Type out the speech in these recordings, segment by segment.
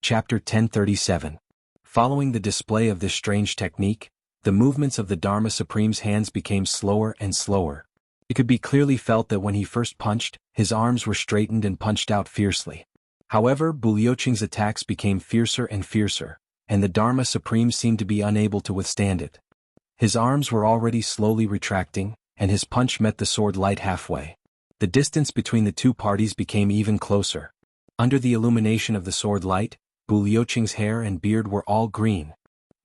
Chapter 1037. Following the display of this strange technique, the movements of the Dharma Supreme's hands became slower and slower. It could be clearly felt that when he first punched, his arms were straightened and punched out fiercely. However, Bu Liuqing's attacks became fiercer and fiercer, and the Dharma Supreme seemed to be unable to withstand it. His arms were already slowly retracting, and his punch met the sword light halfway. The distance between the two parties became even closer. Under the illumination of the sword light, Bu Liuqing's hair and beard were all green.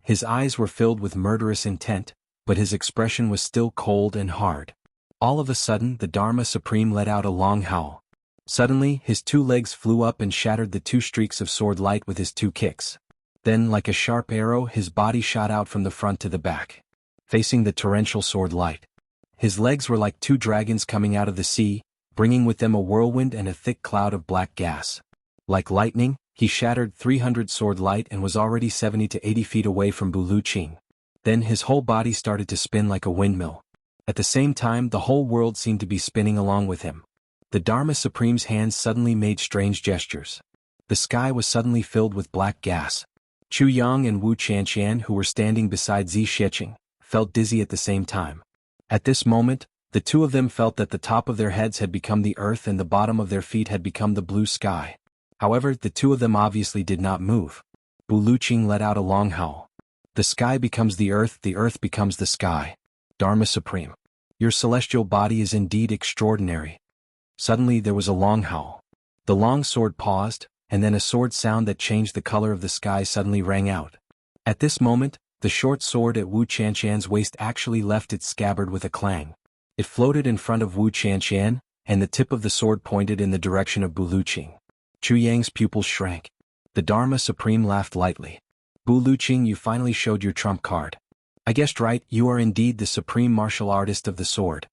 His eyes were filled with murderous intent, but his expression was still cold and hard. All of a sudden, the Dharma Supreme let out a long howl. Suddenly, his two legs flew up and shattered the two streaks of sword light with his two kicks. Then, like a sharp arrow, his body shot out from the front to the back, facing the torrential sword light. His legs were like two dragons coming out of the sea, bringing with them a whirlwind and a thick cloud of black gas. Like lightning, he shattered 300 sword light and was already 70 to 80 feet away from Bu Liuqing. Then his whole body started to spin like a windmill. At the same time, the whole world seemed to be spinning along with him. The Dharma Supreme's hands suddenly made strange gestures. The sky was suddenly filled with black gas. Chu Yang and Wu Qianqian, who were standing beside Zi Shiqing, felt dizzy at the same time. At this moment, the two of them felt that the top of their heads had become the earth and the bottom of their feet had become the blue sky. However, the two of them obviously did not move. Bu Liuqing let out a long howl. The sky becomes the earth becomes the sky. Dharma Supreme, your celestial body is indeed extraordinary. Suddenly there was a long howl. The long sword paused, and then a sword sound that changed the color of the sky suddenly rang out. At this moment, the short sword at Wu Qianqian's waist actually left its scabbard with a clang. It floated in front of Wu Qianqian, and the tip of the sword pointed in the direction of Bu Liuqing. Chu Yang's pupils shrank. The Dharma Supreme laughed lightly. Bu Liuqing, you finally showed your trump card. I guessed right, you are indeed the supreme martial artist of the sword.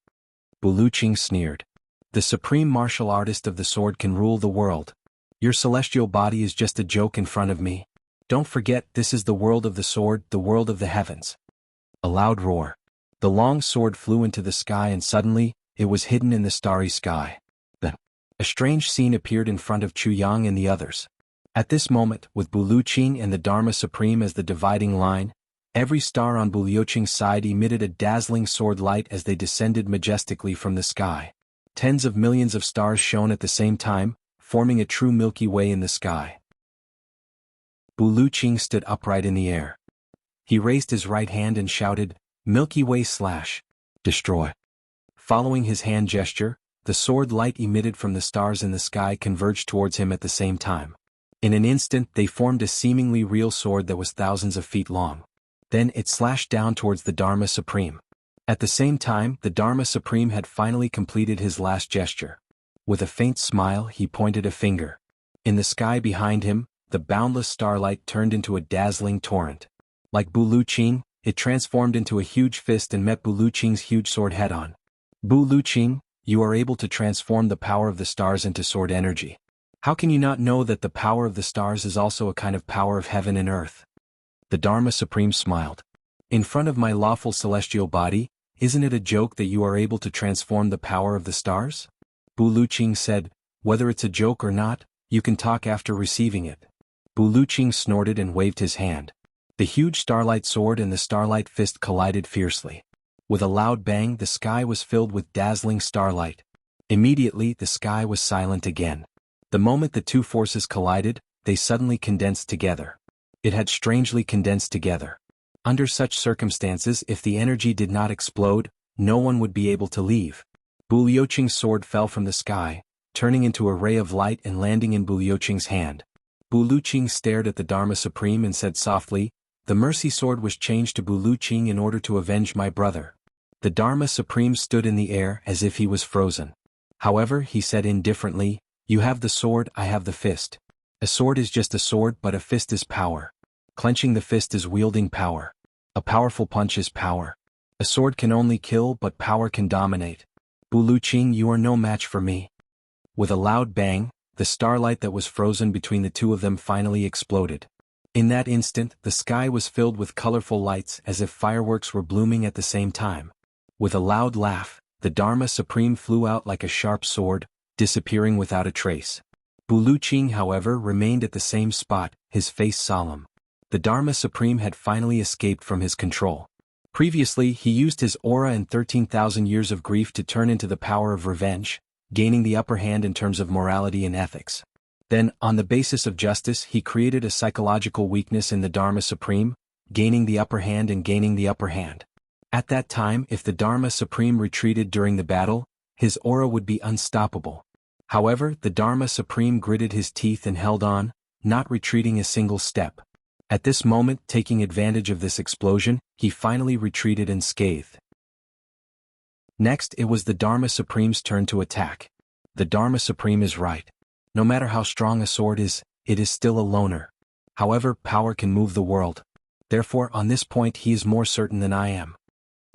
Bu Liuqing sneered. The supreme martial artist of the sword can rule the world. Your celestial body is just a joke in front of me. Don't forget, this is the world of the sword, the world of the heavens. A loud roar. The long sword flew into the sky and suddenly, it was hidden in the starry sky. A strange scene appeared in front of Chu Yang and the others. At this moment, with Bu Liuqing and the Dharma Supreme as the dividing line, every star on Bu Liuqing's side emitted a dazzling sword light as they descended majestically from the sky. Tens of millions of stars shone at the same time, forming a true Milky Way in the sky. Bu Liuqing stood upright in the air. He raised his right hand and shouted, Milky Way / destroy. Following his hand gesture, the sword light emitted from the stars in the sky converged towards him at the same time. In an instant they formed a seemingly real sword that was thousands of feet long. Then it slashed down towards the Dharma Supreme. At the same time, the Dharma Supreme had finally completed his last gesture. With a faint smile, he pointed a finger. In the sky behind him, the boundless starlight turned into a dazzling torrent. Like Bu Liuqing, it transformed into a huge fist and met Bu Liuqing's huge sword head-on. Bu Liuqing, you are able to transform the power of the stars into sword energy. How can you not know that the power of the stars is also a kind of power of heaven and earth? The Dharma Supreme smiled. In front of my lawful celestial body, isn't it a joke that you are able to transform the power of the stars? Bu Liuqing said, whether it's a joke or not, you can talk after receiving it. Bu Liuqing snorted and waved his hand. The huge starlight sword and the starlight fist collided fiercely. With a loud bang, the sky was filled with dazzling starlight. Immediately, the sky was silent again. The moment the two forces collided, they suddenly condensed together. It had strangely condensed together. Under such circumstances, if the energy did not explode, no one would be able to leave. Bu Liuqing's sword fell from the sky, turning into a ray of light and landing in Bu Liuqing's hand. Bu Liuqing stared at the Dharma Supreme and said softly, the mercy sword was changed to Bu Liuqing in order to avenge my brother. The Dharma Supreme stood in the air as if he was frozen. However, he said indifferently, you have the sword, I have the fist. A sword is just a sword, but a fist is power. Clenching the fist is wielding power. A powerful punch is power. A sword can only kill, but power can dominate. Bu Liuqing, you are no match for me. With a loud bang, the starlight that was frozen between the two of them finally exploded. In that instant, the sky was filled with colorful lights as if fireworks were blooming at the same time. With a loud laugh, the Dharma Supreme flew out like a sharp sword, disappearing without a trace. Buluqing, however, remained at the same spot, his face solemn. The Dharma Supreme had finally escaped from his control. Previously, he used his aura and 13,000 years of grief to turn into the power of revenge, gaining the upper hand in terms of morality and ethics. Then, on the basis of justice, he created a psychological weakness in the Dharma Supreme, gaining the upper hand and gaining the upper hand. At that time, if the Dharma Supreme retreated during the battle, his aura would be unstoppable. However, the Dharma Supreme gritted his teeth and held on, not retreating a single step. At this moment, taking advantage of this explosion, he finally retreated unscathed. Next, it was the Dharma Supreme's turn to attack. The Dharma Supreme is right. No matter how strong a sword is, it is still a loner. However, power can move the world. Therefore, on this point he is more certain than I am.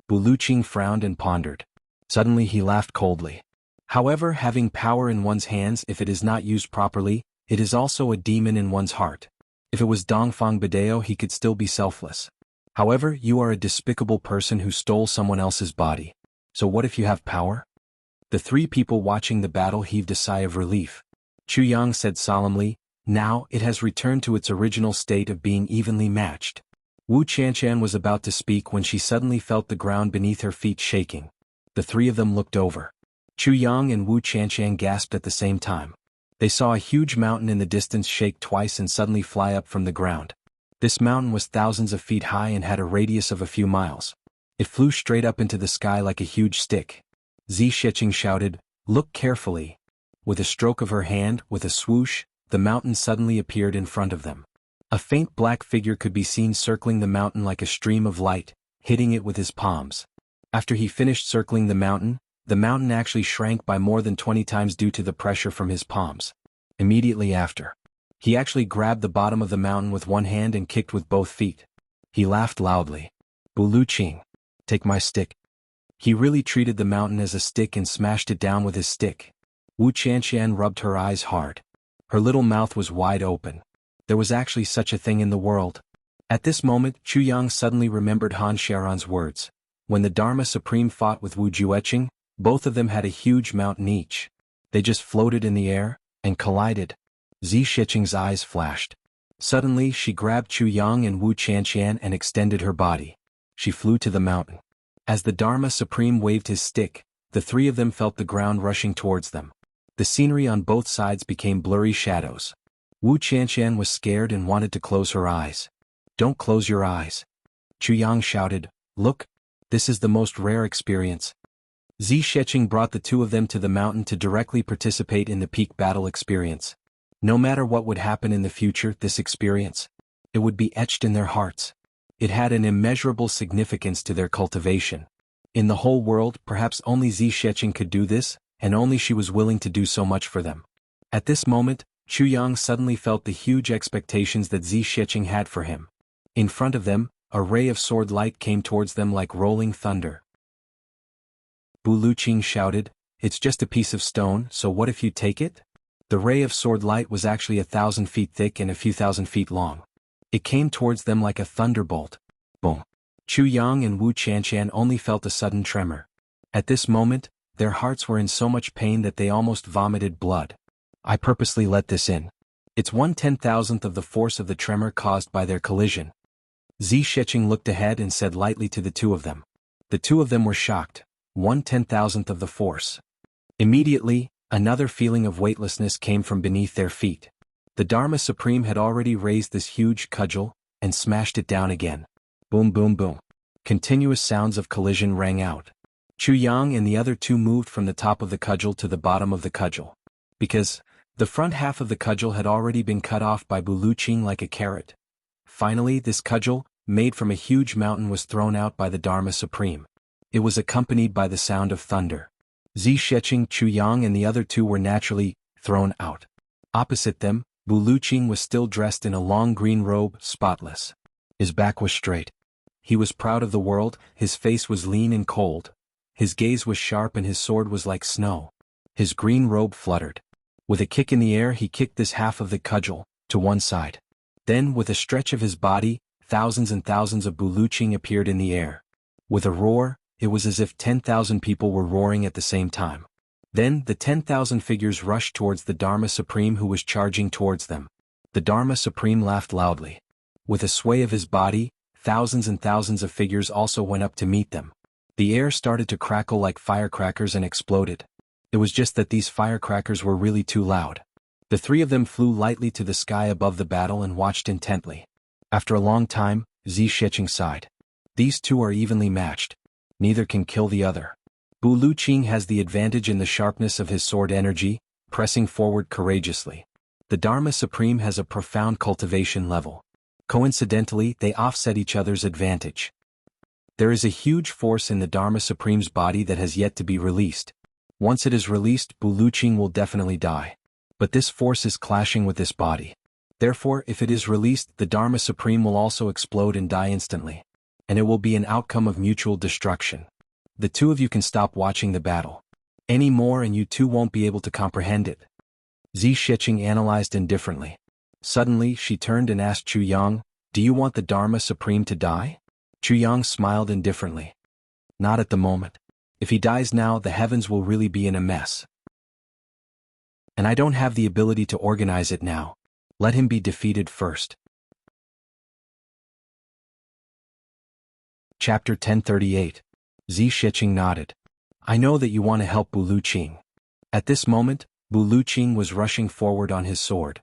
Buluqing frowned and pondered. Suddenly he laughed coldly. However, having power in one's hands, if it is not used properly, it is also a demon in one's heart. If it was Dongfang Bidao, he could still be selfless. However, you are a despicable person who stole someone else's body. So what if you have power? The three people watching the battle heaved a sigh of relief. Chu Yang said solemnly, "Now, it has returned to its original state of being evenly matched." Wu Qianshan was about to speak when she suddenly felt the ground beneath her feet shaking. The three of them looked over. Chu Yang and Wu Qianshan gasped at the same time. They saw a huge mountain in the distance shake twice and suddenly fly up from the ground. This mountain was thousands of feet high and had a radius of a few miles. It flew straight up into the sky like a huge stick. Zi Sheqing shouted, "Look carefully." With a stroke of her hand, with a swoosh, the mountain suddenly appeared in front of them. A faint black figure could be seen circling the mountain like a stream of light, hitting it with his palms. After he finished circling the mountain actually shrank by more than 20 times due to the pressure from his palms. Immediately after, he actually grabbed the bottom of the mountain with one hand and kicked with both feet. He laughed loudly. "Buluqing, take my stick." He really treated the mountain as a stick and smashed it down with his stick. Wu Qianshan rubbed her eyes hard. Her little mouth was wide open. There was actually such a thing in the world. At this moment, Chu Yang suddenly remembered Han Xiaoran's words. When the Dharma Supreme fought with Wu Jueqing, both of them had a huge mountain each. They just floated in the air and collided. Zi Sheqing's eyes flashed. Suddenly, she grabbed Chu Yang and Wu Qianshan and extended her body. She flew to the mountain. As the Dharma Supreme waved his stick, the three of them felt the ground rushing towards them. The scenery on both sides became blurry shadows. Wu Qianshan was scared and wanted to close her eyes. "Don't close your eyes." Chu Yang shouted, "Look, this is the most rare experience." Zi Sheqing brought the two of them to the mountain to directly participate in the peak battle experience. No matter what would happen in the future, this experience, it would be etched in their hearts. It had an immeasurable significance to their cultivation. In the whole world, perhaps only Zi Sheqing could do this, and only she was willing to do so much for them. At this moment, Chu Yang suddenly felt the huge expectations that Zi Sheqing had for him. In front of them, a ray of sword light came towards them like rolling thunder. Buluqing shouted, "It's just a piece of stone, so what if you take it?" The ray of sword light was actually 1,000 feet thick and a few thousand feet long. It came towards them like a thunderbolt. Boom. Chu Yang and Wu Qianshan only felt a sudden tremor. At this moment, their hearts were in so much pain that they almost vomited blood. I purposely let this in. It's 1/10,000th of the force of the tremor caused by their collision. Zi Sheqing looked ahead and said lightly to the two of them. The two of them were shocked. 1/10,000th of the force. Immediately, another feeling of weightlessness came from beneath their feet. The Dharma Supreme had already raised this huge cudgel and smashed it down again. Boom, boom, boom. Continuous sounds of collision rang out. Chu Yang and the other two moved from the top of the cudgel to the bottom of the cudgel. Because the front half of the cudgel had already been cut off by Buluqing like a carrot. Finally, this cudgel, made from a huge mountain, was thrown out by the Dharma Supreme. It was accompanied by the sound of thunder. Zi Sheqing, Chu Yang and the other two were naturally thrown out. Opposite them, Buluqing was still dressed in a long green robe, spotless. His back was straight. He was proud of the world, his face was lean and cold. His gaze was sharp and his sword was like snow. His green robe fluttered. With a kick in the air he kicked this half of the cudgel to one side. Then, with a stretch of his body, thousands and thousands of Buluqing appeared in the air. With a roar, it was as if 10,000 people were roaring at the same time. Then, the 10,000 figures rushed towards the Dharma Supreme who was charging towards them. The Dharma Supreme laughed loudly. With a sway of his body, thousands and thousands of figures also went up to meet them. The air started to crackle like firecrackers and exploded. It was just that these firecrackers were really too loud. The three of them flew lightly to the sky above the battle and watched intently. After a long time, Zixing sighed. These two are evenly matched. Neither can kill the other. Bu Luqing has the advantage in the sharpness of his sword energy, pressing forward courageously. The Dharma Supreme has a profound cultivation level. Coincidentally, they offset each other's advantage. There is a huge force in the Dharma Supreme's body that has yet to be released. Once it is released, Bu Luqing will definitely die. But this force is clashing with this body. Therefore, if it is released, the Dharma Supreme will also explode and die instantly. And it will be an outcome of mutual destruction. The two of you can stop watching the battle. Any more and you two won't be able to comprehend it. Zixing analyzed indifferently. Suddenly, she turned and asked Chu Yang, "Do you want the Dharma Supreme to die?" Chu Yang smiled indifferently. "Not at the moment. If he dies now, the heavens will really be in a mess. And I don't have the ability to organize it now. Let him be defeated first." Chapter 1038. Zixing nodded. "I know that you want to help Bu Luqing." At this moment, Bu Luqing was rushing forward on his sword.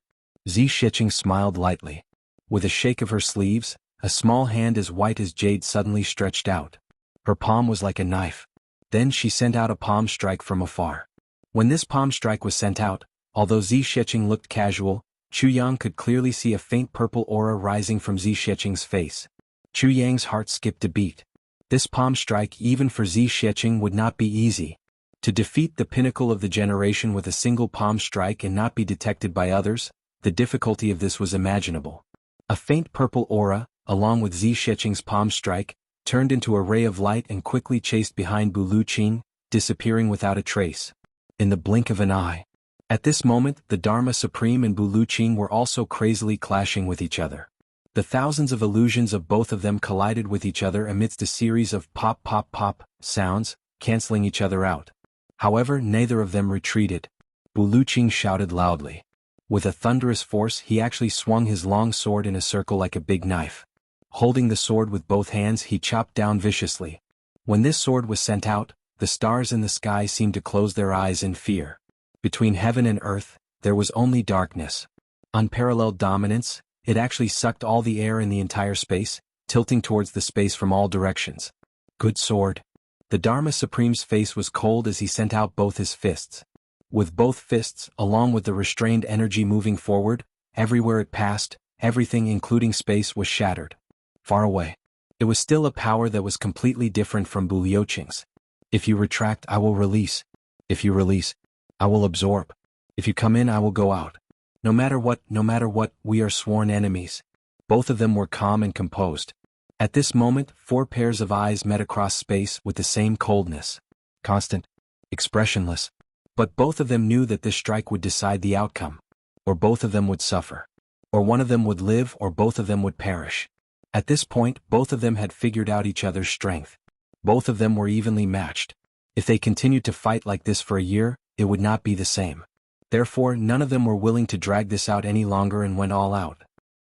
Zixing smiled lightly. With a shake of her sleeves, a small hand as white as jade suddenly stretched out. Her palm was like a knife. Then she sent out a palm strike from afar. When this palm strike was sent out, although Zixing looked casual, Chu Yang could clearly see a faint purple aura rising from Zixing's face. Chu Yang's heart skipped a beat. This palm strike even for Zixing would not be easy. To defeat the pinnacle of the generation with a single palm strike and not be detected by others, the difficulty of this was imaginable. A faint purple aura, along with Zixing's palm strike, turned into a ray of light and quickly chased behind Bu Luqing, disappearing without a trace. In the blink of an eye. At this moment, the Dharma Supreme and Bu Luqing were also crazily clashing with each other. The thousands of illusions of both of them collided with each other amidst a series of pop pop pop sounds, canceling each other out. However, neither of them retreated. Bu Luqing shouted loudly. With a thunderous force, he actually swung his long sword in a circle like a big knife. Holding the sword with both hands, he chopped down viciously. When this sword was sent out, the stars in the sky seemed to close their eyes in fear. Between heaven and earth, there was only darkness. Unparalleled dominance, it actually sucked all the air in the entire space, tilting towards the space from all directions. Good sword. The Dharma Supreme's face was cold as he sent out both his fists. With both fists, along with the restrained energy moving forward, everywhere it passed, everything including space was shattered. Far away. It was still a power that was completely different from Bu Luqing's. If you retract, I will release. If you release, I will absorb. If you come in, I will go out. No matter what, we are sworn enemies. Both of them were calm and composed. At this moment, 4 pairs of eyes met across space with the same coldness. Constant. Expressionless. But both of them knew that this strike would decide the outcome. Or both of them would suffer. Or one of them would live or both of them would perish. At this point, both of them had figured out each other's strength. Both of them were evenly matched. If they continued to fight like this for a year, it would not be the same. Therefore, none of them were willing to drag this out any longer and went all out.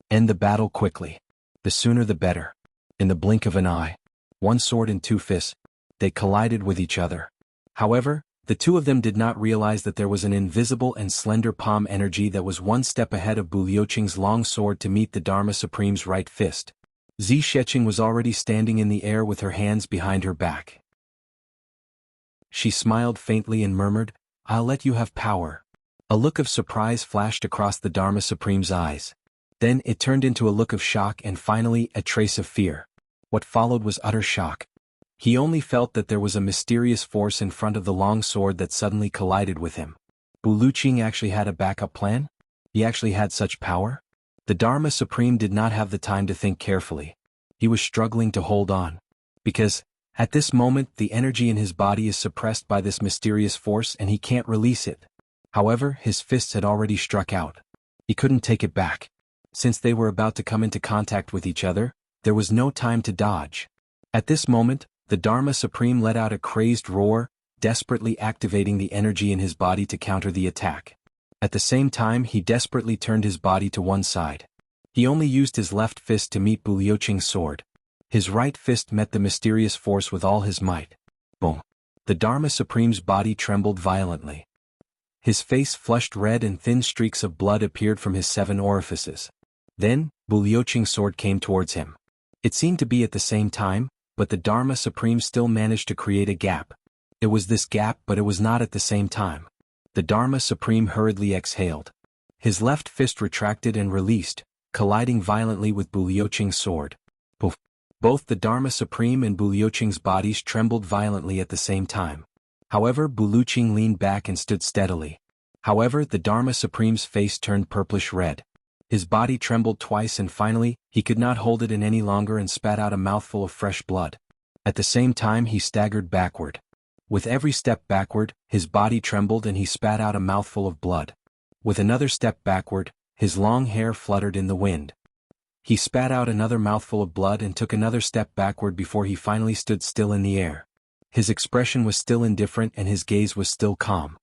End the battle quickly. The sooner the better. In the blink of an eye. 1 sword and 2 fists. They collided with each other. However, the two of them did not realize that there was an invisible and slender palm energy that was 1 step ahead of Bu Luqing's long sword to meet the Dharma Supreme's right fist. Zixing was already standing in the air with her hands behind her back. She smiled faintly and murmured, "I'll let you have power." A look of surprise flashed across the Dharma Supreme's eyes. Then it turned into a look of shock and finally a trace of fear. What followed was utter shock. He only felt that there was a mysterious force in front of the long sword that suddenly collided with him. Bu Luqing actually had a backup plan? He actually had such power? The Dharma Supreme did not have the time to think carefully. He was struggling to hold on. Because, at this moment, the energy in his body is suppressed by this mysterious force and he can't release it. However, his fists had already struck out. He couldn't take it back. Since they were about to come into contact with each other, there was no time to dodge. At this moment, the Dharma Supreme let out a crazed roar, desperately activating the energy in his body to counter the attack. At the same time, he desperately turned his body to one side. He only used his left fist to meet Bu Liuqing's sword. His right fist met the mysterious force with all his might. Boom! The Dharma Supreme's body trembled violently. His face flushed red and thin streaks of blood appeared from his 7 orifices. Then, Bu Liuqing's sword came towards him. It seemed to be at the same time, but the Dharma Supreme still managed to create a gap. It was this gap, but it was not at the same time. The Dharma Supreme hurriedly exhaled. His left fist retracted and released, colliding violently with Bu Liuqing's sword. Poof! Both the Dharma Supreme and Bu Liuqing's bodies trembled violently at the same time. However, Bu Liuqing leaned back and stood steadily. However, the Dharma Supreme's face turned purplish red. His body trembled twice and finally, he could not hold it in any longer and spat out a mouthful of fresh blood. At the same time, he staggered backward. With every step backward, his body trembled and he spat out a mouthful of blood. With another step backward, his long hair fluttered in the wind. He spat out another mouthful of blood and took another step backward before he finally stood still in the air. His expression was still indifferent and his gaze was still calm.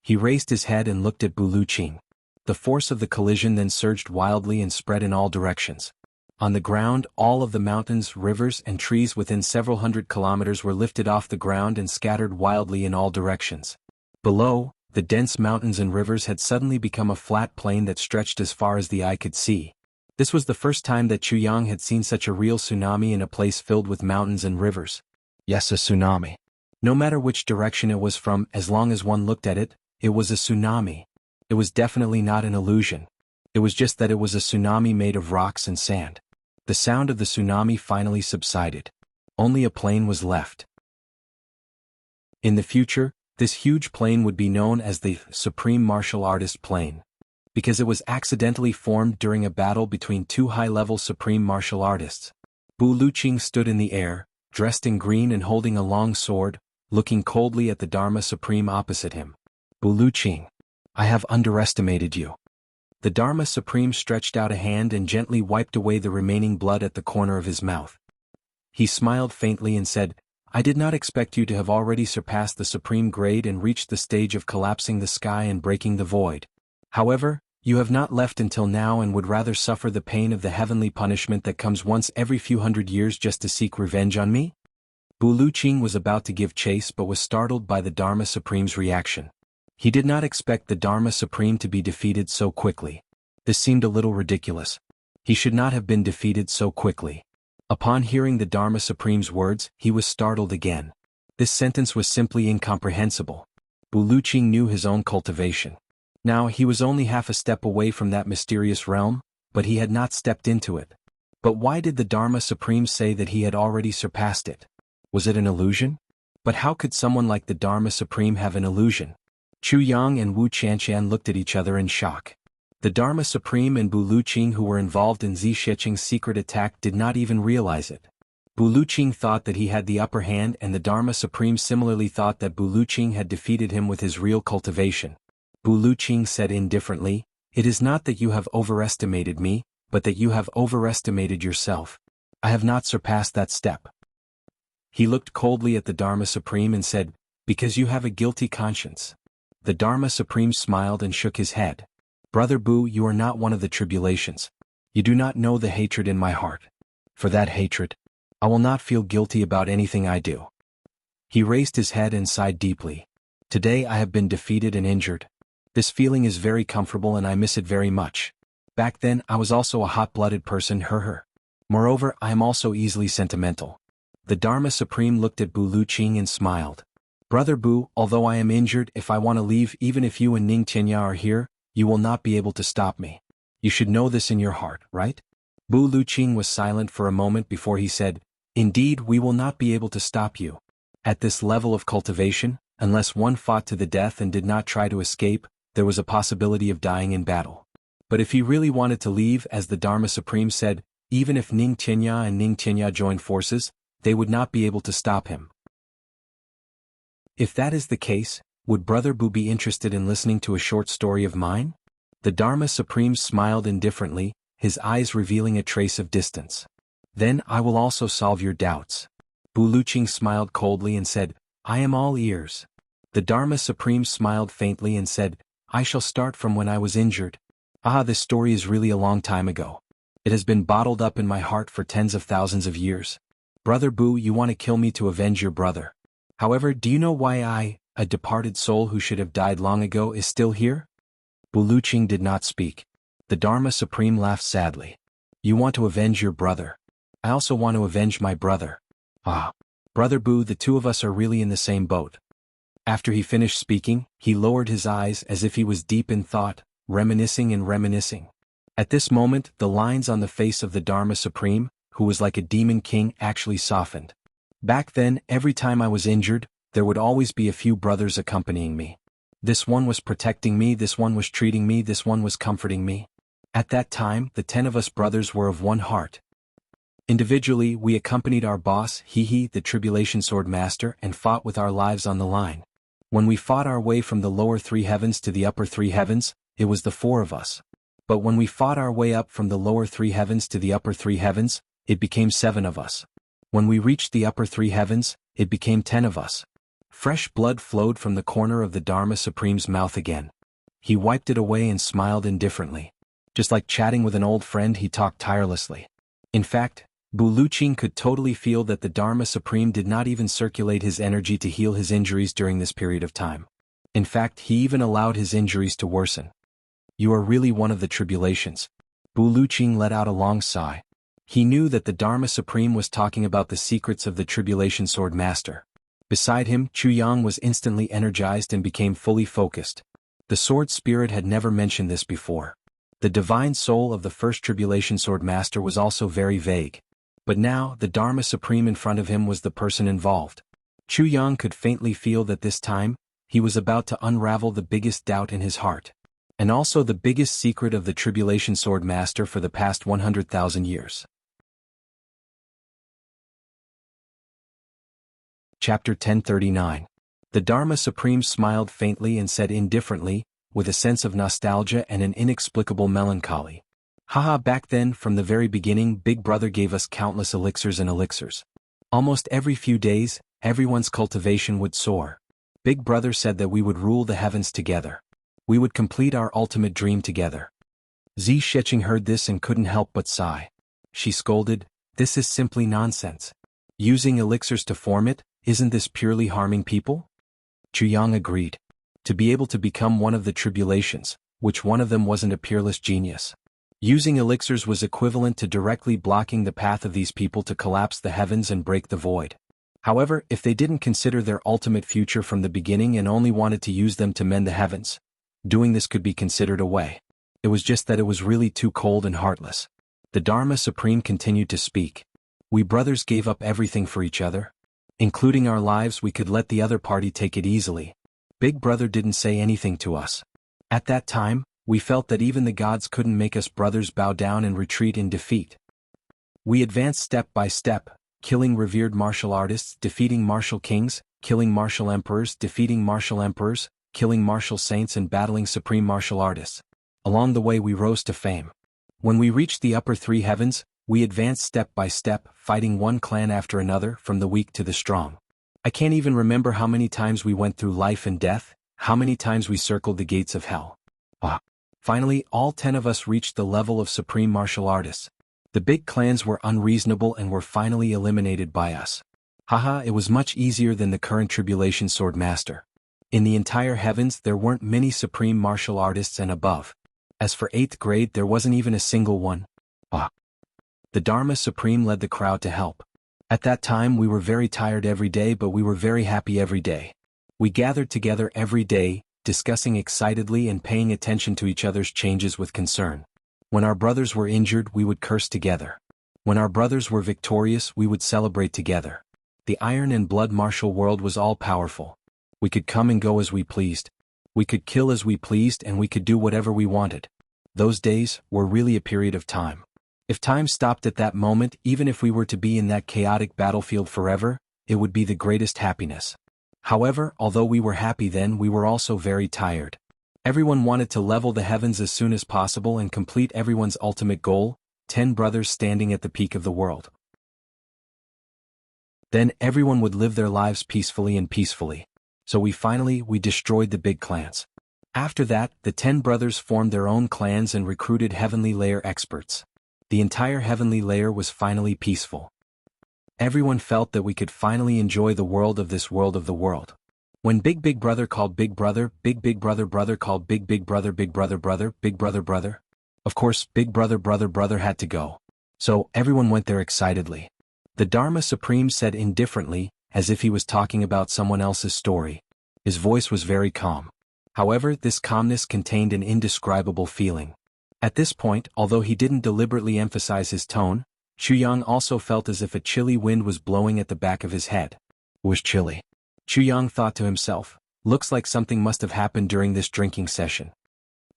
He raised his head and looked at Bu Liuqing. The force of the collision then surged wildly and spread in all directions. On the ground, all of the mountains, rivers, and trees within several hundred kilometers were lifted off the ground and scattered wildly in all directions. Below, the dense mountains and rivers had suddenly become a flat plain that stretched as far as the eye could see. This was the first time that Chuyang had seen such a real tsunami in a place filled with mountains and rivers. Yes, a tsunami. No matter which direction it was from, as long as one looked at it, it was a tsunami. It was definitely not an illusion. It was just that it was a tsunami made of rocks and sand. The sound of the tsunami finally subsided. Only a plain was left. In the future, this huge plain would be known as the Supreme Martial Artist Plain, because it was accidentally formed during a battle between 2 high-level supreme martial artists. Bu Liuqing stood in the air, dressed in green and holding a long sword, looking coldly at the Dharma Supreme opposite him. Bu Liuqing, I have underestimated you. The Dharma Supreme stretched out a hand and gently wiped away the remaining blood at the corner of his mouth. He smiled faintly and said, I did not expect you to have already surpassed the supreme grade and reached the stage of collapsing the sky and breaking the void. However, you have not left until now and would rather suffer the pain of the heavenly punishment that comes once every few hundred years just to seek revenge on me? Bu Liuqing was about to give chase but was startled by the Dharma Supreme's reaction. He did not expect the Dharma Supreme to be defeated so quickly. This seemed a little ridiculous. He should not have been defeated so quickly. Upon hearing the Dharma Supreme's words, he was startled again. This sentence was simply incomprehensible. Bu Liuqing knew his own cultivation. Now he was only half a step away from that mysterious realm, but he had not stepped into it. But why did the Dharma Supreme say that he had already surpassed it? Was it an illusion? But how could someone like the Dharma Supreme have an illusion? Chuyang and Wu Qianqian looked at each other in shock. The Dharma Supreme and Bu Liuqing who were involved in Zi Shiqing's secret attack did not even realize it. Bu Liuqing thought that he had the upper hand and the Dharma Supreme similarly thought that Bu Liuqing had defeated him with his real cultivation. Bu Liuqing said indifferently, It is not that you have overestimated me, but that you have overestimated yourself. I have not surpassed that step. He looked coldly at the Dharma Supreme and said, Because you have a guilty conscience. The Dharma Supreme smiled and shook his head. Brother Bu, you are not one of the tribulations. You do not know the hatred in my heart. For that hatred, I will not feel guilty about anything I do. He raised his head and sighed deeply. Today I have been defeated and injured. This feeling is very comfortable and I miss it very much. Back then I was also a hot-blooded person, her. Moreover, I am also easily sentimental. The Dharma Supreme looked at Bu Liuqing and smiled. Brother Bu, although I am injured, if I want to leave, even if you and Ning Tianya are here, you will not be able to stop me. You should know this in your heart, right? Bu Liuqing was silent for a moment before he said, Indeed, we will not be able to stop you. At this level of cultivation, unless one fought to the death and did not try to escape, there was a possibility of dying in battle. But if he really wanted to leave, as the Dharma Supreme said, even if Ning Tianya and Ning Tianya joined forces, they would not be able to stop him. If that is the case, would Brother Bu be interested in listening to a short story of mine? The Dharma Supreme smiled indifferently, his eyes revealing a trace of distance. Then I will also solve your doubts. Bu Liuqing smiled coldly and said, I am all ears. The Dharma Supreme smiled faintly and said, I shall start from when I was injured. This story is really a long time ago. It has been bottled up in my heart for tens of thousands of years. Brother Boo, you want to kill me to avenge your brother. However, do you know why I, a departed soul who should have died long ago, is still here? Buluching did not speak. The Dharma Supreme laughed sadly. You want to avenge your brother. I also want to avenge my brother. Brother Boo, the two of us are really in the same boat. After he finished speaking, he lowered his eyes as if he was deep in thought, reminiscing and reminiscing. At this moment, the lines on the face of the Dharma Supreme, who was like a demon king, actually softened. Back then, every time I was injured, there would always be a few brothers accompanying me. This one was protecting me, this one was treating me, this one was comforting me. At that time, the 10 of us brothers were of one heart. Individually, we accompanied our boss, the Tribulation Sword Master, and fought with our lives on the line. When we fought our way from the lower 3 heavens to the upper 3 heavens, it was the 4 of us. But when we fought our way up from the lower 3 heavens to the upper 3 heavens, it became 7 of us. When we reached the upper 3 heavens, it became 10 of us. Fresh blood flowed from the corner of the Dharma Supreme's mouth again. He wiped it away and smiled indifferently. Just like chatting with an old friend, he talked tirelessly. In fact, Buluching could totally feel that the Dharma Supreme did not even circulate his energy to heal his injuries during this period of time. In fact, he even allowed his injuries to worsen. You are really one of the tribulations. Buluching let out a long sigh. He knew that the Dharma Supreme was talking about the secrets of the Tribulation Sword Master. Beside him, Chuyang was instantly energized and became fully focused. The Sword Spirit had never mentioned this before. The divine soul of the first Tribulation Sword Master was also very vague. But now, the Dharma Supreme in front of him was the person involved. Chuyang could faintly feel that this time, he was about to unravel the biggest doubt in his heart. And also the biggest secret of the Tribulation Sword Master for the past 100,000 years. Chapter 1039. The Dharma Supreme smiled faintly and said indifferently, with a sense of nostalgia and an inexplicable melancholy. Back then, from the very beginning, Big Brother gave us countless elixirs and elixirs. Almost every few days, everyone's cultivation would soar. Big Brother said that we would rule the heavens together. We would complete our ultimate dream together. Zi Sheching heard this and couldn't help but sigh. She scolded, this is simply nonsense. Using elixirs to form it, isn't this purely harming people? Chuyang agreed. To be able to become one of the tribulations, which one of them wasn't a peerless genius? Using elixirs was equivalent to directly blocking the path of these people to collapse the heavens and break the void. However, if they didn't consider their ultimate future from the beginning and only wanted to use them to mend the heavens, doing this could be considered a way. It was just that it was really too cold and heartless. The Dharma Supreme continued to speak. We brothers gave up everything for each other. Including our lives, we could let the other party take it easily. Big Brother didn't say anything to us. At that time, we felt that even the gods couldn't make us brothers bow down and retreat in defeat. We advanced step by step, killing revered martial artists, defeating martial kings, killing martial emperors, defeating martial emperors, killing martial saints and battling supreme martial artists. Along the way we rose to fame. When we reached the upper 3 heavens, we advanced step by step, fighting one clan after another, from the weak to the strong. I can't even remember how many times we went through life and death, how many times we circled the gates of hell. Finally, all 10 of us reached the level of supreme martial artists. The big clans were unreasonable and were finally eliminated by us. It was much easier than the current Tribulation Sword Master. In the entire heavens there weren't many supreme martial artists and above. As for 8th grade, there wasn't even a single one. The Dharma Supreme led the crowd to help. At that time we were very tired every day, but we were very happy every day. We gathered together every day, discussing excitedly and paying attention to each other's changes with concern. When our brothers were injured, we would curse together. When our brothers were victorious, we would celebrate together. The Iron and Blood martial world was all-powerful. We could come and go as we pleased. We could kill as we pleased, and we could do whatever we wanted. Those days were really a period of time. If time stopped at that moment, even if we were to be in that chaotic battlefield forever, it would be the greatest happiness. However, although we were happy then, we were also very tired. Everyone wanted to level the heavens as soon as possible and complete everyone's ultimate goal, 10 brothers standing at the peak of the world. Then everyone would live their lives peacefully. So we destroyed the big clans. After that, the 10 brothers formed their own clans and recruited Heavenly Layer experts. The entire Heavenly Layer was finally peaceful. Everyone felt that we could finally enjoy the world of this world of the world. When Big Brother called Big Brother, Big Brother Brother called Big Brother, Big Brother Brother, Big Brother Brother. Of course, Big Brother Brother had to go. So, everyone went there excitedly. The Dharma Supreme said indifferently, as if he was talking about someone else's story. His voice was very calm. However, this calmness contained an indescribable feeling. At this point, although he didn't deliberately emphasize his tone, Chuyang also felt as if a chilly wind was blowing at the back of his head. It was chilly. Chuyang thought to himself, looks like something must have happened during this drinking session.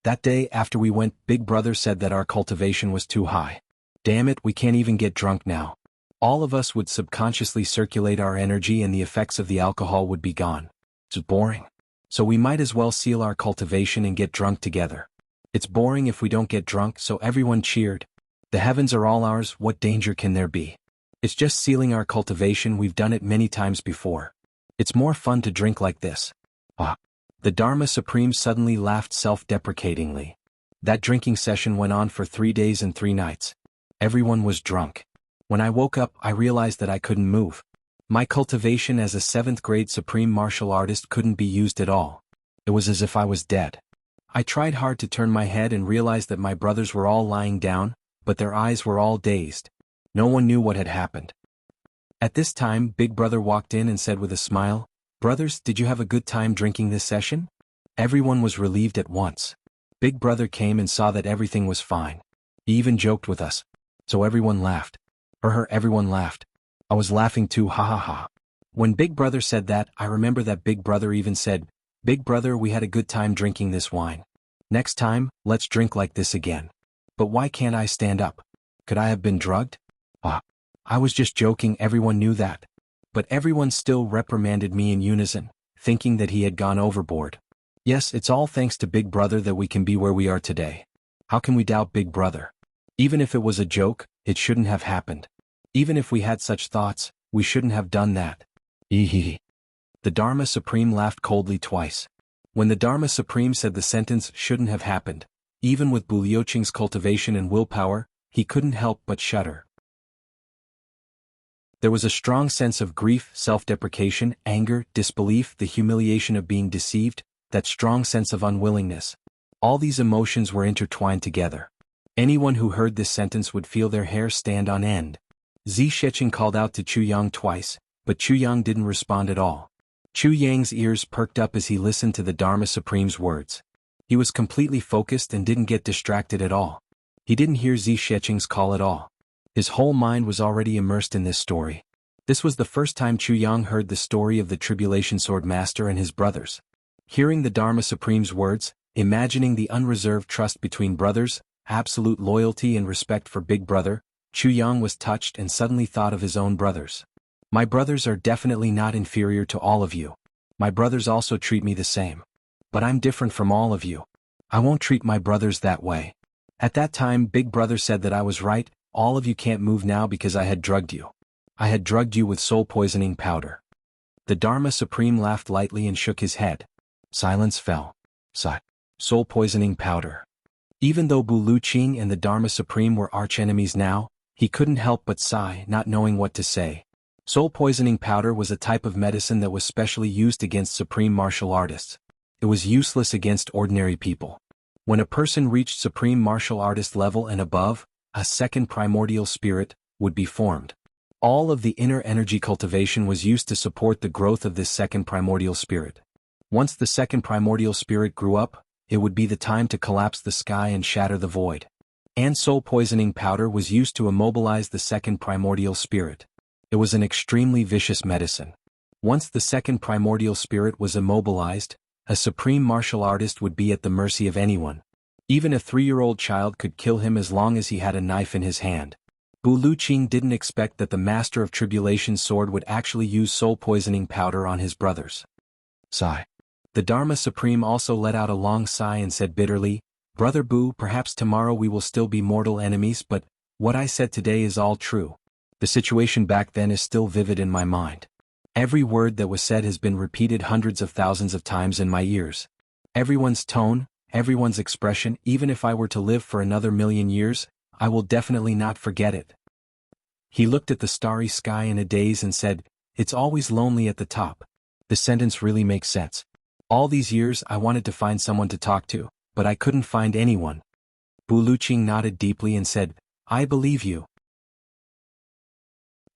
That day after we went, Big Brother said that our cultivation was too high. Damn it, we can't even get drunk now. All of us would subconsciously circulate our energy and the effects of the alcohol would be gone. It's boring. So we might as well seal our cultivation and get drunk together. It's boring if we don't get drunk, so everyone cheered. The heavens are all ours, what danger can there be? It's just sealing our cultivation, we've done it many times before. It's more fun to drink like this. Ah. The Dharma Supreme suddenly laughed self-deprecatingly. That drinking session went on for 3 days and 3 nights. Everyone was drunk. When I woke up, I realized that I couldn't move. My cultivation as a 7th grade supreme martial artist couldn't be used at all. It was as if I was dead. I tried hard to turn my head and realized that my brothers were all lying down, but their eyes were all dazed. No one knew what had happened. At this time, Big Brother walked in and said with a smile, "Brothers, did you have a good time drinking this session?" Everyone was relieved at once. Big Brother came and saw that everything was fine. He even joked with us. So everyone laughed. Everyone laughed. I was laughing too, ha ha ha. When Big Brother said that, I remember that Big Brother even said, "Big Brother, we had a good time drinking this wine. Next time, let's drink like this again." But why can't I stand up? Could I have been drugged? I was just joking, everyone knew that. But everyone still reprimanded me in unison, thinking that he had gone overboard. Yes, it's all thanks to Big Brother that we can be where we are today. How can we doubt Big Brother? Even if it was a joke, it shouldn't have happened. Even if we had such thoughts, we shouldn't have done that. The Dharma Supreme laughed coldly twice. When the Dharma Supreme said the sentence shouldn't have happened, even with Bu Liuqing's cultivation and willpower, he couldn't help but shudder. There was a strong sense of grief, self-deprecation, anger, disbelief, the humiliation of being deceived, that strong sense of unwillingness. All these emotions were intertwined together. Anyone who heard this sentence would feel their hair stand on end. Zi Sheqing called out to Chuyang twice, but Chuyang didn't respond at all. Chuyang's ears perked up as he listened to the Dharma Supreme's words. He was completely focused and didn't get distracted at all. He didn't hear Zi Sheqing's call at all. His whole mind was already immersed in this story. This was the first time Chuyang heard the story of the Tribulation Sword Master and his brothers. Hearing the Dharma Supreme's words, imagining the unreserved trust between brothers, absolute loyalty and respect for Big Brother, Chuyang was touched and suddenly thought of his own brothers. My brothers are definitely not inferior to all of you. My brothers also treat me the same. But I'm different from all of you. I won't treat my brothers that way. At that time, Big Brother said that I was right. All of you can't move now because I had drugged you. I had drugged you with soul poisoning powder. The Dharma Supreme laughed lightly and shook his head. Silence fell. Sigh. Soul poisoning powder. Even though Bu Liuqing and the Dharma Supreme were archenemies now, he couldn't help but sigh, not knowing what to say. Soul poisoning powder was a type of medicine that was specially used against supreme martial artists. It was useless against ordinary people. When a person reached supreme martial artist level and above, a second primordial spirit would be formed. All of the inner energy cultivation was used to support the growth of this second primordial spirit. Once the second primordial spirit grew up, it would be the time to collapse the sky and shatter the void. And soul poisoning powder was used to immobilize the second primordial spirit. It was an extremely vicious medicine. Once the second primordial spirit was immobilized, a supreme martial artist would be at the mercy of anyone. Even a 3-year-old child could kill him as long as he had a knife in his hand. Bu Liuqing didn't expect that the Master of Tribulation's sword would actually use soul poisoning powder on his brothers. Sigh. The Dharma Supreme also let out a long sigh and said bitterly, "Brother Bu, perhaps tomorrow we will still be mortal enemies, but what I said today is all true. The situation back then is still vivid in my mind. Every word that was said has been repeated hundreds of thousands of times in my ears. Everyone's tone, everyone's expression, even if I were to live for another 1,000,000 years, I will definitely not forget it. He looked at the starry sky in a daze and said, "It's always lonely at the top." The sentence really makes sense. All these years I wanted to find someone to talk to, but I couldn't find anyone. Buluqing nodded deeply and said, "I believe you."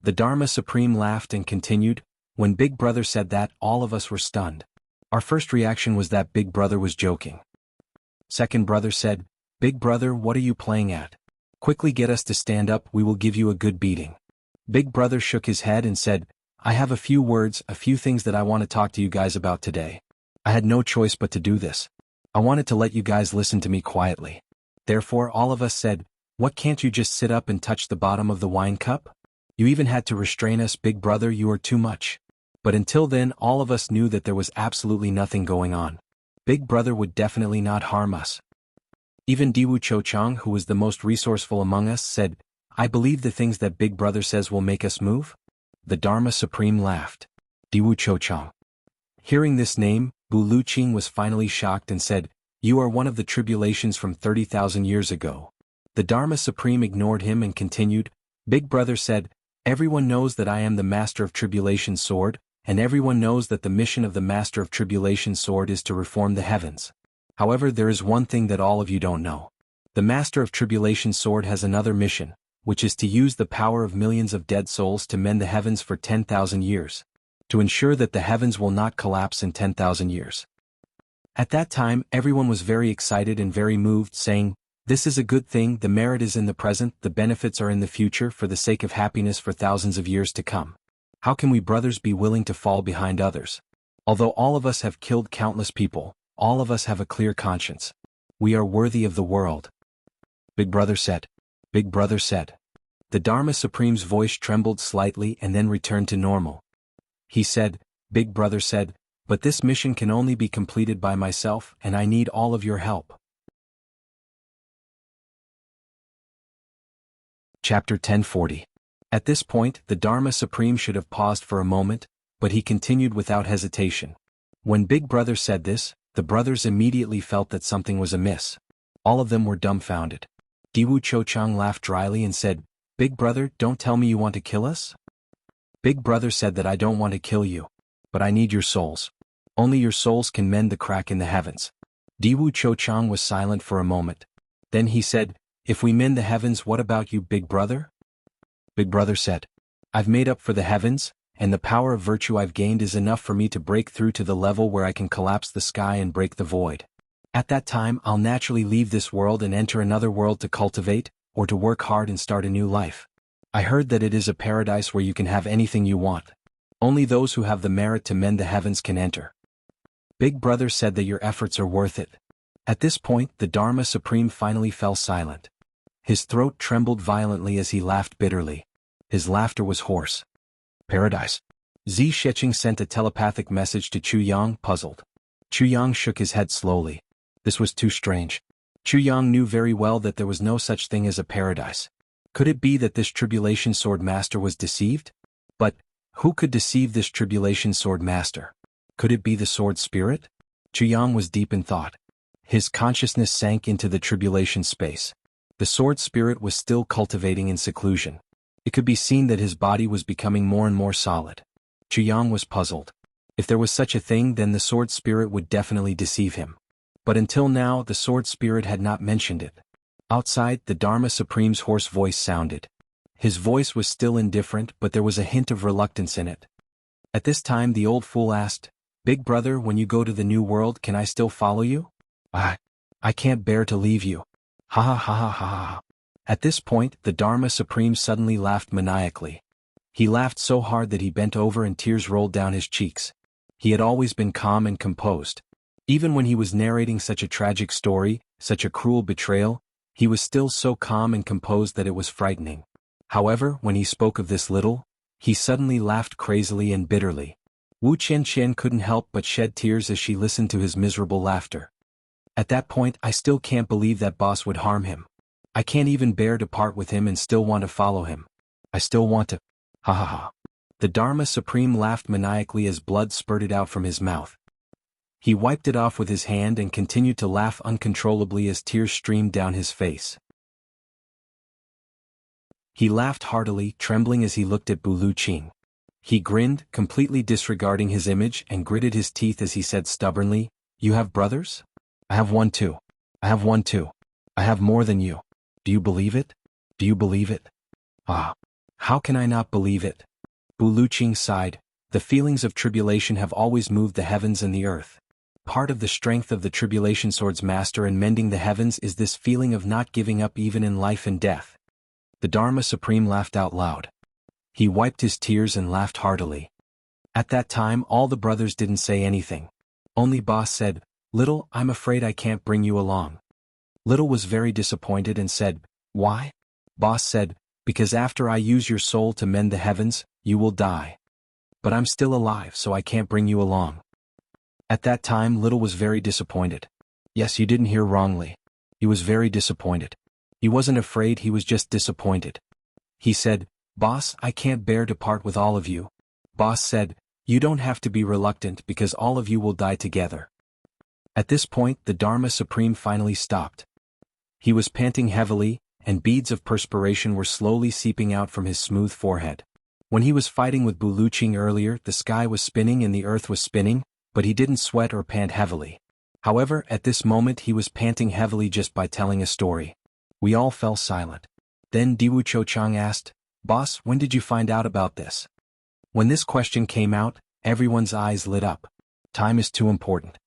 The Dharma Supreme laughed and continued, "When Big Brother said that, all of us were stunned. Our first reaction was that Big Brother was joking. Second brother said, 'Big Brother, what are you playing at? Quickly get us to stand up, we will give you a good beating.' Big Brother shook his head and said, 'I have a few words, a few things that I want to talk to you guys about today. I had no choice but to do this. I wanted to let you guys listen to me quietly.' Therefore all of us said, 'What, can't you just sit up and touch the bottom of the wine cup? You even had to restrain us, Big Brother, you are too much.' But until then all of us knew that there was absolutely nothing going on. Big Brother would definitely not harm us. Even Diwu Chochang, who was the most resourceful among us, said, 'I believe the things that Big Brother says will make us move.' The Dharma Supreme laughed. Diwu Chochang. Hearing this name, Buluqing was finally shocked and said, 'You are one of the tribulations from 30,000 years ago.' The Dharma Supreme ignored him and continued, 'Big Brother said, everyone knows that I am the Master of Tribulation's sword, and everyone knows that the mission of the Master of Tribulation's sword is to reform the heavens. However, there is one thing that all of you don't know. The Master of Tribulation's sword has another mission, which is to use the power of millions of dead souls to mend the heavens for 10,000 years. To ensure that the heavens will not collapse in 10,000 years. At that time, everyone was very excited and very moved, saying, 'This is a good thing, the merit is in the present, the benefits are in the future for the sake of happiness for thousands of years to come. How can we brothers be willing to fall behind others? Although all of us have killed countless people, all of us have a clear conscience. We are worthy of the world.' Big Brother said. Big Brother said. The Dharma Supreme's voice trembled slightly and then returned to normal. He said, Big Brother said, 'But this mission can only be completed by myself, and I need all of your help.'" Chapter 1040. At this point, the Dharma Supreme should have paused for a moment, but he continued without hesitation. When Big Brother said this, the brothers immediately felt that something was amiss. All of them were dumbfounded. Diwu Chochang laughed dryly and said, "Big Brother, don't tell me you want to kill us?" Big Brother said that, "I don't want to kill you. But I need your souls. Only your souls can mend the crack in the heavens." Diwu Chochang was silent for a moment. Then he said, "If we mend the heavens, what about you, Big Brother?" Big Brother said, "I've made up for the heavens, and the power of virtue I've gained is enough for me to break through to the level where I can collapse the sky and break the void. At that time I'll naturally leave this world and enter another world to cultivate, or to work hard and start a new life. I heard that it is a paradise where you can have anything you want. Only those who have the merit to mend the heavens can enter." Big Brother said that your efforts are worth it. At this point, the Dharma Supreme finally fell silent. His throat trembled violently as he laughed bitterly. His laughter was hoarse. "Paradise?" Zi Sheqing sent a telepathic message to Chu Yang, puzzled. Chu Yang shook his head slowly. This was too strange. Chu Yang knew very well that there was no such thing as a paradise. Could it be that this Tribulation Sword Master was deceived? But who could deceive this Tribulation Sword Master? Could it be the Sword Spirit? Chu Yang was deep in thought. His consciousness sank into the tribulation space. The Sword Spirit was still cultivating in seclusion. It could be seen that his body was becoming more and more solid. Chu Yang was puzzled. If there was such a thing, then the Sword Spirit would definitely deceive him. But until now, the Sword Spirit had not mentioned it. Outside, the Dharma Supreme's hoarse voice sounded. His voice was still indifferent, but there was a hint of reluctance in it. At this time the old fool asked, "Big Brother, when you go to the new world, can I still follow you?" I can't bear to leave you. Ha ha ha ha ha ha." At this point, the Dharma Supreme suddenly laughed maniacally. He laughed so hard that he bent over and tears rolled down his cheeks. He had always been calm and composed. Even when he was narrating such a tragic story, such a cruel betrayal, he was still so calm and composed that it was frightening. However, when he spoke of this little, he suddenly laughed crazily and bitterly. Wu Qianqian couldn't help but shed tears as she listened to his miserable laughter. At that point, I still can't believe that boss would harm him. I can't even bear to part with him and still want to follow him. I still want to. Ha ha ha. The Dharma Supreme laughed maniacally as blood spurted out from his mouth. He wiped it off with his hand and continued to laugh uncontrollably as tears streamed down his face. He laughed heartily, trembling as he looked at Buluqing. He grinned, completely disregarding his image, and gritted his teeth as he said stubbornly, "You have brothers? I have one too. I have one too. I have more than you. Do you believe it? Do you believe it?" "Ah. How can I not believe it?" Buluqing sighed. "The feelings of tribulation have always moved the heavens and the earth. Part of the strength of the tribulation sword's master in mending the heavens is this feeling of not giving up even in life and death." The Dharma Supreme laughed out loud. He wiped his tears and laughed heartily. At that time all the brothers didn't say anything. Only Boss said, "Little, I'm afraid I can't bring you along." Little was very disappointed and said, "Why?" Boss said, "Because after I use your soul to mend the heavens, you will die. But I'm still alive, so I can't bring you along." At that time Little was very disappointed. Yes, you didn't hear wrongly. He was very disappointed. He wasn't afraid, he was just disappointed. He said, "Boss, I can't bear to part with all of you." Boss said, "You don't have to be reluctant because all of you will die together." At this point the Dharma Supreme finally stopped. He was panting heavily, and beads of perspiration were slowly seeping out from his smooth forehead. When he was fighting with Buluqing earlier, the sky was spinning and the earth was spinning, but he didn't sweat or pant heavily. However, at this moment he was panting heavily just by telling a story. We all fell silent. Then Diwu Cho-chang asked, "Boss, when did you find out about this?" When this question came out, everyone's eyes lit up. Time is too important.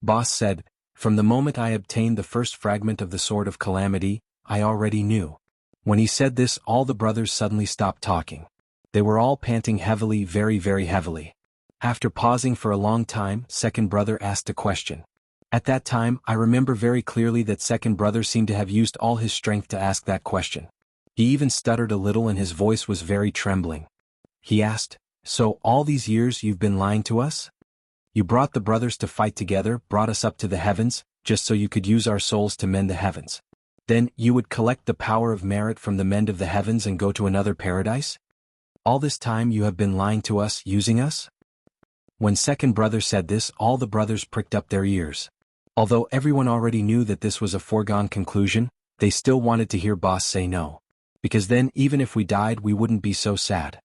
Boss said, "From the moment I obtained the first fragment of the Sword of Calamity, I already knew." When he said this, all the brothers suddenly stopped talking. They were all panting heavily, very, very heavily. After pausing for a long time, second brother asked a question. At that time, I remember very clearly that second brother seemed to have used all his strength to ask that question. He even stuttered a little and his voice was very trembling. He asked, "So, all these years you've been lying to us? You brought the brothers to fight together, brought us up to the heavens, just so you could use our souls to mend the heavens. Then, you would collect the power of merit from the mend of the heavens and go to another paradise? All this time you have been lying to us, using us?" When second brother said this, all the brothers pricked up their ears. Although everyone already knew that this was a foregone conclusion, they still wanted to hear Boss say no. Because then, even if we died, we wouldn't be so sad.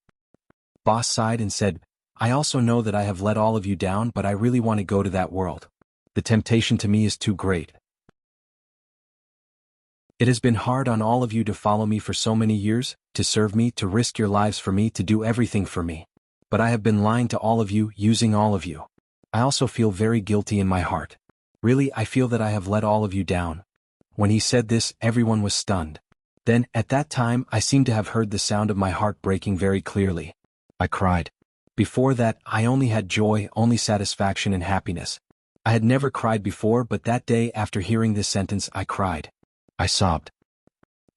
Boss sighed and said, "I also know that I have let all of you down, but I really want to go to that world. The temptation to me is too great. It has been hard on all of you to follow me for so many years, to serve me, to risk your lives for me, to do everything for me. But I have been lying to all of you, using all of you. I also feel very guilty in my heart. Really, I feel that I have let all of you down." When he said this, everyone was stunned. Then, at that time, I seemed to have heard the sound of my heart breaking very clearly. I cried. Before that, I only had joy, only satisfaction and happiness. I had never cried before, but that day, after hearing this sentence, I cried. I sobbed.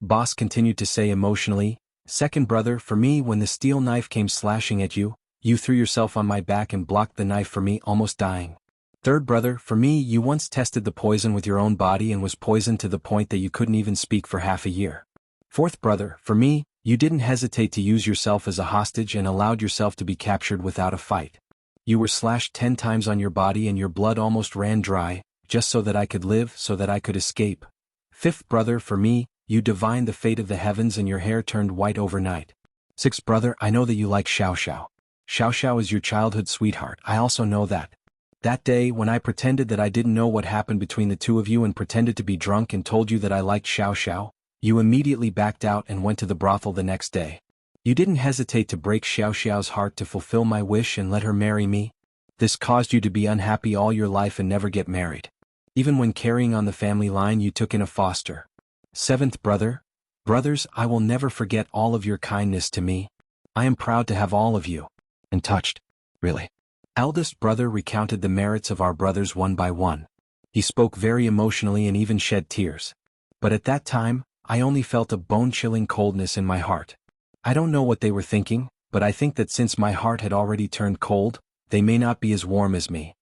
Boss continued to say emotionally, "Second brother, for me, when the steel knife came slashing at you, you threw yourself on my back and blocked the knife for me, almost dying. Third brother, for me, you once tested the poison with your own body and was poisoned to the point that you couldn't even speak for half a year. Fourth brother, for me, you didn't hesitate to use yourself as a hostage and allowed yourself to be captured without a fight. You were slashed 10 times on your body and your blood almost ran dry, just so that I could live, so that I could escape. Fifth brother, for me, you divined the fate of the heavens and your hair turned white overnight. Sixth brother, I know that you like Xiao Xiao. Xiao Xiao is your childhood sweetheart, I also know that. That day, when I pretended that I didn't know what happened between the two of you and pretended to be drunk and told you that I liked Xiao Xiao, you immediately backed out and went to the brothel the next day. You didn't hesitate to break Xiao Xiao's heart to fulfill my wish and let her marry me. This caused you to be unhappy all your life and never get married. Even when carrying on the family line, you took in a foster. Seventh brother, brothers, I will never forget all of your kindness to me. I am proud to have all of you. And touched. Really. Eldest brother recounted the merits of our brothers one by one. He spoke very emotionally and even shed tears. But at that time, I only felt a bone-chilling coldness in my heart. I don't know what they were thinking, but I think that since my heart had already turned cold, they may not be as warm as me.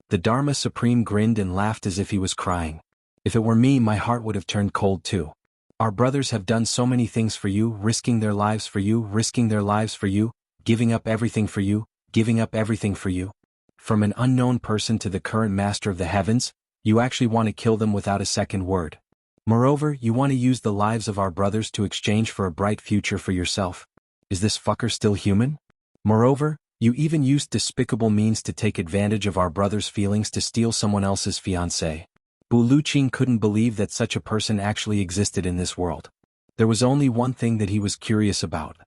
The Dharma Supreme grinned and laughed as if he was crying. If it were me, my heart would have turned cold too. Our brothers have done so many things for you, risking their lives for you, risking their lives for you, Giving up everything for you, giving up everything for you. From an unknown person to the current master of the heavens, you actually want to kill them without a second word. Moreover, you want to use the lives of our brothers to exchange for a bright future for yourself. Is this fucker still human? Moreover, you even used despicable means to take advantage of our brother's feelings to steal someone else's fiancée. Bu Luqing couldn't believe that such a person actually existed in this world. There was only one thing that he was curious about.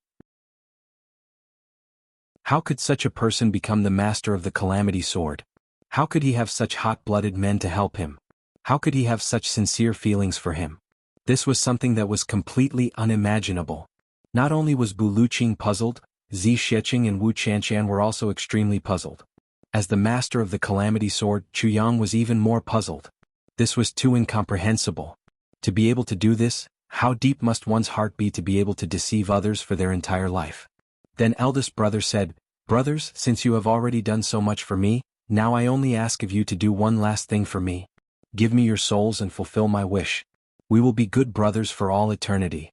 How could such a person become the master of the Calamity Sword? How could he have such hot-blooded men to help him? How could he have such sincere feelings for him? This was something that was completely unimaginable. Not only was Bu Luqing puzzled, Zi Xiecheng and Wu Qianqian were also extremely puzzled. As the master of the Calamity Sword, Chu Yang was even more puzzled. This was too incomprehensible. To be able to do this, how deep must one's heart be to be able to deceive others for their entire life? Then eldest brother said, "Brothers, since you have already done so much for me, now I only ask of you to do one last thing for me. Give me your souls and fulfill my wish. We will be good brothers for all eternity."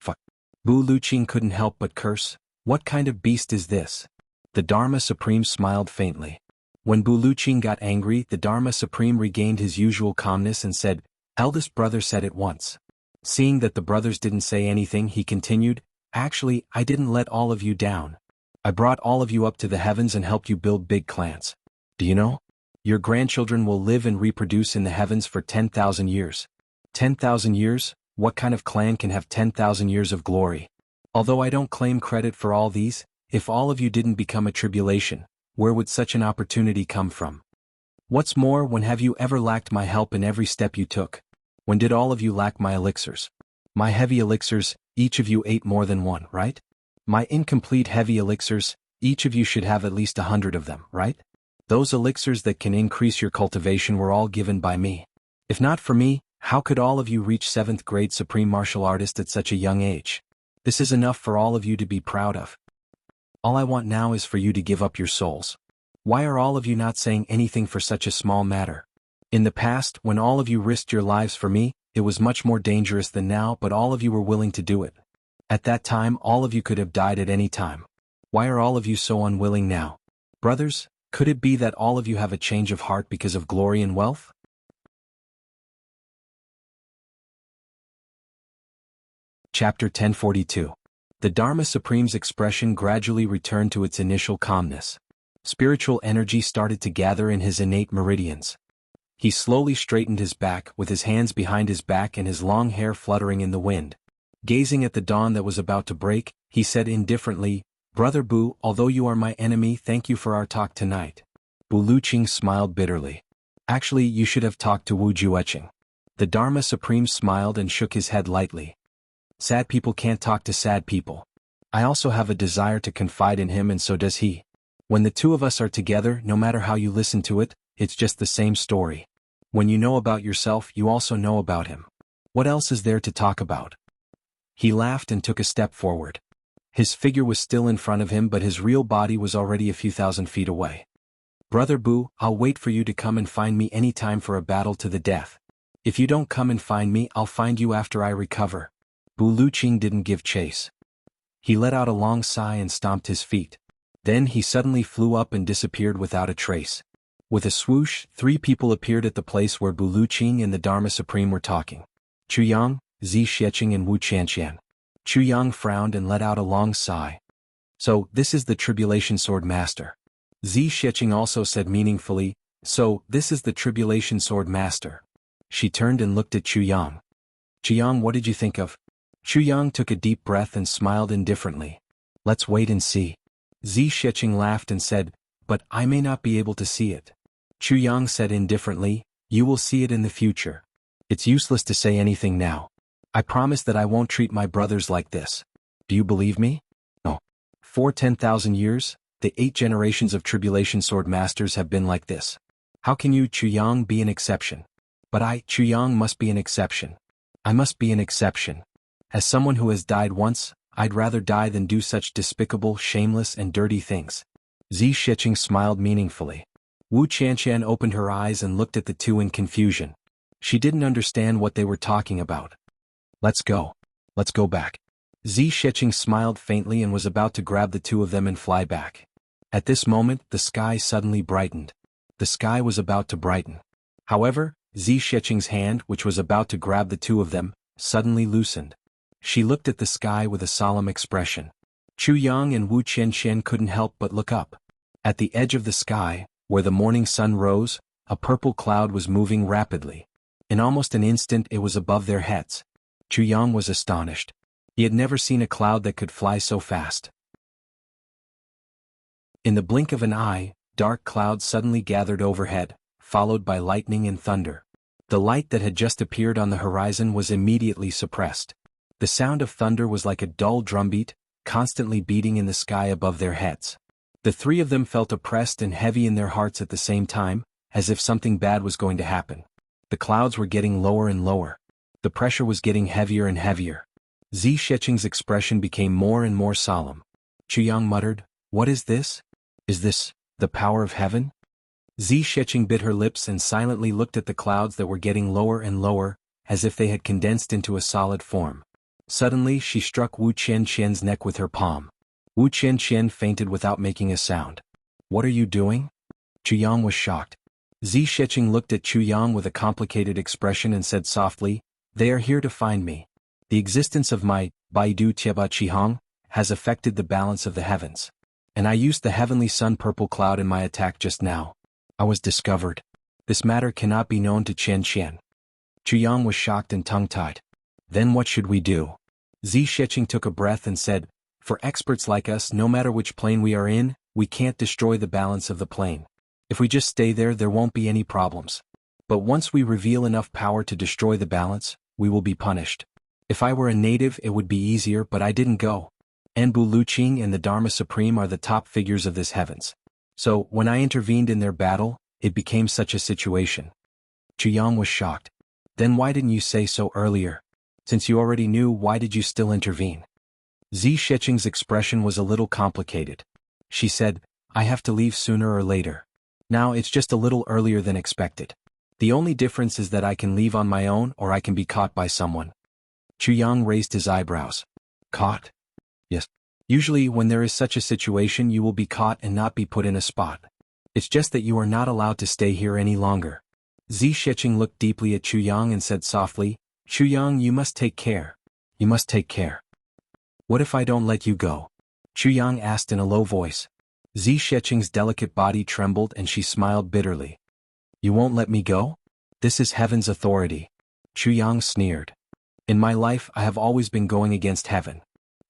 Fuck. Bu Luqing couldn't help but curse. What kind of beast is this? The Dharma Supreme smiled faintly. When Bu Luqing got angry, the Dharma Supreme regained his usual calmness and said, "Eldest brother said it once." Seeing that the brothers didn't say anything, he continued, "Actually, I didn't let all of you down. I brought all of you up to the heavens and helped you build big clans. Do you know? Your grandchildren will live and reproduce in the heavens for 10,000 years. 10,000 years? What kind of clan can have 10,000 years of glory? Although I don't claim credit for all these, if all of you didn't become a tribulation, where would such an opportunity come from? What's more, when have you ever lacked my help in every step you took? When did all of you lack my elixirs? My heavy elixirs, each of you ate more than one, right? My incomplete heavy elixirs, each of you should have at least 100 of them, right? Those elixirs that can increase your cultivation were all given by me. If not for me, how could all of you reach 7th grade supreme martial artist at such a young age? This is enough for all of you to be proud of. All I want now is for you to give up your souls. Why are all of you not saying anything for such a small matter? In the past, when all of you risked your lives for me, it was much more dangerous than now, but all of you were willing to do it. At that time, all of you could have died at any time. Why are all of you so unwilling now? Brothers, could it be that all of you have a change of heart because of glory and wealth? Chapter 1042. The Dharma Supreme's expression gradually returned to its initial calmness. Spiritual energy started to gather in his innate meridians. He slowly straightened his back, with his hands behind his back and his long hair fluttering in the wind. Gazing at the dawn that was about to break, he said indifferently, "Brother Bu, although you are my enemy, thank you for our talk tonight." Bu Luqing smiled bitterly. "Actually, you should have talked to Wu Juecheng." The Dharma Supreme smiled and shook his head lightly. "Sad people can't talk to sad people. I also have a desire to confide in him, and so does he. When the two of us are together, no matter how you listen to it, it's just the same story. When you know about yourself, you also know about him. What else is there to talk about?" He laughed and took a step forward. His figure was still in front of him, but his real body was already a few thousand feet away. "Brother Bu, I'll wait for you to come and find me any time for a battle to the death. If you don't come and find me, I'll find you after I recover." Bu Luqing didn't give chase. He let out a long sigh and stomped his feet. Then he suddenly flew up and disappeared without a trace. With a swoosh, 3 people appeared at the place where Bu Luqing and the Dharma Supreme were talking. Chu Yang, Zi Xiecheng and Wu Qianqian. Chu Yang frowned and let out a long sigh. "So, this is the Tribulation Sword Master." Zi Xiecheng also said meaningfully, "So, this is the Tribulation Sword Master." She turned and looked at Chu Yang. "Chu Yang, what did you think of?" Chu Yang took a deep breath and smiled indifferently. "Let's wait and see." Zi Xiecheng laughed and said, "But I may not be able to see it." Chu Yang said indifferently, "You will see it in the future. It's useless to say anything now. I promise that I won't treat my brothers like this. Do you believe me?" "No. For 10,000 years, the 8 generations of Tribulation Sword Masters have been like this. How can you, Chu Yang, be an exception?" "But I, Chu Yang, must be an exception. I must be an exception. As someone who has died once, I'd rather die than do such despicable, shameless and dirty things." Zi Xiecheng smiled meaningfully. Wu Qianqian opened her eyes and looked at the two in confusion. She didn't understand what they were talking about. Let's go. Let's go back." Zi Sheqing smiled faintly and was about to grab the two of them and fly back. At this moment, the sky suddenly brightened. The sky was about to brighten. However, Zi Sheqing's hand, which was about to grab the two of them, suddenly loosened. She looked at the sky with a solemn expression. Chu Yang and Wu Qianqian couldn't help but look up. At the edge of the sky, where the morning sun rose, a purple cloud was moving rapidly. In almost an instant it was above their heads. Chu Yang was astonished. He had never seen a cloud that could fly so fast. In the blink of an eye, dark clouds suddenly gathered overhead, followed by lightning and thunder. The light that had just appeared on the horizon was immediately suppressed. The sound of thunder was like a dull drumbeat, constantly beating in the sky above their heads. The three of them felt oppressed and heavy in their hearts at the same time, as if something bad was going to happen. The clouds were getting lower and lower. The pressure was getting heavier and heavier. Zi Sheqing's expression became more and more solemn. Chu Yang muttered, "What is this? Is this the power of heaven?" Zi Sheqing bit her lips and silently looked at the clouds that were getting lower and lower, as if they had condensed into a solid form. Suddenly she struck Wu Qianqian's neck with her palm. Wu Qianqian fainted without making a sound. "What are you doing?" Chu Yang was shocked. Zi Sheqing looked at Chu Yang with a complicated expression and said softly, "They are here to find me. The existence of my Baidu Tieba Qihong has affected the balance of the heavens. And I used the heavenly sun purple cloud in my attack just now. I was discovered. This matter cannot be known to Qianqian." Chu Yang was shocked and tongue-tied. "Then what should we do?" Zi Sheqing took a breath and said, "For experts like us, no matter which plane we are in, we can't destroy the balance of the plane. If we just stay there, there won't be any problems. But once we reveal enough power to destroy the balance, we will be punished. If I were a native it would be easier, but I didn't go. Enbu Luqing and the Dharma Supreme are the top figures of this heavens. So, when I intervened in their battle, it became such a situation." Chu Yang was shocked. "Then why didn't you say so earlier? Since you already knew, why did you still intervene?" Zi Sheqing's expression was a little complicated. She said, "I have to leave sooner or later. Now it's just a little earlier than expected. The only difference is that I can leave on my own or I can be caught by someone." Chu Yang raised his eyebrows. "Caught?" "Yes. Usually when there is such a situation you will be caught and not be put in a spot. It's just that you are not allowed to stay here any longer." Zi Sheqing looked deeply at Chu Yang and said softly, "Chu Yang, you must take care. You must take care." "What if I don't let you go?" Chu Yang asked in a low voice. Zi Sheqing's delicate body trembled and she smiled bitterly. "You won't let me go? This is heaven's authority." Chu Yang sneered. "In my life I have always been going against heaven.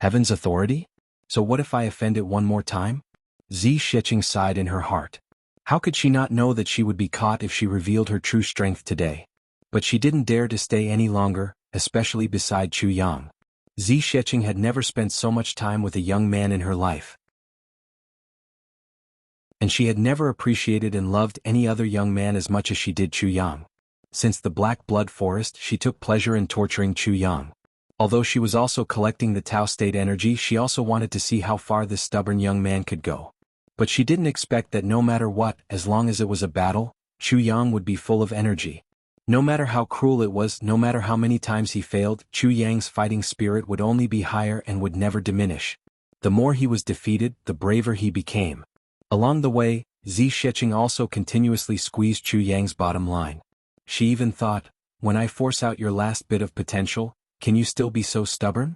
Heaven's authority? So what if I offend it one more time?" Zi Sheqing sighed in her heart. How could she not know that she would be caught if she revealed her true strength today? But she didn't dare to stay any longer, especially beside Chu Yang. Zi Sheqing had never spent so much time with a young man in her life. And she had never appreciated and loved any other young man as much as she did Chu Yang. Since the Black Blood Forest, she took pleasure in torturing Chu Yang. Although she was also collecting the Tao state energy, she also wanted to see how far this stubborn young man could go. But she didn't expect that no matter what, as long as it was a battle, Chu Yang would be full of energy. No matter how cruel it was, no matter how many times he failed, Chu Yang's fighting spirit would only be higher and would never diminish. The more he was defeated, the braver he became. Along the way, Zi Sheqing also continuously squeezed Chu Yang's bottom line. She even thought, "When I force out your last bit of potential, can you still be so stubborn?"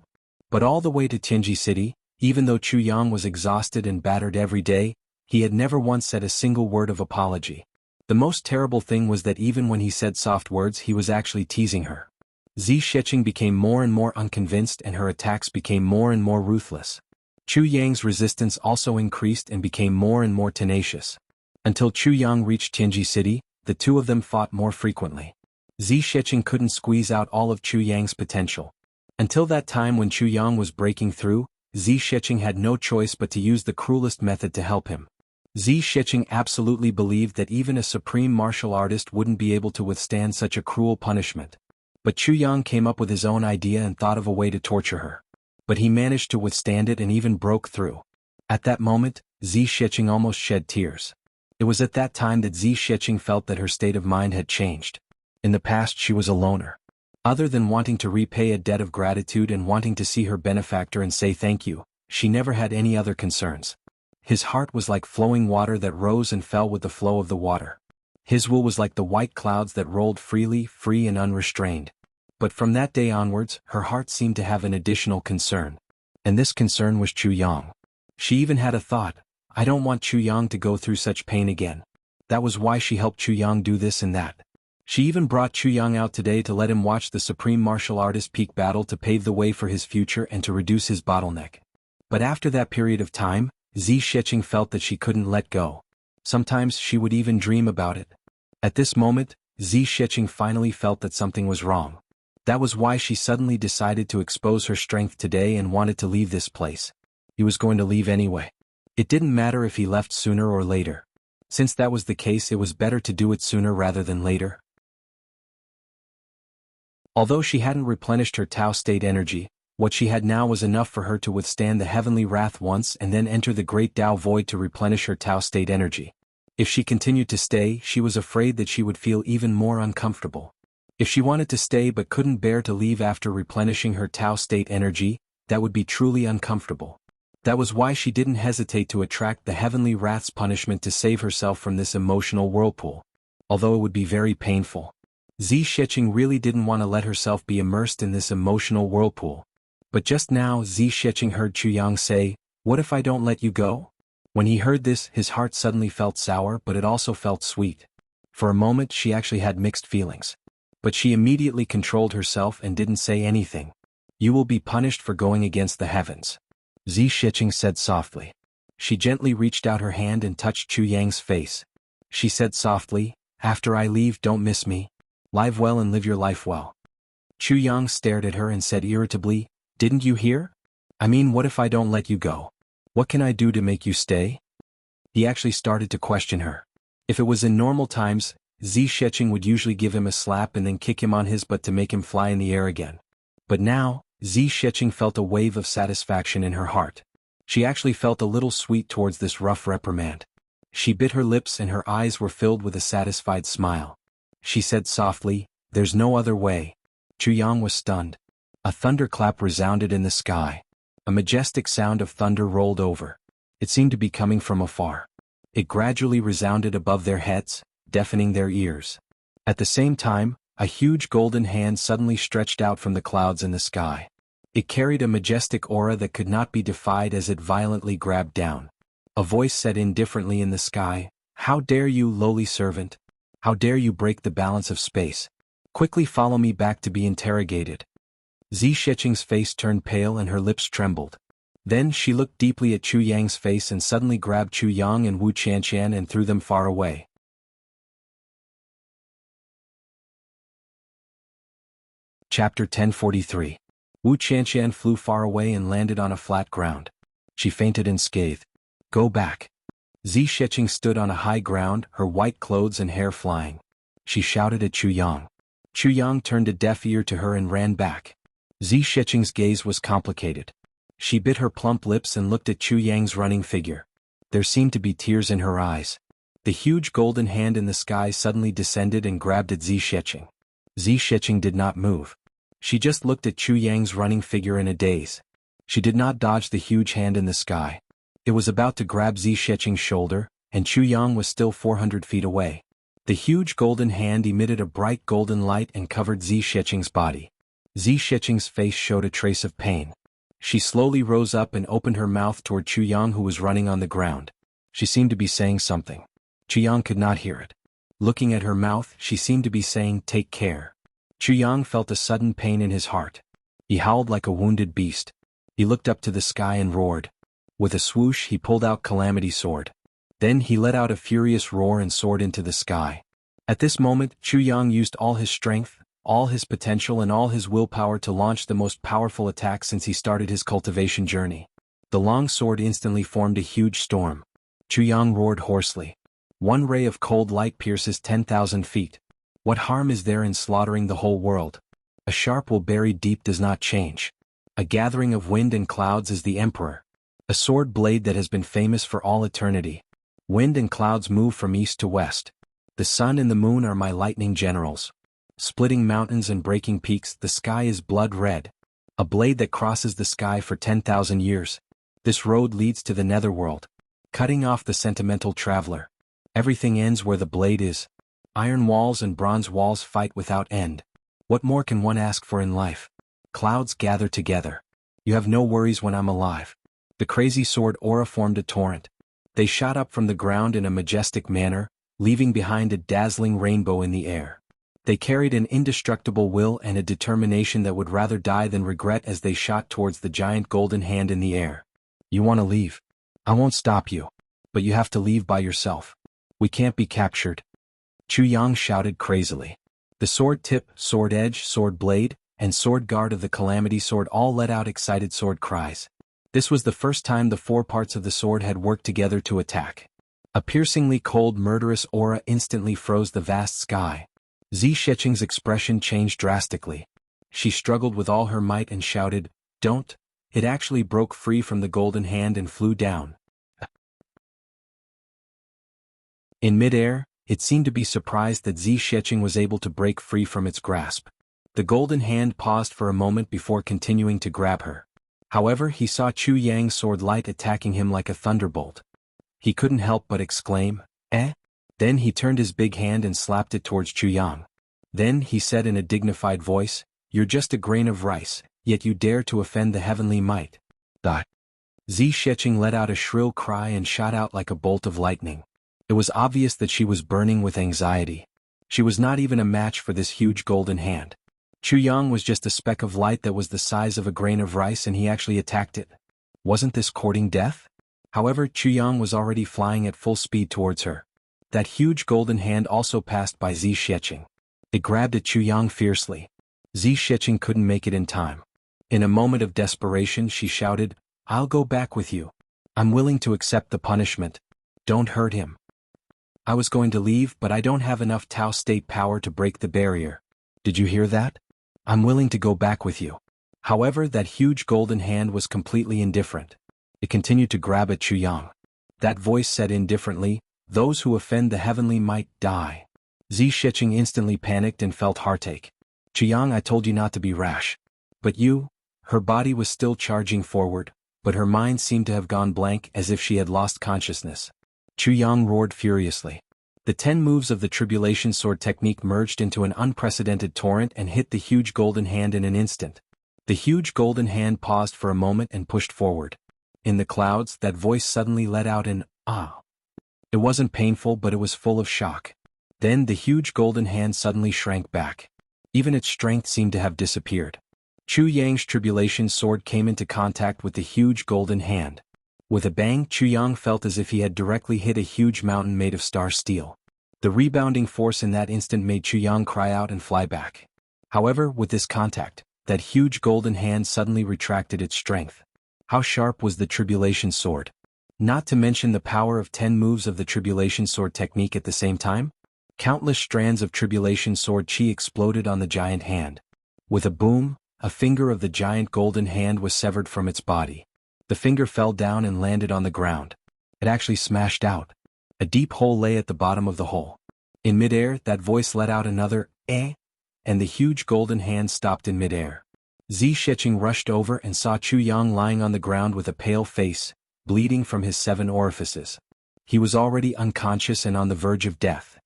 But all the way to Tianji City, even though Chu Yang was exhausted and battered every day, he had never once said a single word of apology. The most terrible thing was that even when he said soft words, he was actually teasing her. Zi Sheqing became more and more unconvinced and her attacks became more and more ruthless. Chu Yang's resistance also increased and became more and more tenacious. Until Chu Yang reached Tianji City, the two of them fought more frequently. Zi Sheqing couldn't squeeze out all of Chu Yang's potential. Until that time when Chu Yang was breaking through, Zi Sheqing had no choice but to use the cruelest method to help him. Zi Sheqing absolutely believed that even a supreme martial artist wouldn't be able to withstand such a cruel punishment. But Chu Yang came up with his own idea and thought of a way to torture her. But he managed to withstand it and even broke through. At that moment, Zi Sheqing almost shed tears. It was at that time that Zi Sheqing felt that her state of mind had changed. In the past she was a loner. Other than wanting to repay a debt of gratitude and wanting to see her benefactor and say thank you, she never had any other concerns. His heart was like flowing water that rose and fell with the flow of the water. His will was like the white clouds that rolled freely, free and unrestrained. But from that day onwards, her heart seemed to have an additional concern. And this concern was Chu Yang. She even had a thought, I don't want Chu Yang to go through such pain again. That was why she helped Chu Yang do this and that. She even brought Chu Yang out today to let him watch the supreme martial artist peak battle to pave the way for his future and to reduce his bottleneck. But after that period of time, Zi Sheqing felt that she couldn't let go. Sometimes she would even dream about it. At this moment, Zi Sheqing finally felt that something was wrong. That was why she suddenly decided to expose her strength today and wanted to leave this place. He was going to leave anyway. It didn't matter if he left sooner or later. Since that was the case, it was better to do it sooner rather than later. Although she hadn't replenished her Tao state energy, what she had now was enough for her to withstand the heavenly wrath once and then enter the great Tao void to replenish her Tao state energy. If she continued to stay, she was afraid that she would feel even more uncomfortable. If she wanted to stay but couldn't bear to leave after replenishing her Tao state energy, that would be truly uncomfortable. That was why she didn't hesitate to attract the heavenly wrath's punishment to save herself from this emotional whirlpool. Although it would be very painful. Zi Sheqing really didn't want to let herself be immersed in this emotional whirlpool. But just now Zi Sheqing heard Chu Yang say, "What if I don't let you go?" When he heard this, his heart suddenly felt sour, but it also felt sweet. For a moment she actually had mixed feelings. But she immediately controlled herself and didn't say anything. "You will be punished for going against the heavens," Zi Sheqing said softly. She gently reached out her hand and touched Chu Yang's face. She said softly, "After I leave, don't miss me. Live well and live your life well." Chu Yang stared at her and said irritably, "Didn't you hear? I mean, what if I don't let you go? What can I do to make you stay?" He actually started to question her. If it was in normal times, Zi Sheqing would usually give him a slap and then kick him on his butt to make him fly in the air again. But now, Zi Sheqing felt a wave of satisfaction in her heart. She actually felt a little sweet towards this rough reprimand. She bit her lips and her eyes were filled with a satisfied smile. She said softly, "There's no other way." Chu Yang was stunned. A thunderclap resounded in the sky. A majestic sound of thunder rolled over. It seemed to be coming from afar. It gradually resounded above their heads, deafening their ears. At the same time, a huge golden hand suddenly stretched out from the clouds in the sky. It carried a majestic aura that could not be defied as it violently grabbed down. A voice said indifferently in the sky, "How dare you, lowly servant? How dare you break the balance of space? Quickly follow me back to be interrogated." Zi Sheqing's face turned pale and her lips trembled. Then she looked deeply at Chu Yang's face and suddenly grabbed Chu Yang and Wu Qianqian and threw them far away. Chapter 1043. Wu Qianqian flew far away and landed on a flat ground. She fainted and scathed. "Go back." Zi Sheqing stood on a high ground, her white clothes and hair flying. She shouted at Chu Yang. Chu Yang turned a deaf ear to her and ran back. Zi Sheqing's gaze was complicated. She bit her plump lips and looked at Chu Yang's running figure. There seemed to be tears in her eyes. The huge golden hand in the sky suddenly descended and grabbed at Zi Sheqing. Zi Sheqing did not move. She just looked at Chu Yang's running figure in a daze. She did not dodge the huge hand in the sky. It was about to grab Zi Sheqing's shoulder, and Chu Yang was still 400 feet away. The huge golden hand emitted a bright golden light and covered Zi Sheqing's body. Zi Sheqing's face showed a trace of pain. She slowly rose up and opened her mouth toward Chu Yang, who was running on the ground. She seemed to be saying something. Chu Yang could not hear it. Looking at her mouth, she seemed to be saying, "Take care." Chu Yang felt a sudden pain in his heart. He howled like a wounded beast. He looked up to the sky and roared. With a swoosh he pulled out Calamity Sword. Then he let out a furious roar and soared into the sky. At this moment, Chu Yang used all his strength, all his potential and all his willpower to launch the most powerful attack since he started his cultivation journey. The long sword instantly formed a huge storm. Chu Yang roared hoarsely. "One ray of cold light pierces 10,000 feet. What harm is there in slaughtering the whole world? A sharp will buried deep does not change. A gathering of wind and clouds is the emperor. A sword blade that has been famous for all eternity. Wind and clouds move from east to west. The sun and the moon are my lightning generals. splitting mountains and breaking peaks. The sky is blood red. A blade that crosses the sky for 10,000 years. This road leads to the netherworld, cutting off the sentimental traveler. Everything ends where the blade is. Iron walls and bronze walls fight without end. What more can one ask for in life? Clouds gather together. You have no worries when I'm alive. The crazy sword aura formed a torrent. They shot up from the ground in a majestic manner, leaving behind a dazzling rainbow in the air. They carried an indestructible will and a determination that would rather die than regret as they shot towards the giant golden hand in the air. You want to leave? I won't stop you. But you have to leave by yourself. We can't be captured. Chu Yang shouted crazily. The sword tip, sword edge, sword blade, and sword guard of the Calamity sword all let out excited sword cries. This was the first time the four parts of the sword had worked together to attack. A piercingly cold murderous aura instantly froze the vast sky. Zi Sheqing's expression changed drastically. She struggled with all her might and shouted, "Don't!" It actually broke free from the golden hand and flew down. In midair, it seemed to be surprised that Zi Sheqing was able to break free from its grasp. The golden hand paused for a moment before continuing to grab her. However, he saw Chu Yang's sword light attacking him like a thunderbolt. He couldn't help but exclaim, "Eh?" Then he turned his big hand and slapped it towards Chu Yang. Then he said in a dignified voice, "You're just a grain of rice, yet you dare to offend the heavenly might." Zi Sheqing let out a shrill cry and shot out like a bolt of lightning. It was obvious that she was burning with anxiety. She was not even a match for this huge golden hand. Chu Yang was just a speck of light that was the size of a grain of rice, and he actually attacked it. Wasn't this courting death? However, Chu Yang was already flying at full speed towards her. That huge golden hand also passed by Zi Sheqing. It grabbed at Chu Yang fiercely. Zi Sheqing couldn't make it in time. In a moment of desperation she shouted, "I'll go back with you. I'm willing to accept the punishment. Don't hurt him. I was going to leave, but I don't have enough Tao state power to break the barrier. Did you hear that? I'm willing to go back with you." However, that huge golden hand was completely indifferent. It continued to grab at Chu Yang. That voice said indifferently, "Those who offend the heavenly might die." Zi Sheqing instantly panicked and felt heartache. "Chu Yang, I told you not to be rash. But you..." Her body was still charging forward, but her mind seemed to have gone blank as if she had lost consciousness. Chu Yang roared furiously. The 10 moves of the Tribulation Sword technique merged into an unprecedented torrent and hit the huge golden hand in an instant. The huge golden hand paused for a moment and pushed forward. In the clouds, that voice suddenly let out an "ah." It wasn't painful, but it was full of shock. Then the huge golden hand suddenly shrank back. Even its strength seemed to have disappeared. Chu Yang's Tribulation Sword came into contact with the huge golden hand. With a bang, Chu Yang felt as if he had directly hit a huge mountain made of star steel. The rebounding force in that instant made Chu Yang cry out and fly back. However, with this contact, that huge golden hand suddenly retracted its strength. How sharp was the Tribulation Sword? Not to mention the power of 10 moves of the Tribulation Sword technique at the same time? Countless strands of Tribulation Sword chi exploded on the giant hand. With a boom, a finger of the giant golden hand was severed from its body. The finger fell down and landed on the ground. It actually smashed out. A deep hole lay at the bottom of the hole. In midair, that voice let out another "eh," and the huge golden hand stopped in midair. Zi Sheqing rushed over and saw Chu Yang lying on the ground with a pale face, bleeding from his 7 orifices. He was already unconscious and on the verge of death.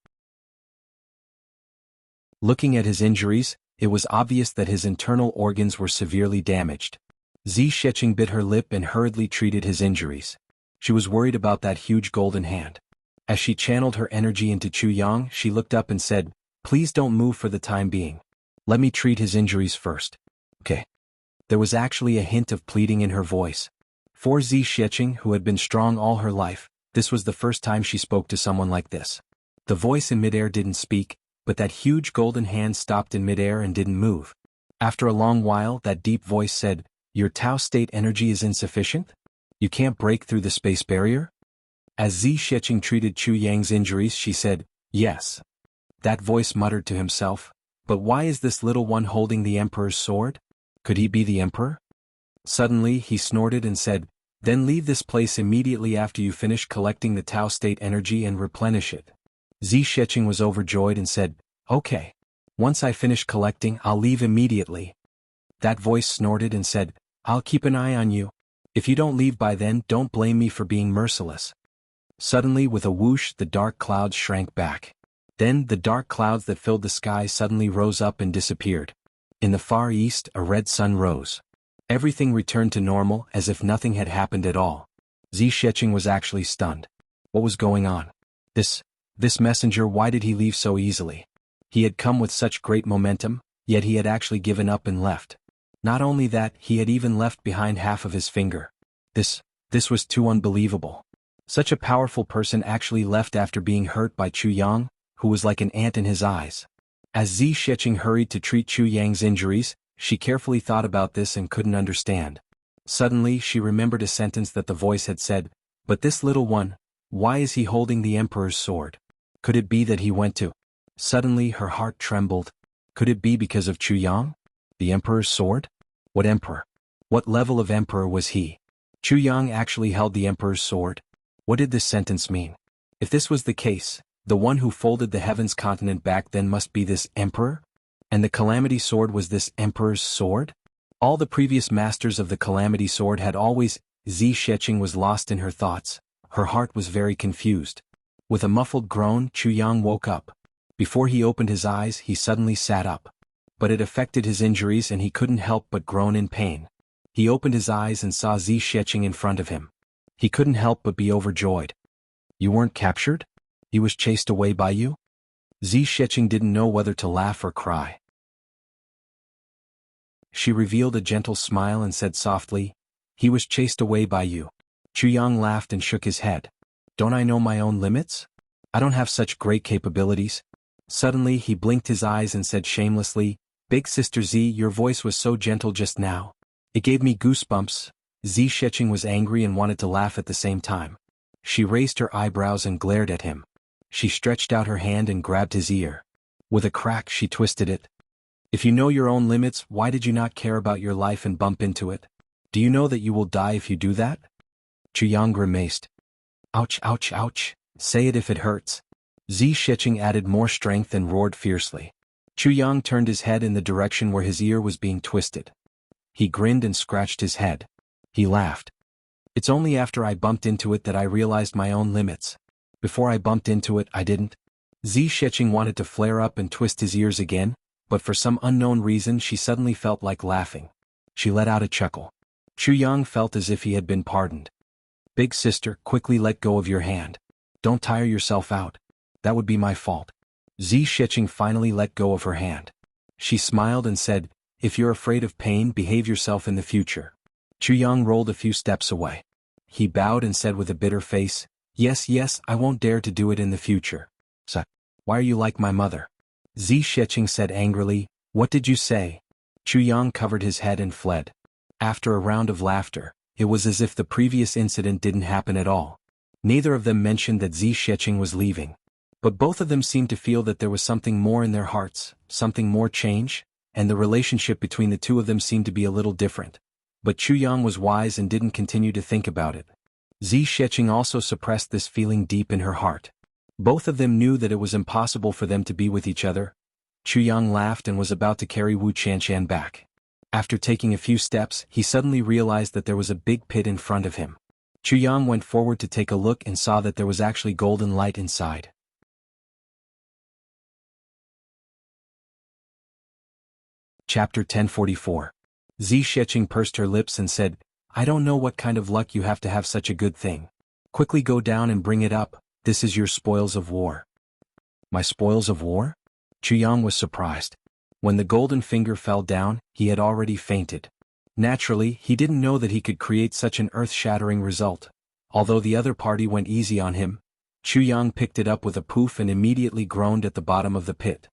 Looking at his injuries, it was obvious that his internal organs were severely damaged. Zi Sheqing bit her lip and hurriedly treated his injuries. She was worried about that huge golden hand. As she channeled her energy into Chu Yang, she looked up and said, "Please don't move for the time being. Let me treat his injuries first." "Okay." There was actually a hint of pleading in her voice. For Zi Sheqing, who had been strong all her life, this was the first time she spoke to someone like this. The voice in midair didn't speak, but that huge golden hand stopped in midair and didn't move. After a long while, that deep voice said, "Your Tao state energy is insufficient? You can't break through the space barrier?" As Zi Sheqing treated Chu Yang's injuries, she said, "Yes." That voice muttered to himself, "But why is this little one holding the Emperor's sword? Could he be the Emperor?" Suddenly, he snorted and said, "Then leave this place immediately after you finish collecting the Tao state energy and replenish it." Zi Sheqing was overjoyed and said, "Okay." Once I finish collecting, I'll leave immediately. That voice snorted and said, I'll keep an eye on you. If you don't leave by then, don't blame me for being merciless. Suddenly, with a whoosh, the dark clouds shrank back. Then, the dark clouds that filled the sky suddenly rose up and disappeared. In the far east, a red sun rose. Everything returned to normal, as if nothing had happened at all. Zi Sheqing was actually stunned. What was going on? This messenger, why did he leave so easily? He had come with such great momentum, yet he had actually given up and left. Not only that, he had even left behind half of his finger. This was too unbelievable. Such a powerful person actually left after being hurt by Chu Yang, who was like an ant in his eyes. As Zi Sheqing hurried to treat Chu Yang's injuries, she carefully thought about this and couldn't understand. Suddenly, she remembered a sentence that the voice had said, but this little one, why is he holding the Emperor's sword? Could it be that he went to? Suddenly, her heart trembled. Could it be because of Chu Yang? The Emperor's sword? What emperor? What level of emperor was he? Chu Yang actually held the Emperor's sword? What did this sentence mean? If this was the case, the one who folded the heavens continent back then must be this emperor? And the Calamity Sword was this emperor's sword? All the previous masters of the Calamity Sword had always. Zi Sheqing was lost in her thoughts. Her heart was very confused. With a muffled groan, Chu Yang woke up. Before he opened his eyes, he suddenly sat up. But it affected his injuries and he couldn't help but groan in pain. He opened his eyes and saw Zi Sheqing in front of him. He couldn't help but be overjoyed. You weren't captured? He was chased away by you? Zi Sheqing didn't know whether to laugh or cry. She revealed a gentle smile and said softly, he was chased away by you. Chu Yang laughed and shook his head. Don't I know my own limits? I don't have such great capabilities. Suddenly he blinked his eyes and said shamelessly, Big Sister Z, your voice was so gentle just now. It gave me goosebumps. Zi Sheqing was angry and wanted to laugh at the same time. She raised her eyebrows and glared at him. She stretched out her hand and grabbed his ear. With a crack, she twisted it. If you know your own limits, why did you not care about your life and bump into it? Do you know that you will die if you do that? Chu Yang grimaced. Ouch, ouch, ouch. Say it if it hurts. Zi Sheqing added more strength and roared fiercely. Chu Yang turned his head in the direction where his ear was being twisted. He grinned and scratched his head. He laughed. It's only after I bumped into it that I realized my own limits. Before I bumped into it, I didn't. Zi Sheqing wanted to flare up and twist his ears again, but for some unknown reason she suddenly felt like laughing. She let out a chuckle. Chu Yang felt as if he had been pardoned. Big sister, quickly let go of your hand. Don't tire yourself out. That would be my fault. Zi Sheqing finally let go of her hand. She smiled and said, if you're afraid of pain, behave yourself in the future. Chu Yang rolled a few steps away. He bowed and said with a bitter face, yes, I won't dare to do it in the future. So, why are you like my mother? Zi Sheqing said angrily, what did you say? Chu Yang covered his head and fled. After a round of laughter, it was as if the previous incident didn't happen at all. Neither of them mentioned that Zi Sheqing was leaving. But both of them seemed to feel that there was something more in their hearts, something more change, and the relationship between the two of them seemed to be a little different. But Chu Yang was wise and didn't continue to think about it. Zi Sheqing also suppressed this feeling deep in her heart. Both of them knew that it was impossible for them to be with each other. Chu Yang laughed and was about to carry Wu Qianshan back. After taking a few steps, he suddenly realized that there was a big pit in front of him. Chu Yang went forward to take a look and saw that there was actually golden light inside. Chapter 1044. Zi Sheqing pursed her lips and said, I don't know what kind of luck you have to have such a good thing. Quickly go down and bring it up, this is your spoils of war. My spoils of war? Chu Yang was surprised. When the golden finger fell down, he had already fainted. Naturally, he didn't know that he could create such an earth-shattering result. Although the other party went easy on him, Chu Yang picked it up with a poof and immediately groaned at the bottom of the pit.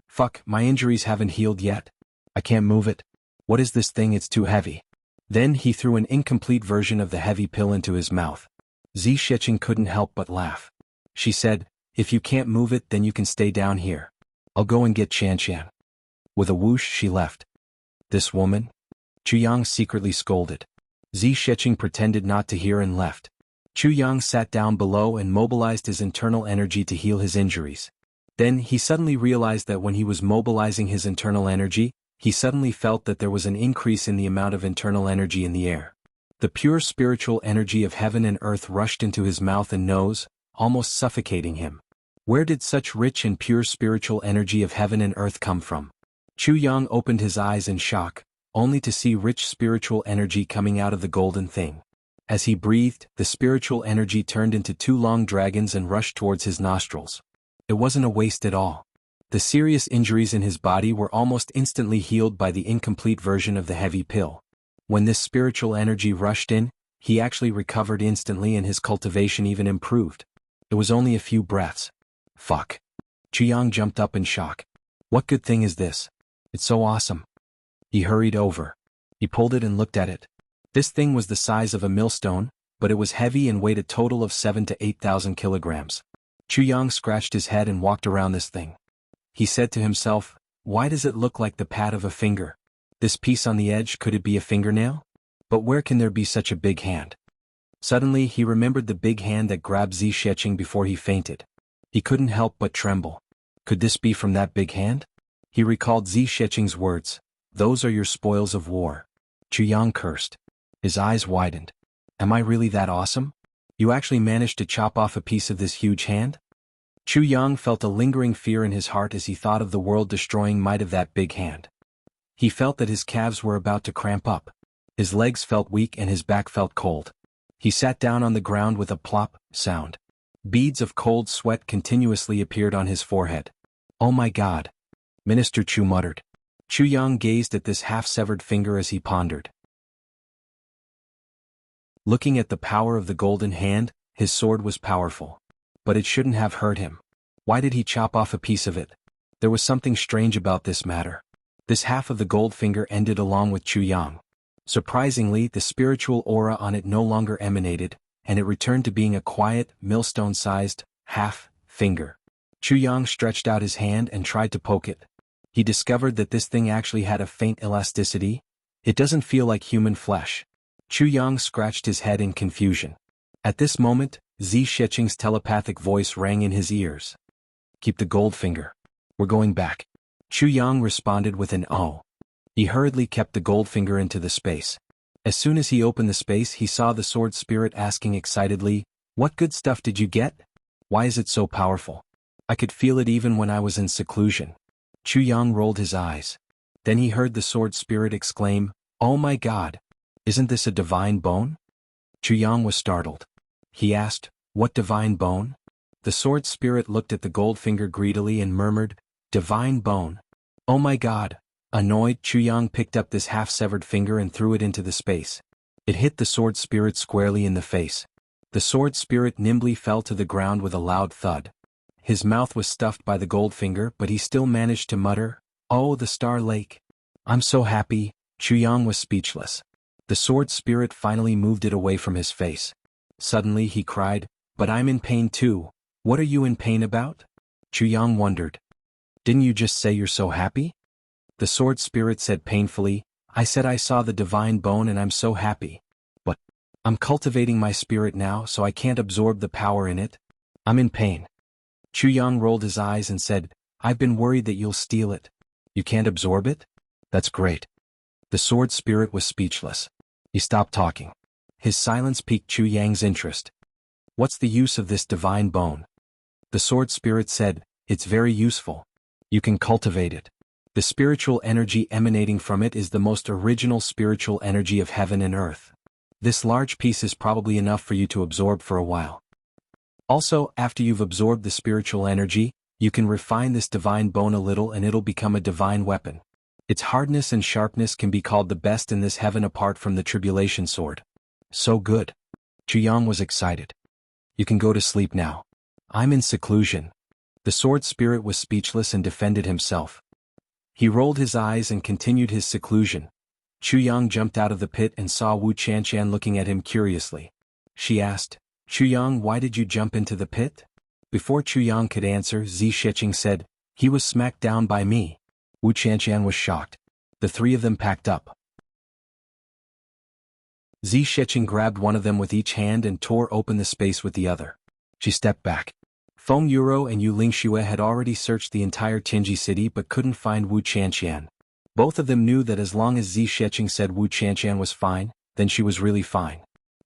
Fuck, my injuries haven't healed yet. I can't move it. What is this thing? It's too heavy. Then he threw an incomplete version of the heavy pill into his mouth. Zi Sheqing couldn't help but laugh. She said, if you can't move it, then you can stay down here. I'll go and get Qianshan. With a whoosh, she left. This woman? Chu Yang secretly scolded. Zi Sheqing pretended not to hear and left. Chu Yang sat down below and mobilized his internal energy to heal his injuries. Then he suddenly realized that when he was mobilizing his internal energy, he suddenly felt that there was an increase in the amount of internal energy in the air. The pure spiritual energy of heaven and earth rushed into his mouth and nose, almost suffocating him. Where did such rich and pure spiritual energy of heaven and earth come from? Chu Yang opened his eyes in shock, only to see rich spiritual energy coming out of the golden thing. As he breathed, the spiritual energy turned into 2 long dragons and rushed towards his nostrils. It wasn't a waste at all. The serious injuries in his body were almost instantly healed by the incomplete version of the heavy pill. When this spiritual energy rushed in, he actually recovered instantly and his cultivation even improved. It was only a few breaths. Fuck. Chu Yang jumped up in shock. What good thing is this? It's so awesome. He hurried over. He pulled it and looked at it. This thing was the size of a millstone, but it was heavy and weighed a total of 7,000 to 8,000 kilograms. Chu Yang scratched his head and walked around this thing. He said to himself, why does it look like the pad of a finger? This piece on the edge, could it be a fingernail? But where can there be such a big hand? Suddenly he remembered the big hand that grabbed Zi Sheqing before he fainted. He couldn't help but tremble. Could this be from that big hand? He recalled Zi Sheqing's words, those are your spoils of war. Chu Yang cursed. His eyes widened. Am I really that awesome? You actually managed to chop off a piece of this huge hand? Chu Yang felt a lingering fear in his heart as he thought of the world-destroying might of that big hand. He felt that his calves were about to cramp up. His legs felt weak and his back felt cold. He sat down on the ground with a plop sound. Beads of cold sweat continuously appeared on his forehead. Oh my God. Minister Chu muttered. Chu Yang gazed at this half-severed finger as he pondered. Looking at the power of the golden hand, his sword was powerful. But it shouldn't have hurt him. Why did he chop off a piece of it? There was something strange about this matter. This half of the gold finger ended along with Chu Yang. Surprisingly, the spiritual aura on it no longer emanated, and it returned to being a quiet, millstone-sized, half-finger. Chu Yang stretched out his hand and tried to poke it. He discovered that this thing actually had a faint elasticity. It doesn't feel like human flesh. Chu Yang scratched his head in confusion. At this moment, Zi Sheqing's telepathic voice rang in his ears. Keep the gold finger. We're going back. Chu Yang responded with an oh. He hurriedly kept the gold finger into the space. As soon as he opened the space, he saw the sword spirit asking excitedly, what good stuff did you get? Why is it so powerful? I could feel it even when I was in seclusion. Chu Yang rolled his eyes. Then he heard the sword spirit exclaim, oh my God. Isn't this a divine bone? Chu Yang was startled. He asked, what divine bone? The sword spirit looked at the gold finger greedily and murmured, divine bone. Oh my God. Annoyed, Chu Yang picked up this half-severed finger and threw it into the space. It hit the sword spirit squarely in the face. The sword spirit nimbly fell to the ground with a loud thud. His mouth was stuffed by the gold finger, but he still managed to mutter, oh, the Star Lake. I'm so happy. Chu Yang was speechless. The sword spirit finally moved it away from his face. Suddenly he cried, but I'm in pain too. What are you in pain about? Chu Yang wondered. Didn't you just say you're so happy? The sword spirit said painfully, I said I saw the divine bone and I'm so happy. But I'm cultivating my spirit now, so I can't absorb the power in it. I'm in pain. Chu Yang rolled his eyes and said, I've been worried that you'll steal it. You can't absorb it? That's great. The sword spirit was speechless. He stopped talking. His silence piqued Chu Yang's interest. What's the use of this divine bone? The sword spirit said, it's very useful. You can cultivate it. The spiritual energy emanating from it is the most original spiritual energy of heaven and earth. This large piece is probably enough for you to absorb for a while. Also, after you've absorbed the spiritual energy, you can refine this divine bone a little and it'll become a divine weapon. Its hardness and sharpness can be called the best in this heaven apart from the tribulation sword. So good. Chu Yang was excited. You can go to sleep now. I'm in seclusion. The sword spirit was speechless and defended himself. He rolled his eyes and continued his seclusion. Chu Yang jumped out of the pit and saw Wu Qianqian looking at him curiously. She asked, Chu Yang, why did you jump into the pit? Before Chu Yang could answer, Zi Sheqing said, he was smacked down by me. Wu Qianqian was shocked. The three of them packed up. Zi Sheqing grabbed one of them with each hand and tore open the space with the other. She stepped back. Feng Yuro and Yu Lingxue had already searched the entire Tianji city but couldn't find Wu Qianqian. Both of them knew that as long as Zi Sheqing said Wu Qianqian was fine, then she was really fine.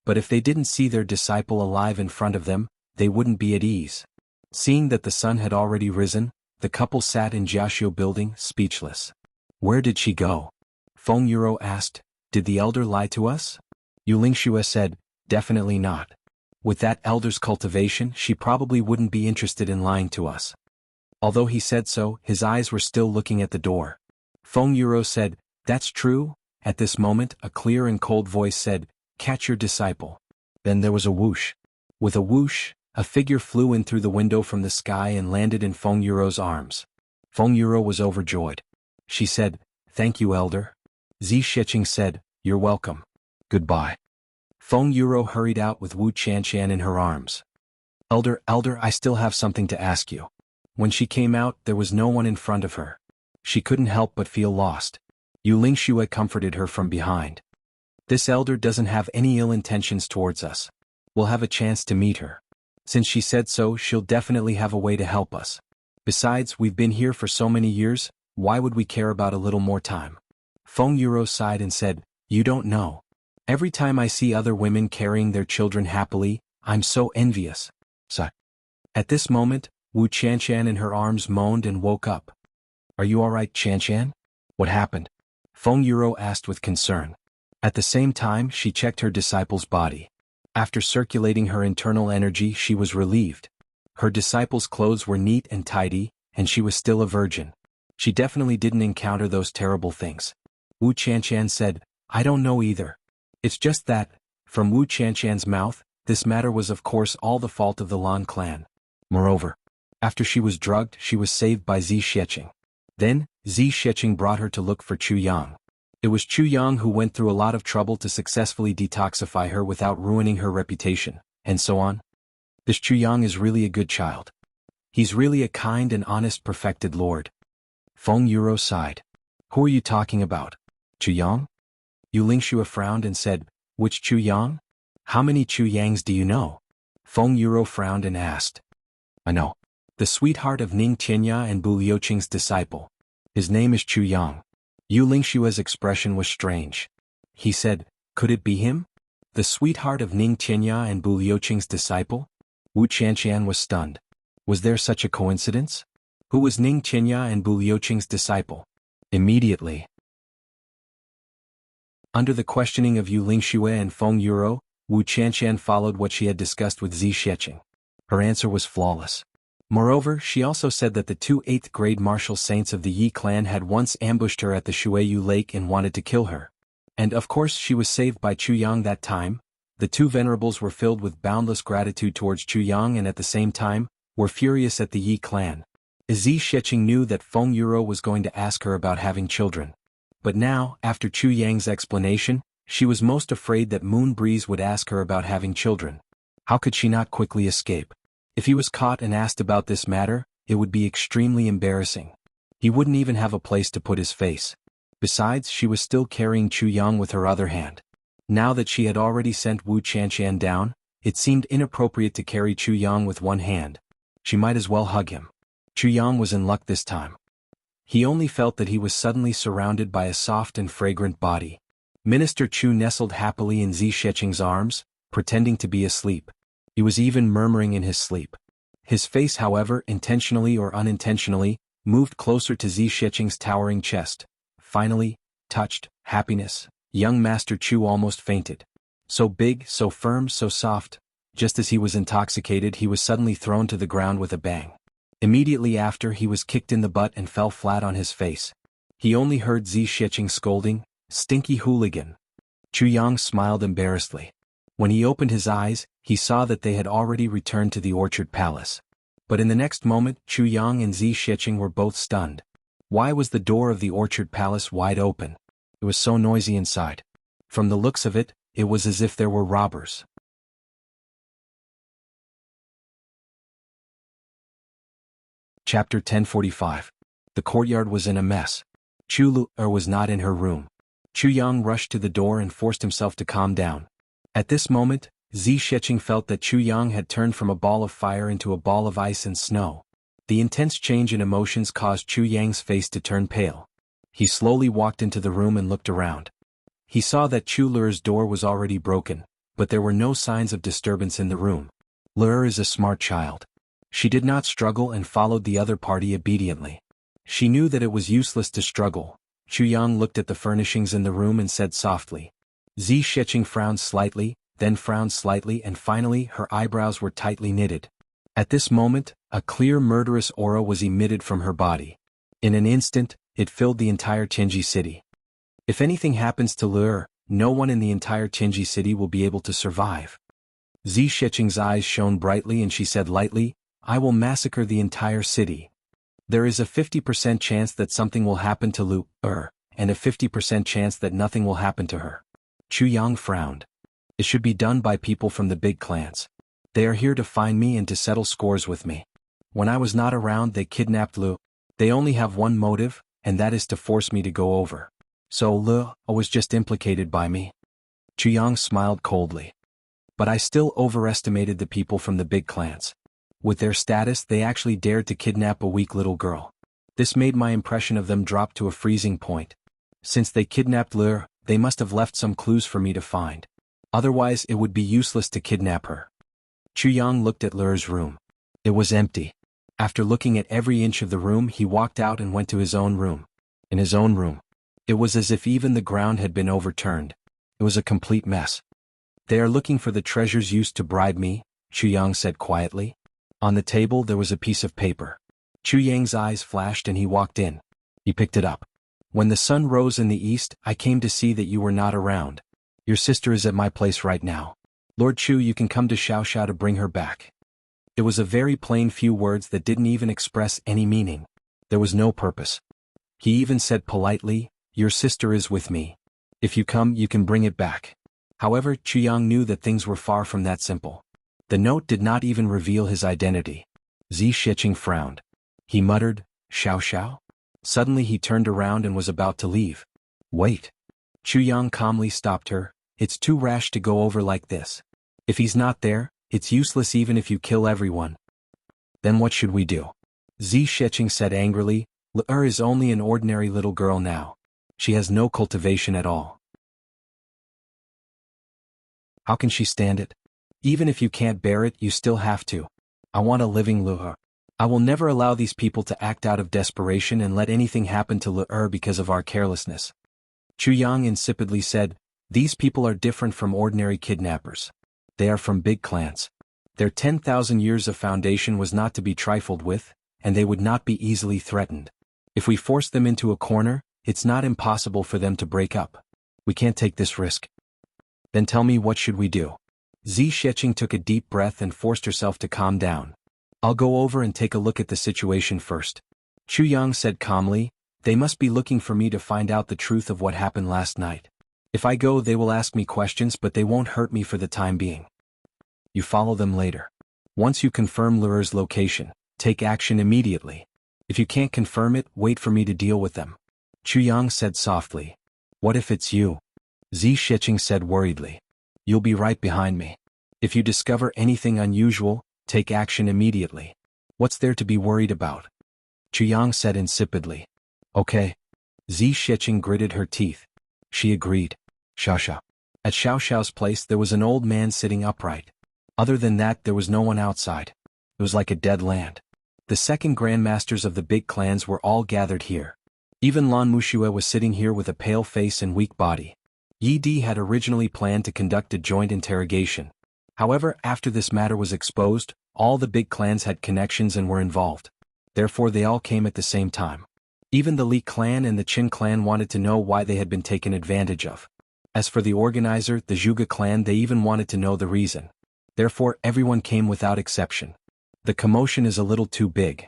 But if they didn't see their disciple alive in front of them, they wouldn't be at ease. Seeing that the sun had already risen, the couple sat in Jiaxiu building, speechless. Where did she go? Feng Yuro asked. Did the elder lie to us? Yu Lingxue said, definitely not. With that elder's cultivation, she probably wouldn't be interested in lying to us. Although he said so, his eyes were still looking at the door. Feng Yuro said, that's true. At this moment, a clear and cold voice said, catch your disciple. Then there was a whoosh. With a whoosh, a figure flew in through the window from the sky and landed in Feng Yuro's arms. Feng Yuro was overjoyed. She said, thank you, elder. Zi Sheqing said, you're welcome. Goodbye. Feng Yuro hurried out with Wu Qianqian in her arms. Elder, I still have something to ask you. When she came out, there was no one in front of her. She couldn't help but feel lost. Yu Lingxue comforted her from behind. This elder doesn't have any ill intentions towards us. We'll have a chance to meet her. Since she said so, she'll definitely have a way to help us. Besides, we've been here for so many years, why would we care about a little more time? Feng Yuro sighed and said, you don't know. Every time I see other women carrying their children happily, I'm so envious. Sigh. At this moment, Wu Qianqian in her arms moaned and woke up. Are you all right, Qianqian? What happened? Feng Yuro asked with concern. At the same time, she checked her disciple's body. After circulating her internal energy, she was relieved. Her disciple's clothes were neat and tidy, and she was still a virgin. She definitely didn't encounter those terrible things. Wu Qianqian said, I don't know either. It's just that, from Wu Qianqian's mouth, this matter was of course all the fault of the Lan clan. Moreover, after she was drugged, she was saved by Zi Sheqing. Then, Zi Sheqing brought her to look for Chu Yang. It was Chu Yang who went through a lot of trouble to successfully detoxify her without ruining her reputation, and so on. This Chu Yang is really a good child. He's really a kind and honest perfected lord. Feng Yuro sighed. Who are you talking about? Chu Yang? Yu Lingxue frowned and said, which Chu Yang? How many Chu Yangs do you know? Feng Yuro frowned and asked. I know. The sweetheart of Ning Tianya and Bu Liuqing's disciple. His name is Chu Yang. Yu Lingxue's expression was strange. He said, could it be him? The sweetheart of Ning Tianya and Bu Liuqing's disciple? Wu Qianqian was stunned. Was there such a coincidence? Who was Ning Tianya and Bu Liuqing's disciple? Immediately. Under the questioning of Yu Lingxue and Feng Yuro, Wu Qianqian followed what she had discussed with Zi Sheqing. Her answer was flawless. Moreover, she also said that the two 8th-grade martial saints of the Yi clan had once ambushed her at the Shuiyu Lake and wanted to kill her. And of course she was saved by Chu Yang that time. The two venerables were filled with boundless gratitude towards Chu Yang and at the same time, were furious at the Yi clan. Zi Sheqing knew that Feng Yuro was going to ask her about having children. But now, after Chu Yang's explanation, she was most afraid that Moon Breeze would ask her about having children. How could she not quickly escape? If he was caught and asked about this matter, it would be extremely embarrassing. He wouldn't even have a place to put his face. Besides, she was still carrying Chu Yang with her other hand. Now that she had already sent Wu Qianqian down, it seemed inappropriate to carry Chu Yang with one hand. She might as well hug him. Chu Yang was in luck this time. He only felt that he was suddenly surrounded by a soft and fragrant body. Minister Chu nestled happily in Zi Sheqing's arms, pretending to be asleep. He was even murmuring in his sleep. His face, however, intentionally or unintentionally, moved closer to Zi Sheqing's towering chest. Finally, touched, happiness, young Master Chu almost fainted. So big, so firm, so soft. Just as he was intoxicated, he was suddenly thrown to the ground with a bang. Immediately after, he was kicked in the butt and fell flat on his face. He only heard Zi Sheqing scolding, "Stinky hooligan." Chu Yang smiled embarrassedly. When he opened his eyes, he saw that they had already returned to the Orchard Palace. But in the next moment, Chu Yang and Zi Sheqing were both stunned. Why was the door of the Orchard Palace wide open? It was so noisy inside. From the looks of it, it was as if there were robbers. Chapter 1045. The courtyard was in a mess. Chu Lu was not in her room. Chu Yang rushed to the door and forced himself to calm down. At this moment, Zi Shiqing felt that Chu Yang had turned from a ball of fire into a ball of ice and snow. The intense change in emotions caused Chu Yang's face to turn pale. He slowly walked into the room and looked around. He saw that Chu Le's door was already broken, but there were no signs of disturbance in the room. Le is a smart child. She did not struggle and followed the other party obediently. She knew that it was useless to struggle. Chu Yang looked at the furnishings in the room and said softly. Zi Shiqing frowned slightly, then frowned slightly, and finally her eyebrows were tightly knitted. At this moment, a clear murderous aura was emitted from her body. In an instant, it filled the entire Qinji city. If anything happens to Le, no one in the entire Qinji city will be able to survive. Zi Shiqing's eyes shone brightly and she said lightly, I will massacre the entire city. There is a 50% chance that something will happen to Lu, and a 50% chance that nothing will happen to her. Chu Yang frowned. It should be done by people from the big clans. They are here to find me and to settle scores with me. When I was not around, they kidnapped Lu. They only have one motive, and that is to force me to go over. So Lu was just implicated by me. Chu Yang smiled coldly. But I still overestimated the people from the big clans. With their status, they actually dared to kidnap a weak little girl. This made my impression of them drop to a freezing point. Since they kidnapped Lu, they must have left some clues for me to find. Otherwise, it would be useless to kidnap her. Chu Yang looked at Lu's room. It was empty. After looking at every inch of the room, he walked out and went to his own room. In his own room, it was as if even the ground had been overturned. It was a complete mess. They are looking for the treasures used to bribe me, Chu Yang said quietly. On the table there was a piece of paper. Chu Yang's eyes flashed and he walked in. He picked it up. When the sun rose in the east, I came to see that you were not around. Your sister is at my place right now. Lord Chu, you can come to Xiao to bring her back. It was a very plain few words that didn't even express any meaning. There was no purpose. He even said politely, your sister is with me. If you come, you can bring it back. However, Chu Yang knew that things were far from that simple. The note did not even reveal his identity. Zi Shiqing frowned. He muttered, Xiao? Suddenly he turned around and was about to leave. Wait. Chu Yang calmly stopped her. It's too rash to go over like this. If he's not there, it's useless even if you kill everyone. Then what should we do? Zi Shiqing said angrily, Le is only an ordinary little girl now. She has no cultivation at all. How can she stand it? Even if you can't bear it, you still have to. I want a living Le. I will never allow these people to act out of desperation and let anything happen to Le because of our carelessness. Chu Yang insipidly said, these people are different from ordinary kidnappers. They are from big clans. Their 10,000 years of foundation was not to be trifled with, and they would not be easily threatened. If we force them into a corner, it's not impossible for them to break up. We can't take this risk. Then tell me, what should we do? Zi Shiqing took a deep breath and forced herself to calm down. I'll go over and take a look at the situation first. Chu Yang said calmly, they must be looking for me to find out the truth of what happened last night. If I go, they will ask me questions, but they won't hurt me for the time being. You follow them later. Once you confirm Lure's location, take action immediately. If you can't confirm it, wait for me to deal with them. Chu Yang said softly. What if it's you? Zi Shiqing said worriedly. You'll be right behind me. If you discover anything unusual, take action immediately. What's there to be worried about? Chu Yang said insipidly. Okay. Zi Shiqing gritted her teeth. She agreed. Xiao. At Xiao's place there was an old man sitting upright. Other than that, there was no one outside. It was like a dead land. The second grandmasters of the big clans were all gathered here. Even Lan Muxue was sitting here with a pale face and weak body. Yi Di had originally planned to conduct a joint interrogation. However, after this matter was exposed, all the big clans had connections and were involved. Therefore they all came at the same time. Even the Li clan and the Qin clan wanted to know why they had been taken advantage of. As for the organizer, the Zhuge clan, they even wanted to know the reason. Therefore everyone came without exception. The commotion is a little too big.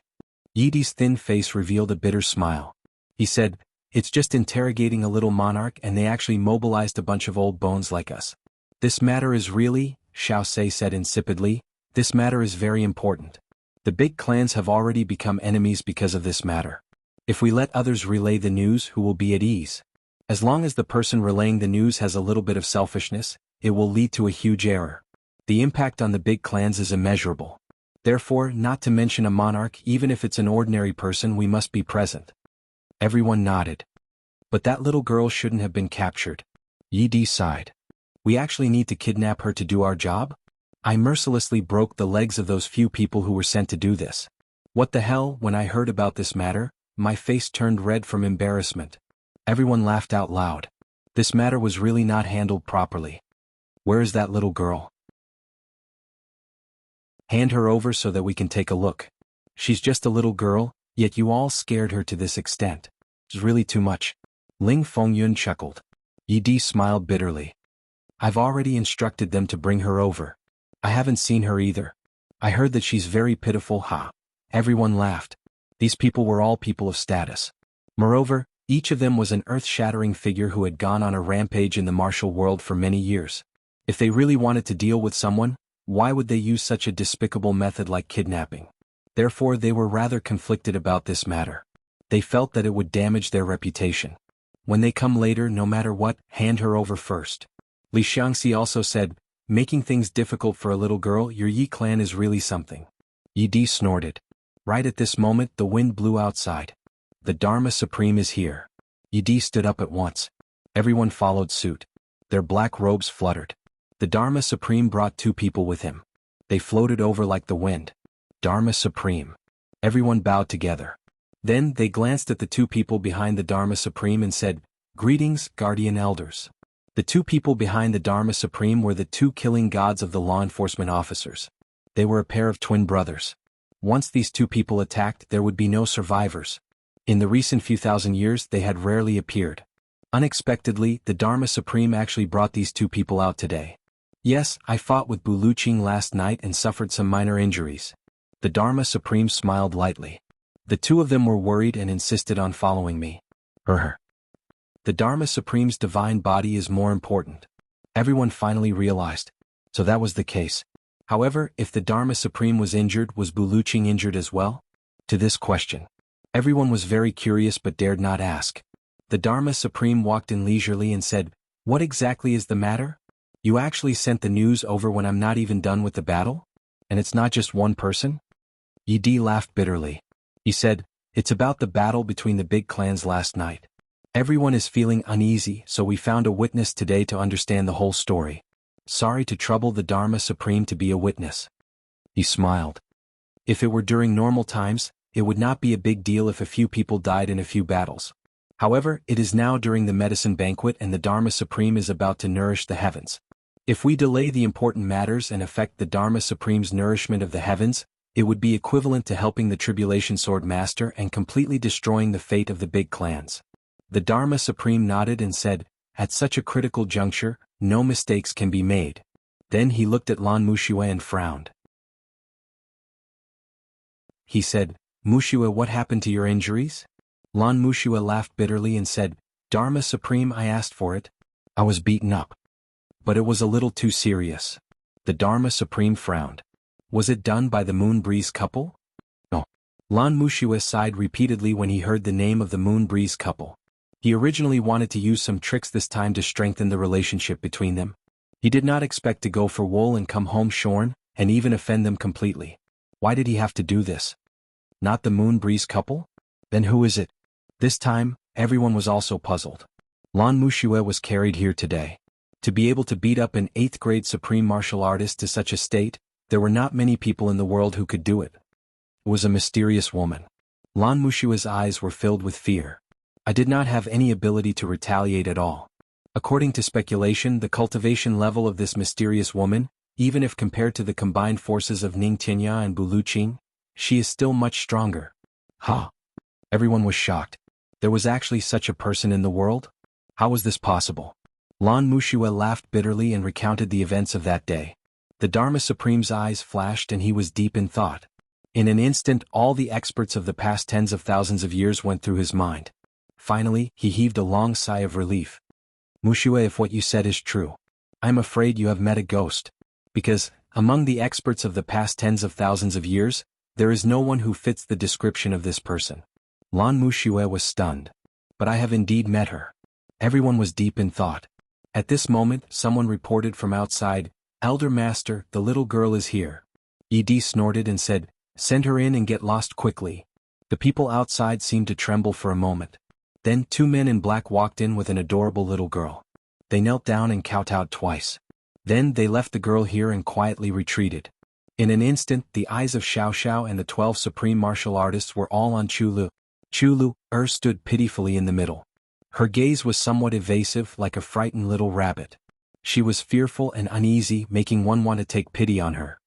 Yi Di's thin face revealed a bitter smile. He said, it's just interrogating a little monarch and they actually mobilized a bunch of old bones like us. This matter is really, Xiao Sei said insipidly, this matter is very important. The big clans have already become enemies because of this matter. If we let others relay the news, who will be at ease? As long as the person relaying the news has a little bit of selfishness, it will lead to a huge error. The impact on the big clans is immeasurable. Therefore, not to mention a monarch, even if it's an ordinary person, we must be present. Everyone nodded. But that little girl shouldn't have been captured. Yi Di sighed. We actually need to kidnap her to do our job? I mercilessly broke the legs of those few people who were sent to do this. What the hell? When I heard about this matter, my face turned red from embarrassment. Everyone laughed out loud. This matter was really not handled properly. Where is that little girl? Hand her over so that we can take a look. She's just a little girl, yet you all scared her to this extent. It's really too much. Ling Fengyun chuckled. Yi Di smiled bitterly. I've already instructed them to bring her over. I haven't seen her either. I heard that she's very pitiful. Ha. Everyone laughed. These people were all people of status. Moreover, each of them was an earth-shattering figure who had gone on a rampage in the martial world for many years. If they really wanted to deal with someone, why would they use such a despicable method like kidnapping? Therefore, they were rather conflicted about this matter. They felt that it would damage their reputation. When they come later, no matter what, hand her over first. Li Xiangxi also said, making things difficult for a little girl, your Yi clan is really something. Yi Di snorted. Right at this moment, the wind blew outside. The Dharma Supreme is here. Yi Di stood up at once. Everyone followed suit. Their black robes fluttered. The Dharma Supreme brought two people with him. They floated over like the wind. Dharma Supreme. Everyone bowed together. Then they glanced at the two people behind the Dharma Supreme and said, Greetings, guardian elders. The two people behind the Dharma Supreme were the two killing gods of the law enforcement officers. They were a pair of twin brothers. Once these two people attacked, there would be no survivors. In the recent few thousand years, they had rarely appeared. Unexpectedly, the Dharma Supreme actually brought these two people out today. Yes, I fought with Bu Luqing last night and suffered some minor injuries. The Dharma Supreme smiled lightly. The two of them were worried and insisted on following me. The Dharma Supreme's divine body is more important. Everyone finally realized. So that was the case. However, if the Dharma Supreme was injured, was Bu Luqing injured as well? To this question, everyone was very curious but dared not ask. The Dharma Supreme walked in leisurely and said, What exactly is the matter? You actually sent the news over when I'm not even done with the battle? And it's not just one person? Yi Di laughed bitterly. He said, It's about the battle between the big clans last night. Everyone is feeling uneasy, so we found a witness today to understand the whole story. Sorry to trouble the Dharma Supreme to be a witness. He smiled. If it were during normal times, it would not be a big deal if a few people died in a few battles. However, it is now during the medicine banquet and the Dharma Supreme is about to nourish the heavens. If we delay the important matters and affect the Dharma Supreme's nourishment of the heavens, it would be equivalent to helping the Tribulation Sword Master and completely destroying the fate of the big clans. The Dharma Supreme nodded and said, At such a critical juncture, no mistakes can be made. Then he looked at Lan Muxue and frowned. He said, Muxue, what happened to your injuries? Lan Muxue laughed bitterly and said, Dharma Supreme, I asked for it. I was beaten up. But it was a little too serious. The Dharma Supreme frowned. Was it done by the Moon Breeze couple? No. Lan Muxue sighed repeatedly when he heard the name of the Moon Breeze couple. He originally wanted to use some tricks this time to strengthen the relationship between them. He did not expect to go for wool and come home shorn, and even offend them completely. Why did he have to do this? Not the Moon Breeze couple? Then who is it? This time, everyone was also puzzled. Lan Muxue was carried here today. To be able to beat up an 8th-grade supreme martial artist to such a state, there were not many people in the world who could do it. It was a mysterious woman. Lan Muxue's eyes were filled with fear. I did not have any ability to retaliate at all. According to speculation, the cultivation level of this mysterious woman, even if compared to the combined forces of Ning Tianya and Bu Luqing, she is still much stronger. Ha! Everyone was shocked. There was actually such a person in the world? How was this possible? Lan Muxue laughed bitterly and recounted the events of that day. The Dharma Supreme's eyes flashed and he was deep in thought. In an instant, all the experts of the past tens of thousands of years went through his mind. Finally, he heaved a long sigh of relief. Muxue, if what you said is true, I'm afraid you have met a ghost. Because, among the experts of the past tens of thousands of years, there is no one who fits the description of this person. Lan Muxue was stunned. But I have indeed met her. Everyone was deep in thought. At this moment, someone reported from outside, Elder Master, the little girl is here. Yi snorted and said, "Send her in and get lost quickly." The people outside seemed to tremble for a moment. Then 2 men in black walked in with an adorable little girl. They knelt down and kowtowed twice. Then they left the girl here and quietly retreated. In an instant the eyes of Xiao Xiao and the 12 supreme martial artists were all on Chulu. Chulu stood pitifully in the middle. Her gaze was somewhat evasive, like a frightened little rabbit. She was fearful and uneasy, making one want to take pity on her.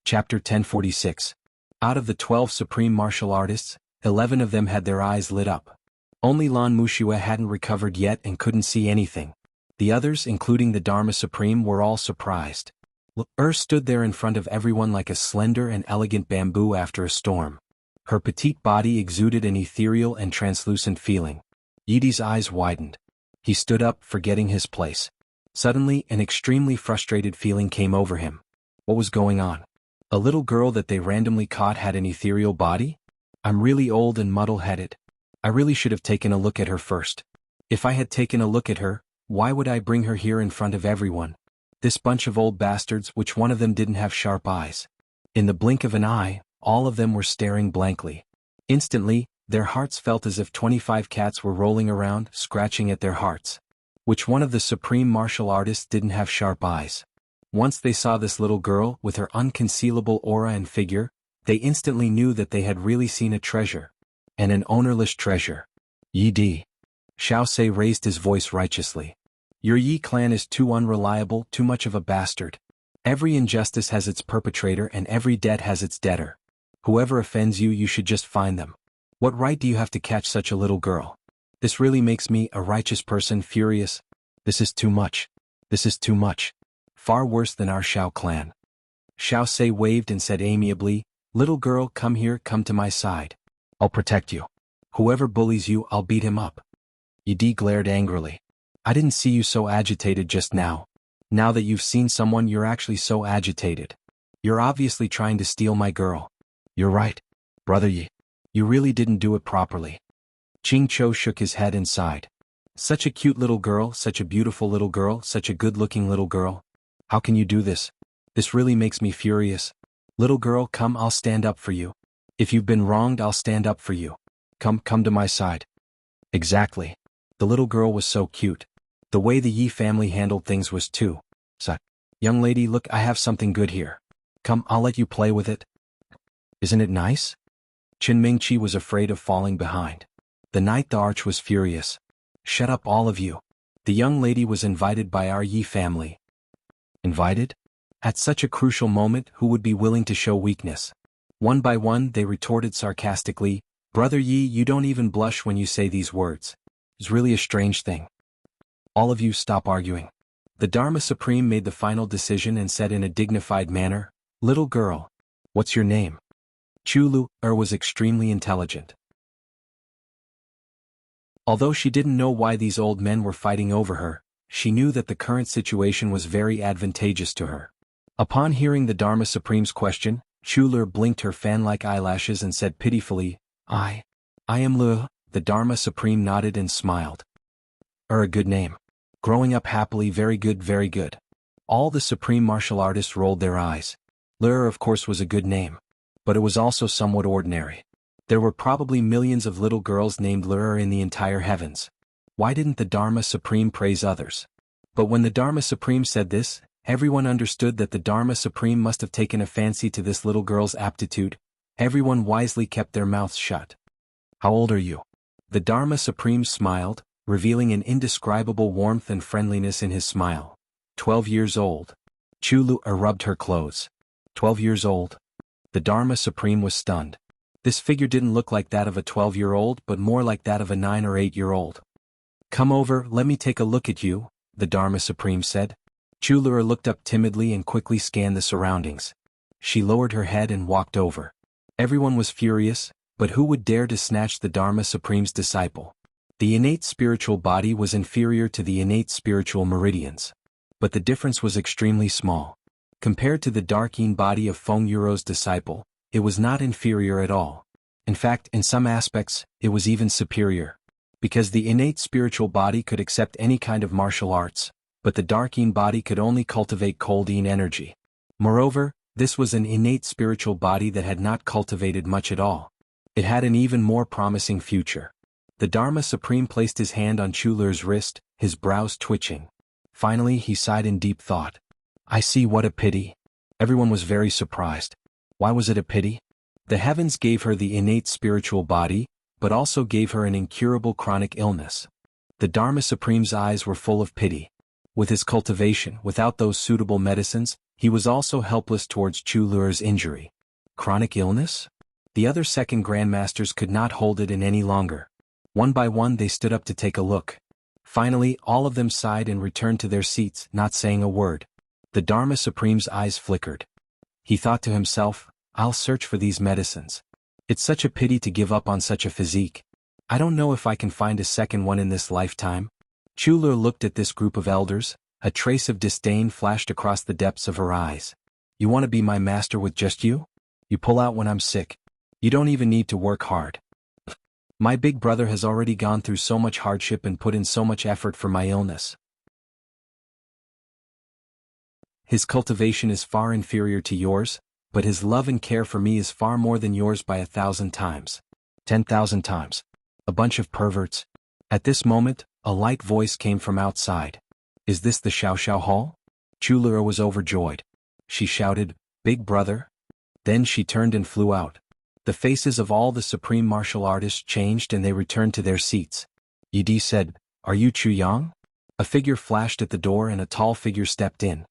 Chapter 1046. Out of the 12 supreme martial artists, 11 of them had their eyes lit up. Only Lan Muxia hadn't recovered yet and couldn't see anything. The others, including the Dharma Supreme, were all surprised. Stood there in front of everyone like a slender and elegant bamboo after a storm. Her petite body exuded an ethereal and translucent feeling. Yidi's eyes widened. He stood up, forgetting his place. Suddenly, an extremely frustrated feeling came over him. What was going on? A little girl that they randomly caught had an ethereal body? I'm really old and muddle-headed. I really should have taken a look at her first. If I had taken a look at her, why would I bring her here in front of everyone? This bunch of old bastards, which one of them didn't have sharp eyes. In the blink of an eye, all of them were staring blankly. Instantly, their hearts felt as if 25 cats were rolling around, scratching at their hearts. Which one of the supreme martial artists didn't have sharp eyes? Once they saw this little girl, with her unconcealable aura and figure, they instantly knew that they had really seen a treasure. And an ownerless treasure. Yi. Xiao Sei raised his voice righteously. Your Yi clan is too unreliable, too much of a bastard. Every injustice has its perpetrator and every debt has its debtor. Whoever offends you, you should just find them. What right do you have to catch such a little girl? This really makes me, a righteous person, furious. This is too much. This is too much. Far worse than our Xiao clan. Xiao Sei waved and said amiably, "Little girl, come here, come to my side. I'll protect you. Whoever bullies you, I'll beat him up." Yi glared angrily. I didn't see you so agitated just now. Now that you've seen someone, you're actually so agitated. You're obviously trying to steal my girl. You're right, Brother Yi. You really didn't do it properly. Ching Cho shook his head and sighed. Such a cute little girl, such a beautiful little girl, such a good-looking little girl. How can you do this? This really makes me furious. Little girl, come, I'll stand up for you. If you've been wronged, I'll stand up for you. Come to my side. Exactly. The little girl was so cute. The way the Yi family handled things was too. Young lady, look, I have something good here. Come, I'll let you play with it. Isn't it nice? Qin Mingqi was afraid of falling behind. The Knight the Arch was furious. Shut up, all of you. The young lady was invited by our Yi family. Invited? At such a crucial moment, who would be willing to show weakness? One by one, they retorted sarcastically, Brother Yi, you don't even blush when you say these words. It's really a strange thing. All of you stop arguing. The Dharma Supreme made the final decision and said in a dignified manner, Little girl, what's your name? Chulu was extremely intelligent. Although she didn't know why these old men were fighting over her, she knew that the current situation was very advantageous to her. Upon hearing the Dharma Supreme's question, Chulur blinked her fan-like eyelashes and said pitifully, I am Lu. The Dharma Supreme nodded and smiled. A good name. Growing up happily, very good, very good. All the supreme martial artists rolled their eyes. Lu, of course, was a good name. But it was also somewhat ordinary. There were probably millions of little girls named Lu in the entire heavens. Why didn't the Dharma Supreme praise others? But when the Dharma Supreme said this, everyone understood that the Dharma Supreme must have taken a fancy to this little girl's aptitude. Everyone wisely kept their mouths shut. How old are you? The Dharma Supreme smiled, revealing an indescribable warmth and friendliness in his smile. 12 years old. Chulu rubbed her clothes. 12 years old. The Dharma Supreme was stunned. This figure didn't look like that of a 12-year-old but more like that of a 9 or 8-year-old. Come over, let me take a look at you, the Dharma Supreme said. Chulur looked up timidly and quickly scanned the surroundings. She lowered her head and walked over. Everyone was furious, but who would dare to snatch the Dharma Supreme's disciple? The innate spiritual body was inferior to the innate spiritual meridians. But the difference was extremely small. Compared to the Dark-Yin body of Feng Yuro's disciple, it was not inferior at all. In fact, in some aspects, it was even superior. because the innate spiritual body could accept any kind of martial arts, but the dark-yin body could only cultivate cold-yin energy. Moreover, this was an innate spiritual body that had not cultivated much at all. It had an even more promising future. The Dharma Supreme placed his hand on Chulur's wrist, his brows twitching. Finally he sighed in deep thought. I see, what a pity. Everyone was very surprised. Why was it a pity? The heavens gave her the innate spiritual body, but also gave her an incurable chronic illness. The Dharma Supreme's eyes were full of pity. With his cultivation, without those suitable medicines, he was also helpless towards Chulur's injury. Chronic illness? The other second grandmasters could not hold it in any longer. One by one they stood up to take a look. Finally, all of them sighed and returned to their seats, not saying a word. The Dharma Supreme's eyes flickered. He thought to himself, I'll search for these medicines. It's such a pity to give up on such a physique. I don't know if I can find a second one in this lifetime. Chulur looked at this group of elders. A trace of disdain flashed across the depths of her eyes. You want to be my master with just you? You pull out when I'm sick. You don't even need to work hard. My big brother has already gone through so much hardship and put in so much effort for my illness. His cultivation is far inferior to yours, but his love and care for me is far more than yours by 1,000 times. 10,000 times. A bunch of perverts. At this moment, a light voice came from outside. Is this the Xiao Hall? Chulura was overjoyed. She shouted, Big brother? Then she turned and flew out. The faces of all the supreme martial artists changed and they returned to their seats. Yi said, Are you Chu Yang? A figure flashed at the door and a tall figure stepped in.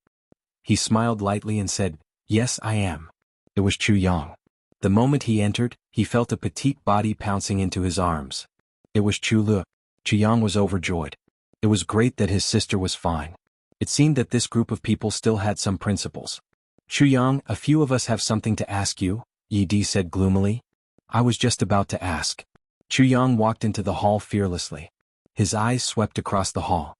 He smiled lightly and said, Yes, I am. It was Chu Yang. The moment he entered, he felt a petite body pouncing into his arms. It was Chu Lu. Chu Yang was overjoyed. It was great that his sister was fine. It seemed that this group of people still had some principles. Chu Yang, a few of us have something to ask you, Yi said gloomily. I was just about to ask. Chu Yang walked into the hall fearlessly. His eyes swept across the hall.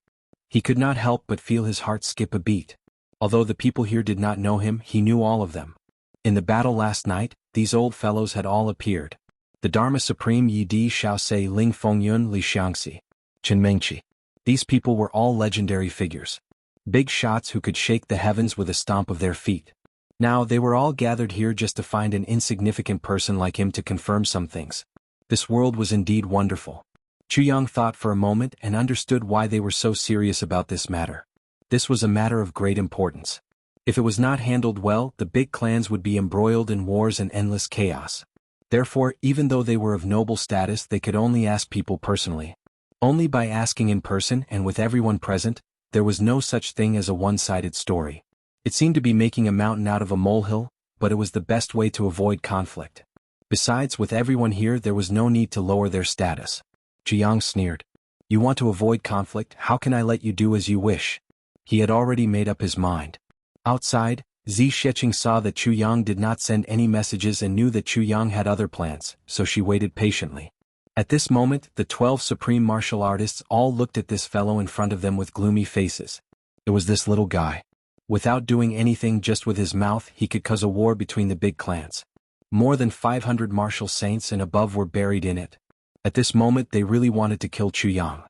He could not help but feel his heart skip a beat. Although the people here did not know him, he knew all of them. In the battle last night, these old fellows had all appeared. The Dharma Supreme Yi Shaosei Ling Fengyun Li Xiangxi. Chen Mengqi. These people were all legendary figures. Big shots who could shake the heavens with a stomp of their feet. Now they were all gathered here just to find an insignificant person like him to confirm some things. This world was indeed wonderful. Chu Yang thought for a moment and understood why they were so serious about this matter. This was a matter of great importance. If it was not handled well, the big clans would be embroiled in wars and endless chaos. Therefore, even though they were of noble status, they could only ask people personally. Only by asking in person and with everyone present, there was no such thing as a one-sided story. It seemed to be making a mountain out of a molehill, but it was the best way to avoid conflict. Besides, with everyone here there was no need to lower their status. Chu Yang sneered. You want to avoid conflict? How can I let you do as you wish? He had already made up his mind. Outside, Zi Sheqing saw that Chu Yang did not send any messages and knew that Chu Yang had other plans, so she waited patiently. At this moment, the 12 supreme martial artists all looked at this fellow in front of them with gloomy faces. It was this little guy. Without doing anything, just with his mouth, he could cause a war between the big clans. More than 500 martial saints and above were buried in it. At this moment they really wanted to kill Chu Yang.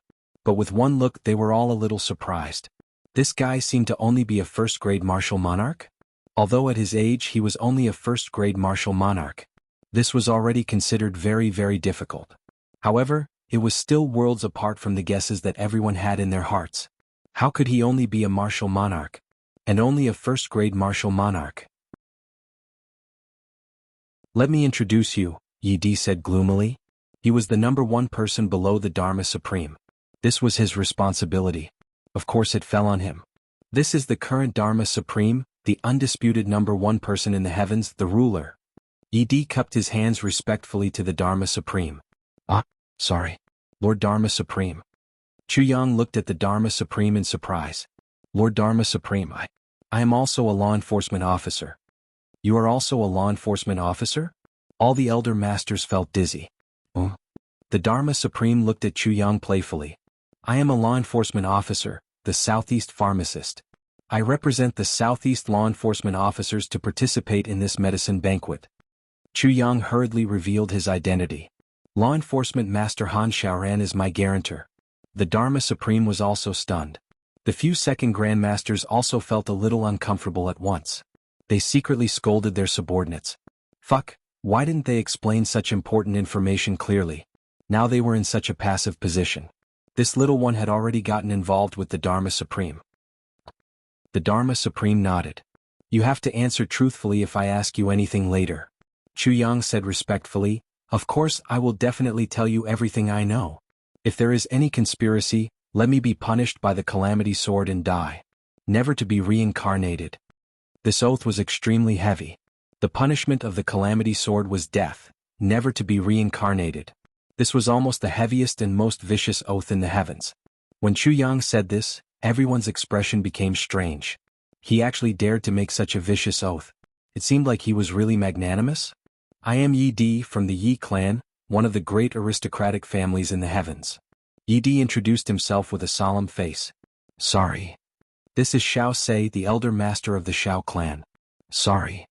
But with one look they were all a little surprised. This guy seemed to only be a first-grade martial monarch? Although at his age he was only a first-grade martial monarch. This was already considered very, very difficult. However, it was still worlds apart from the guesses that everyone had in their hearts. How could he only be a martial monarch? And only a first-grade martial monarch? Let me introduce you, Yi said gloomily. He was the #1 person below the Dharma Supreme. This was his responsibility. Of course it fell on him. This is the current Dharma Supreme, the undisputed #1 person in the heavens, the ruler. Yi cupped his hands respectfully to the Dharma Supreme. Sorry. Lord Dharma Supreme. Chu Yang looked at the Dharma Supreme in surprise. Lord Dharma Supreme, I am also a law enforcement officer. You are also a law enforcement officer? All the elder masters felt dizzy. The Dharma Supreme looked at Chu Yang playfully. I am a law enforcement officer, the Southeast pharmacist. I represent the Southeast law enforcement officers to participate in this medicine banquet. Chu Yang hurriedly revealed his identity. Law Enforcement Master Han Xiaoran is my guarantor. The Dharma Supreme was also stunned. The few second Grandmasters also felt a little uncomfortable at once. They secretly scolded their subordinates. Fuck, why didn't they explain such important information clearly? Now they were in such a passive position. This little one had already gotten involved with the Dharma Supreme. The Dharma Supreme nodded. You have to answer truthfully if I ask you anything later. Chu Yang said respectfully, of course I will definitely tell you everything I know. If there is any conspiracy, let me be punished by the Calamity Sword and die. Never to be reincarnated. This oath was extremely heavy. The punishment of the Calamity Sword was death, never to be reincarnated. This was almost the heaviest and most vicious oath in the heavens. When Chu Yang said this, everyone's expression became strange. He actually dared to make such a vicious oath. It seemed like he was really magnanimous. I am Yi Di from the Yi clan, one of the great aristocratic families in the heavens. Yi Di introduced himself with a solemn face. Sorry. This is Xiao Sei, the elder master of the Xiao clan. Sorry.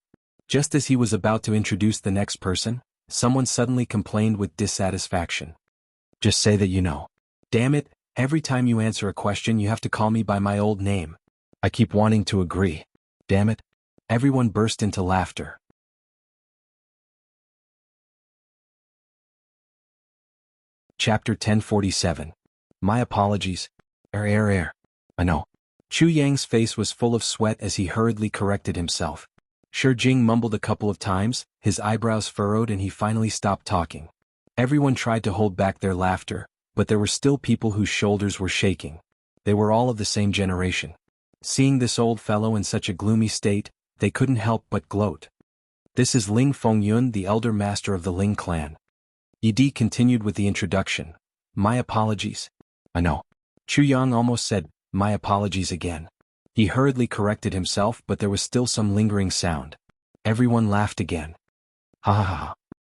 Just as he was about to introduce the next person, someone suddenly complained with dissatisfaction. Just say that you know. Damn it, every time you answer a question you have to call me by my old name. I keep wanting to agree. Damn it. Everyone burst into laughter. Chapter 1047. My apologies. I know. Chu Yang's face was full of sweat as he hurriedly corrected himself. Shi Jing mumbled a couple of times, his eyebrows furrowed, and he finally stopped talking. Everyone tried to hold back their laughter, but there were still people whose shoulders were shaking. They were all of the same generation. Seeing this old fellow in such a gloomy state, they couldn't help but gloat. This is Ling Fengyun, the elder master of the Ling clan. Yi Di continued with the introduction. My apologies. I know. Chu Yang almost said, my apologies again. He hurriedly corrected himself, but there was still some lingering sound. Everyone laughed again. Ha ha ha.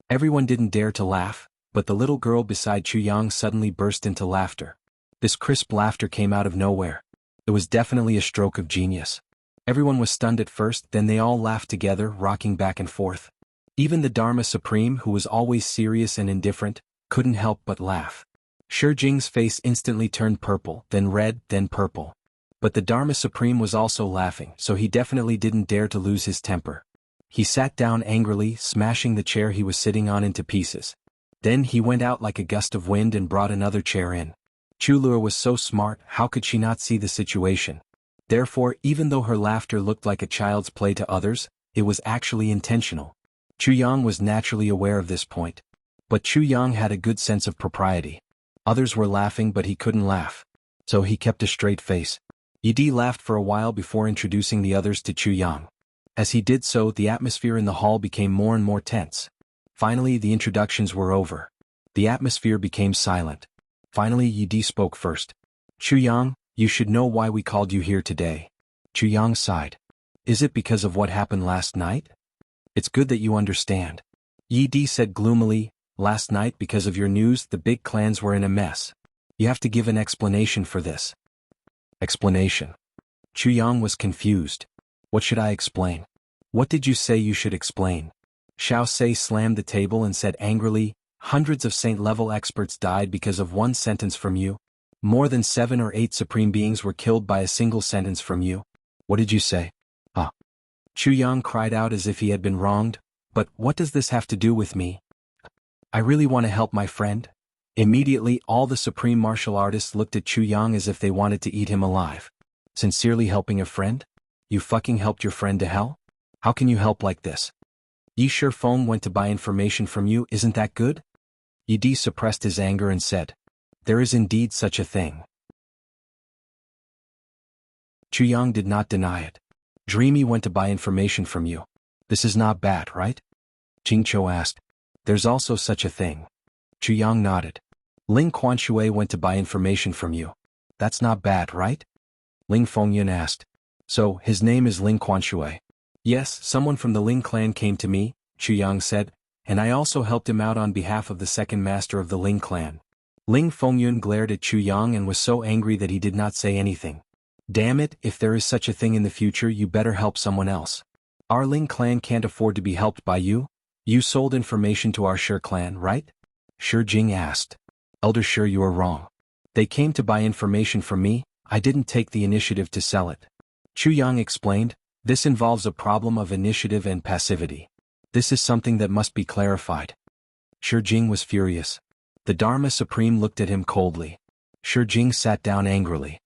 Everyone didn't dare to laugh, but the little girl beside Chu Yang suddenly burst into laughter. This crisp laughter came out of nowhere. It was definitely a stroke of genius. Everyone was stunned at first, then they all laughed together, rocking back and forth. Even the Dharma Supreme, who was always serious and indifferent, couldn't help but laugh. Shi Jing's face instantly turned purple, then red, then purple. But the Dharma Supreme was also laughing, so he definitely didn't dare to lose his temper. He sat down angrily, smashing the chair he was sitting on into pieces. Then he went out like a gust of wind and brought another chair in. Chu Lue was so smart, how could she not see the situation? Therefore, even though her laughter looked like a child's play to others, it was actually intentional. Chu Yang was naturally aware of this point. But Chu Yang had a good sense of propriety. Others were laughing, but he couldn't laugh. So he kept a straight face. Yi Di laughed for a while before introducing the others to Chu Yang. As he did so, the atmosphere in the hall became more and more tense. Finally, the introductions were over. The atmosphere became silent. Finally, Yi Di spoke first. Chu Yang, you should know why we called you here today. Chu Yang sighed. Is it because of what happened last night? It's good that you understand. Yi Di said gloomily, last night because of your news the big clans were in a mess. You have to give an explanation for this. Explanation. Chu Yang was confused. What should I explain? What did you say you should explain? Xiao Sei slammed the table and said angrily, hundreds of saint-level experts died because of one sentence from you. More than 7 or 8 supreme beings were killed by a single sentence from you. What did you say? Chu Yang cried out as if he had been wronged. But what does this have to do with me? I really want to help my friend. Immediately, all the supreme martial artists looked at Chu Yang as if they wanted to eat him alive. Sincerely helping a friend? You fucking helped your friend to hell? How can you help like this? Yi Shifeng went to buy information from you, isn't that good? Yi Di suppressed his anger and said, there is indeed such a thing. Chu Yang did not deny it. Dreamy went to buy information from you. This is not bad, right? Jing Qiu asked. There's also such a thing. Chu Yang nodded. Ling Quanshui went to buy information from you. That's not bad, right? Ling Fengyun asked. So, his name is Ling Quanshui. Yes, someone from the Ling clan came to me, Chu Yang said, and I also helped him out on behalf of the second master of the Ling clan. Ling Fengyun glared at Chu Yang and was so angry that he did not say anything. Damn it, if there is such a thing in the future you better help someone else. Our Ling clan can't afford to be helped by you. You sold information to our Shi clan, right? Shi Jing asked. Elder Shi, you are wrong. They came to buy information from me, I didn't take the initiative to sell it. Chu Yang explained, this involves a problem of initiative and passivity. This is something that must be clarified. Shi Jing was furious. The Dharma Supreme looked at him coldly. Shi Jing sat down angrily.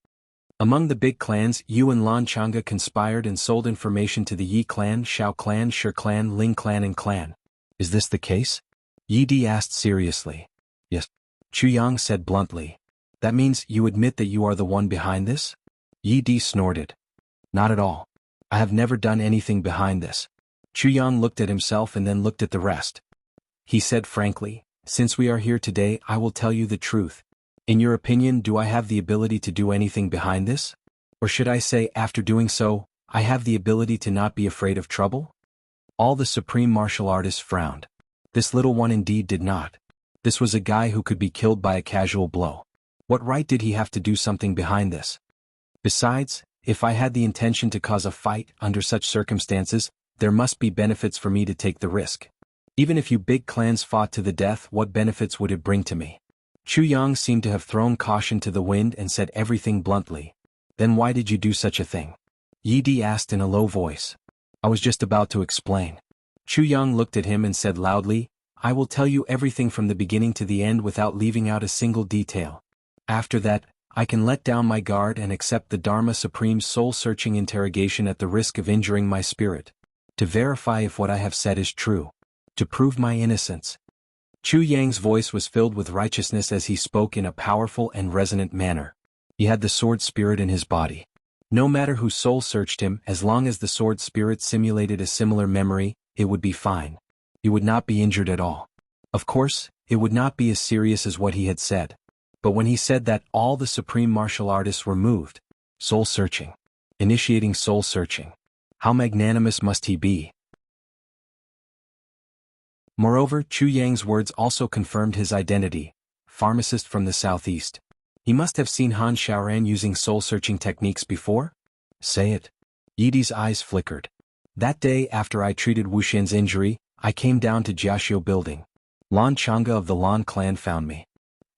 Among the big clans, Yu and Lan Chang'e conspired and sold information to the Yi clan, Shao clan, Shi clan, Ling clan and clan. Is this the case? Yi Di asked seriously. Yes. Chu Yang said bluntly. That means you admit that you are the one behind this? Yi Di snorted. Not at all. I have never done anything behind this. Chu Yang looked at himself and then looked at the rest. He said frankly, since we are here today, I will tell you the truth. In your opinion, do I have the ability to do anything behind this? Or should I say, after doing so, I have the ability to not be afraid of trouble? All the supreme martial artists frowned. This little one indeed did not. This was a guy who could be killed by a casual blow. What right did he have to do something behind this? Besides, if I had the intention to cause a fight under such circumstances, there must be benefits for me to take the risk. Even if you big clans fought to the death, what benefits would it bring to me? Chu Yang seemed to have thrown caution to the wind and said everything bluntly. Then why did you do such a thing? Yi Di asked in a low voice. I was just about to explain. Chu Yang looked at him and said loudly, I will tell you everything from the beginning to the end without leaving out a single detail. After that, I can let down my guard and accept the Dharma Supreme's soul-searching interrogation at the risk of injuring my spirit. To verify if what I have said is true. To prove my innocence. Chu Yang's voice was filled with righteousness as he spoke in a powerful and resonant manner. He had the sword spirit in his body. No matter who soul-searched him, as long as the sword spirit simulated a similar memory, it would be fine. He would not be injured at all. Of course, it would not be as serious as what he had said. But when he said that, all the supreme martial artists were moved. Soul-searching. Initiating soul-searching. How magnanimous must he be? Moreover, Chu Yang's words also confirmed his identity, pharmacist from the southeast. He must have seen Han Xiaoran using soul-searching techniques before? Say it. Yi Di's eyes flickered. That day after I treated Wuxian's injury, I came down to Jiaxiu building. Lan Chang'e of the Lan clan found me.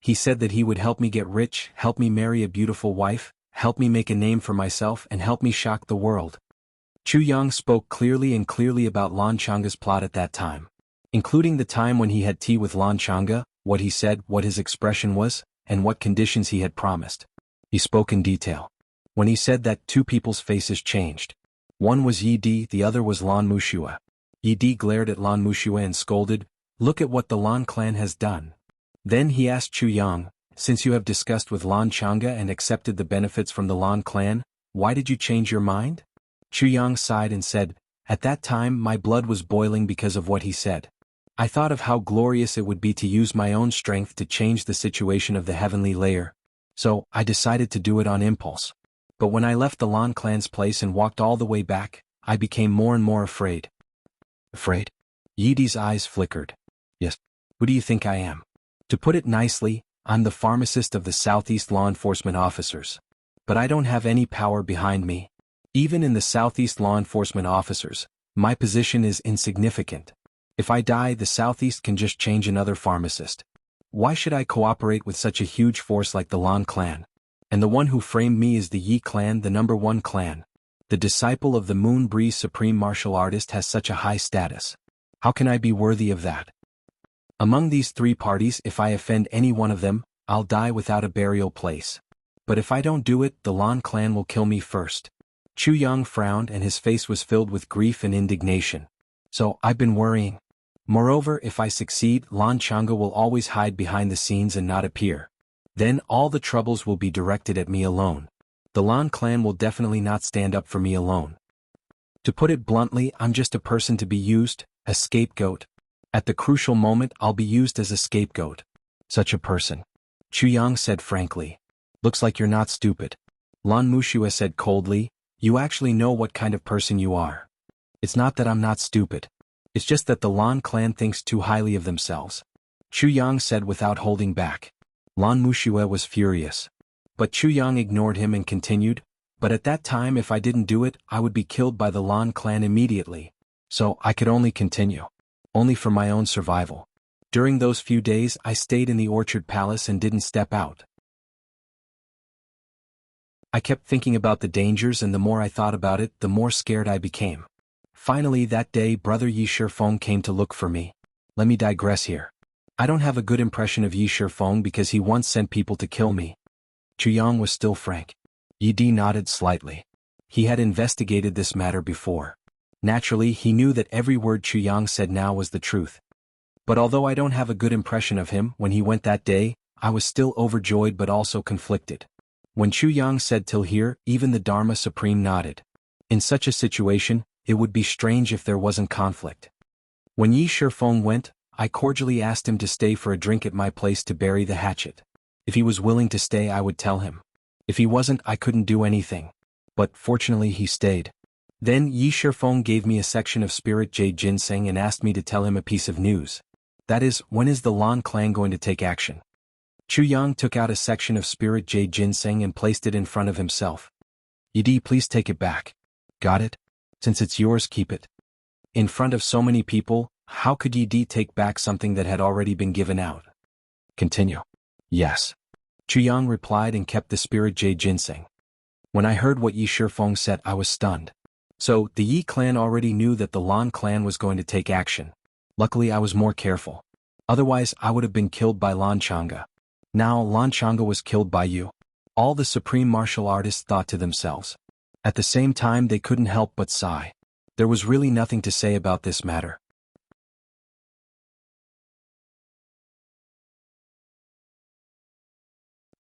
He said that he would help me get rich, help me marry a beautiful wife, help me make a name for myself and help me shock the world. Chu Yang spoke clearly about Lan Chang'e's plot at that time. Including the time when he had tea with Lan Chang'e, what he said, what his expression was, and what conditions he had promised. He spoke in detail. When he said that, two people's faces changed. One was Yi Di, the other was Lan Wuxia. Yi Di glared at Lan Wuxia and scolded, look at what the Lan clan has done. Then he asked Chu Yang, since you have discussed with Lan Chang'e and accepted the benefits from the Lan clan, why did you change your mind? Chu Yang sighed and said, at that time my blood was boiling because of what he said. I thought of how glorious it would be to use my own strength to change the situation of the heavenly layer. So, I decided to do it on impulse. But when I left the Lan clan's place and walked all the way back, I became more and more afraid. Afraid? Yi Di's eyes flickered. Yes. Who do you think I am? To put it nicely, I'm the pharmacist of the Southeast law enforcement officers. But I don't have any power behind me. Even in the Southeast law enforcement officers, my position is insignificant. If I die, the Southeast can just change another pharmacist. Why should I cooperate with such a huge force like the Lan clan? And the one who framed me is the Yi clan, the #1 clan. The disciple of the Moon Breeze supreme martial artist has such a high status. How can I be worthy of that? Among these three parties, if I offend any one of them, I'll die without a burial place. But if I don't do it, the Lan clan will kill me first. Chu Yang frowned and his face was filled with grief and indignation. So, I've been worrying. Moreover, if I succeed, Lan Chang'e will always hide behind the scenes and not appear. Then all the troubles will be directed at me alone. The Lan clan will definitely not stand up for me alone. To put it bluntly, I'm just a person to be used, a scapegoat. At the crucial moment, I'll be used as a scapegoat. Such a person. Chu Yang said frankly. Looks like you're not stupid. Lan Wuxia said coldly, you actually know what kind of person you are. It's not that I'm not stupid. It's just that the Lan clan thinks too highly of themselves. Chu Yang said without holding back. Lan Wuxia was furious. But Chu Yang ignored him and continued, but at that time if I didn't do it, I would be killed by the Lan clan immediately. So I could only continue. Only for my own survival. During those few days I stayed in the orchard palace and didn't step out. I kept thinking about the dangers, and the more I thought about it, the more scared I became. Finally that day Brother Yi Shifeng came to look for me. Let me digress here. I don't have a good impression of Yi Shifeng because he once sent people to kill me. Chuyang was still frank. Yi Di nodded slightly. He had investigated this matter before. Naturally, he knew that every word Chuyang said now was the truth. But although I don't have a good impression of him when he went that day, I was still overjoyed but also conflicted. When Chuyang said till here, even the Dharma Supreme nodded. In such a situation, it would be strange if there wasn't conflict. When Yi Shifeng went, I cordially asked him to stay for a drink at my place to bury the hatchet. If he was willing to stay, I would tell him. If he wasn't, I couldn't do anything. But fortunately he stayed. Then Yi Shifeng gave me a section of Spirit Jade Ginseng and asked me to tell him a piece of news. That is, when is the Lan clan going to take action? Chuyang took out a section of Spirit Jade Ginseng and placed it in front of himself. Yi Di, please take it back. Got it? Since it's yours, keep it. In front of so many people, how could Yi Di take back something that had already been given out? Continue. Yes. Chuyang replied and kept the Spirit Jade Ginseng. When I heard what Yi Shifeng said, I was stunned. So, the Yi clan already knew that the Lan clan was going to take action. Luckily I was more careful. Otherwise I would have been killed by Lan Changa. Now Lan Changa was killed by you. All the supreme martial artists thought to themselves. At the same time they couldn't help but sigh. There was really nothing to say about this matter.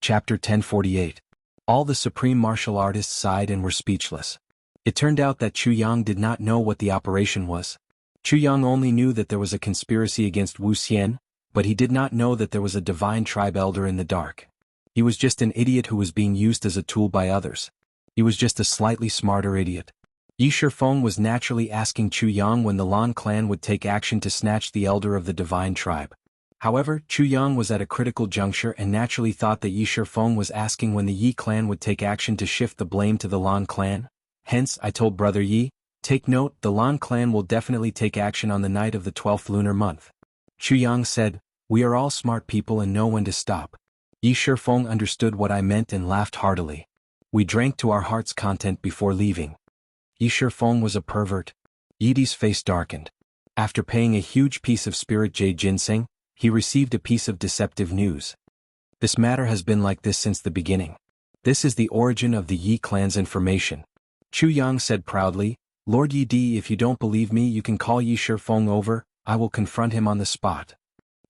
Chapter 1048. All the supreme martial artists sighed and were speechless. It turned out that Chuyang did not know what the operation was. Chuyang only knew that there was a conspiracy against Wuxia, but he did not know that there was a divine tribe elder in the dark. He was just an idiot who was being used as a tool by others. He was just a slightly smarter idiot. Yi Shifeng was naturally asking Chuyang when the Lan clan would take action to snatch the elder of the divine tribe. However, Chuyang was at a critical juncture and naturally thought that Yi Shifeng was asking when the Yi clan would take action to shift the blame to the Lan clan. Hence, I told Brother Yi, take note, the Lan clan will definitely take action on the night of the 12th lunar month. Chuyang said, we are all smart people and know when to stop. Yi Shifeng understood what I meant and laughed heartily. We drank to our heart's content before leaving. Yi Shifeng was a pervert. Yi Di's face darkened. After paying a huge piece of Spirit Jade Ginseng, he received a piece of deceptive news. This matter has been like this since the beginning. This is the origin of the Yi clan's information. Chuyang said proudly, Lord Yi Di, if you don't believe me you can call Yi Shifeng over, I will confront him on the spot.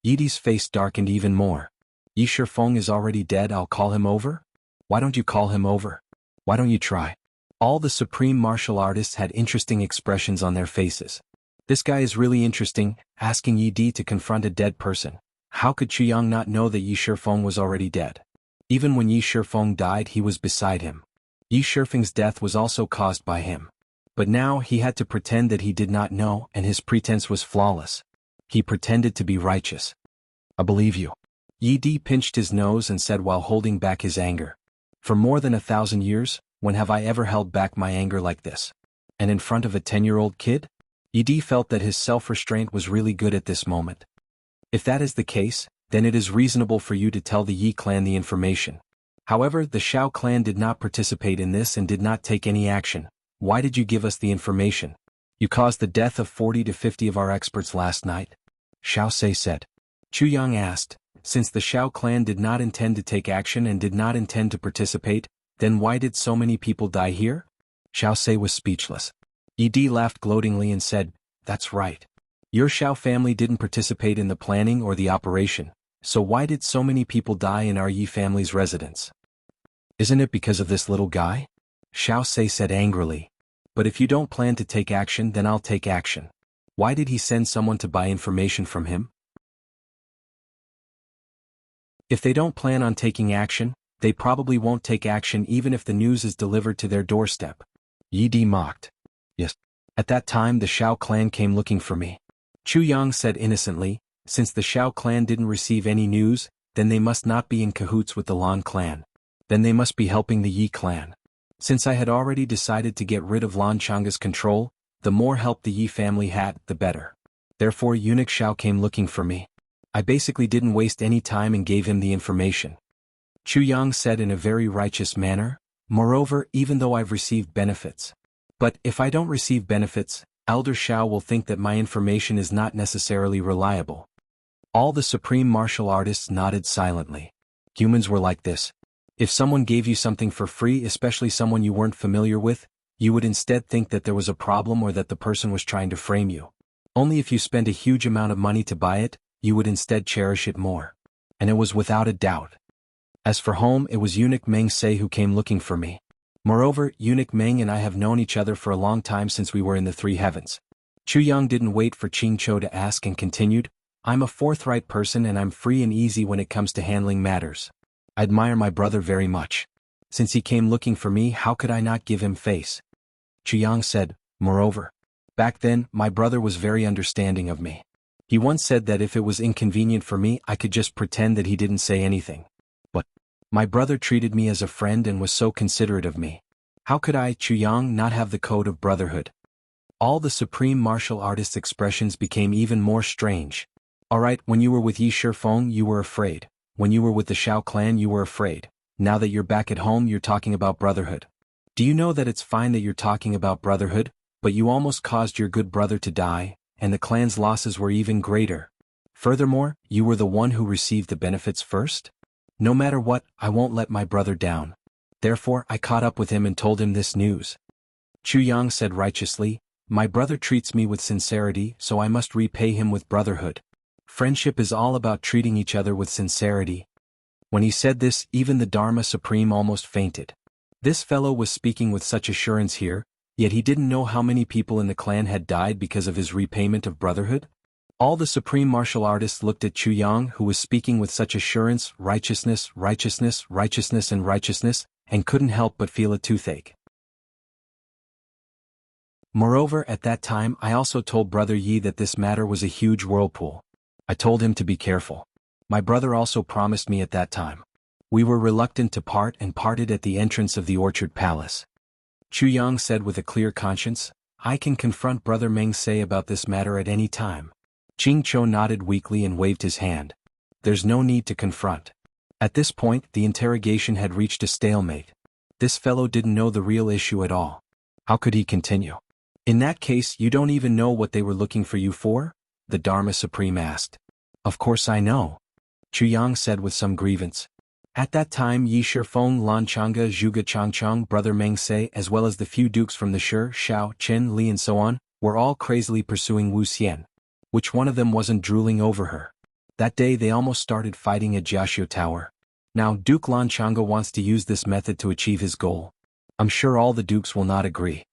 Yi Di's face darkened even more. Yi Shifeng is already dead, I'll call him over? Why don't you call him over? Why don't you try? All the supreme martial artists had interesting expressions on their faces. This guy is really interesting, asking Yi Di to confront a dead person. How could Chuyang not know that Yi Shifeng was already dead? Even when Yi Shifeng died he was beside him. Yi Shifeng's death was also caused by him. But now he had to pretend that he did not know, and his pretense was flawless. He pretended to be righteous. I believe you. Yi Di pinched his nose and said while holding back his anger. For more than 1,000 years, when have I ever held back my anger like this? And in front of a 10-year-old kid? Yi Di felt that his self-restraint was really good at this moment. If that is the case, then it is reasonable for you to tell the Yi clan the information. However, the Shao clan did not participate in this and did not take any action. Why did you give us the information? You caused the death of 40 to 50 of our experts last night. Shao Sei said. Chuyang asked, since the Shao clan did not intend to take action and did not intend to participate, then why did so many people die here? Shao Sei was speechless. Yi Di laughed gloatingly and said, that's right. Your Shao family didn't participate in the planning or the operation, so why did so many people die in our Yi family's residence? Isn't it because of this little guy? Shao Sei said angrily. But if you don't plan to take action then I'll take action. Why did he send someone to buy information from him? If they don't plan on taking action, they probably won't take action even if the news is delivered to their doorstep. Yi Di mocked. Yes. At that time the Shao clan came looking for me. Chuyang said innocently, since the Shao clan didn't receive any news, then they must not be in cahoots with the Lan clan. Then they must be helping the Yi clan. Since I had already decided to get rid of Lan Changa's control, the more help the Yi family had, the better. Therefore eunuch Shao came looking for me. I basically didn't waste any time and gave him the information. Chu Yang said in a very righteous manner, moreover, even though I've received benefits. But if I don't receive benefits, Elder Xiao will think that my information is not necessarily reliable. All the supreme martial artists nodded silently. Humans were like this. If someone gave you something for free, especially someone you weren't familiar with, you would instead think that there was a problem or that the person was trying to frame you. Only if you spend a huge amount of money to buy it, you would instead cherish it more. And it was without a doubt. As for home, it was Eunuch Meng Se who came looking for me. Moreover, Eunuch Meng and I have known each other for a long time since we were in the three heavens. Chu Yang didn't wait for Qing Chou to ask and continued, I'm a forthright person and I'm free and easy when it comes to handling matters. I admire my brother very much. Since he came looking for me, how could I not give him face? Chu Yang said, moreover, back then, my brother was very understanding of me. He once said that if it was inconvenient for me, I could just pretend that he didn't say anything. But my brother treated me as a friend and was so considerate of me. How could I, Chu Yang, not have the code of brotherhood? All the supreme martial artists' expressions became even more strange. Alright, when you were with Yi Shifeng, you were afraid. When you were with the Shao clan, you were afraid. Now that you're back at home, you're talking about brotherhood. Do you know that it's fine that you're talking about brotherhood, but you almost caused your good brother to die, and the clan's losses were even greater. Furthermore, you were the one who received the benefits first? No matter what, I won't let my brother down. Therefore, I caught up with him and told him this news. Chu Yang said righteously, my brother treats me with sincerity, so I must repay him with brotherhood. Friendship is all about treating each other with sincerity. When he said this, even the Dharma Supreme almost fainted. This fellow was speaking with such assurance here, yet he didn't know how many people in the clan had died because of his repayment of brotherhood? All the supreme martial artists looked at Chu Yang, who was speaking with such assurance, righteousness, righteousness, righteousness and righteousness, and couldn't help but feel a toothache. Moreover, at that time I also told Brother Yi that this matter was a huge whirlpool. I told him to be careful. My brother also promised me at that time. We were reluctant to part and parted at the entrance of the Orchard Palace. Chu Yang said with a clear conscience, I can confront Brother Meng Se about this matter at any time. Qing Chou nodded weakly and waved his hand. There's no need to confront. At this point, the interrogation had reached a stalemate. This fellow didn't know the real issue at all. How could he continue? In that case, you don't even know what they were looking for you for? The Dharma Supreme asked. Of course I know. Chu Yang said with some grievance. At that time Yi Shifeng, Lan Chang'e, Zhuge Changcheng, Brother Meng Se, as well as the few dukes from the Shi, Shao, Chen, Li and so on, were all crazily pursuing Wuxia. Which one of them wasn't drooling over her? That day they almost started fighting at Jiaxiu Tower. Now Duke Lan Chang'e wants to use this method to achieve his goal. I'm sure all the dukes will not agree.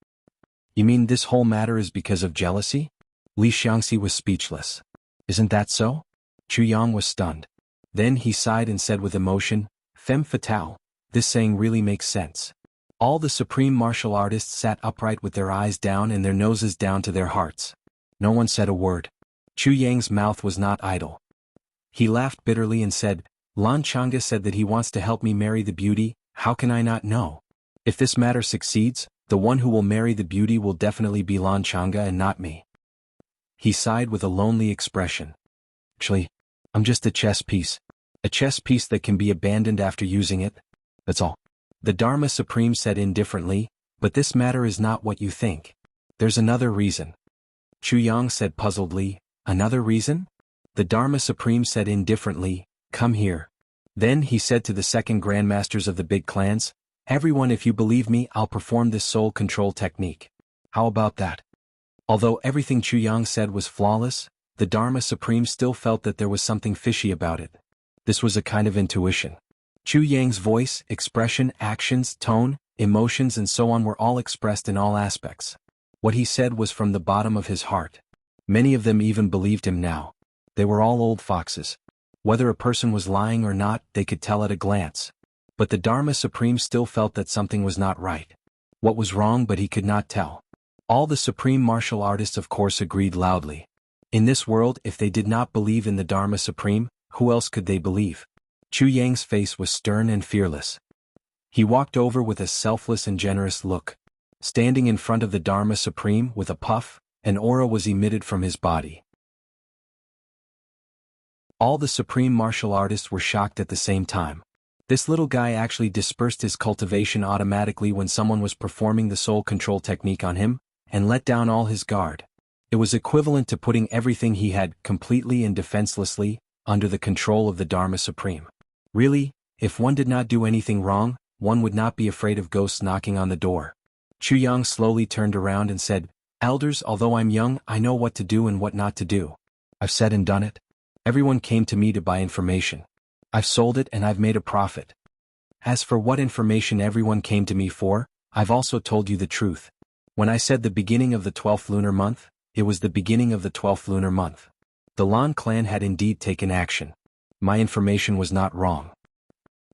You mean this whole matter is because of jealousy? Li Xiangxi was speechless. Isn't that so? Chu Yang was stunned. Then he sighed and said with emotion, Femme fatale, this saying really makes sense. All the supreme martial artists sat upright with their eyes down and their noses down to their hearts. No one said a word. Chu Yang's mouth was not idle. He laughed bitterly and said, Lan Chang'e said that he wants to help me marry the beauty, how can I not know? If this matter succeeds, the one who will marry the beauty will definitely be Lan Chang'e and not me. He sighed with a lonely expression. Actually, I'm just a chess piece. A chess piece that can be abandoned after using it. That's all. The Dharma Supreme said indifferently, but this matter is not what you think. There's another reason. Chu Yang said puzzledly, another reason? The Dharma Supreme said indifferently, come here. Then he said to the second grandmasters of the big clans, everyone, if you believe me, I'll perform this soul control technique. How about that? Although everything Chu Yang said was flawless, the Dharma Supreme still felt that there was something fishy about it. This was a kind of intuition. Chu Yang's voice, expression, actions, tone, emotions and so on were all expressed in all aspects. What he said was from the bottom of his heart. Many of them even believed him now. They were all old foxes. Whether a person was lying or not, they could tell at a glance. But the Dharma Supreme still felt that something was not right. What was wrong, but he could not tell. All the supreme martial artists of course agreed loudly. In this world, if they did not believe in the Dharma Supreme, who else could they believe? Chu Yang's face was stern and fearless. He walked over with a selfless and generous look. Standing in front of the Dharma Supreme with a puff, an aura was emitted from his body. All the supreme martial artists were shocked at the same time. This little guy actually dispersed his cultivation automatically when someone was performing the soul control technique on him, and let down all his guard. It was equivalent to putting everything he had, completely and defenselessly, under the control of the Dharma Supreme. Really, if one did not do anything wrong, one would not be afraid of ghosts knocking on the door. Yang slowly turned around and said, "Elders, although I'm young, I know what to do and what not to do. I've said and done it. Everyone came to me to buy information. I've sold it and I've made a profit. As for what information everyone came to me for, I've also told you the truth. When I said the beginning of the 12th lunar month, it was the beginning of the 12th lunar month. The Lan clan had indeed taken action. My information was not wrong.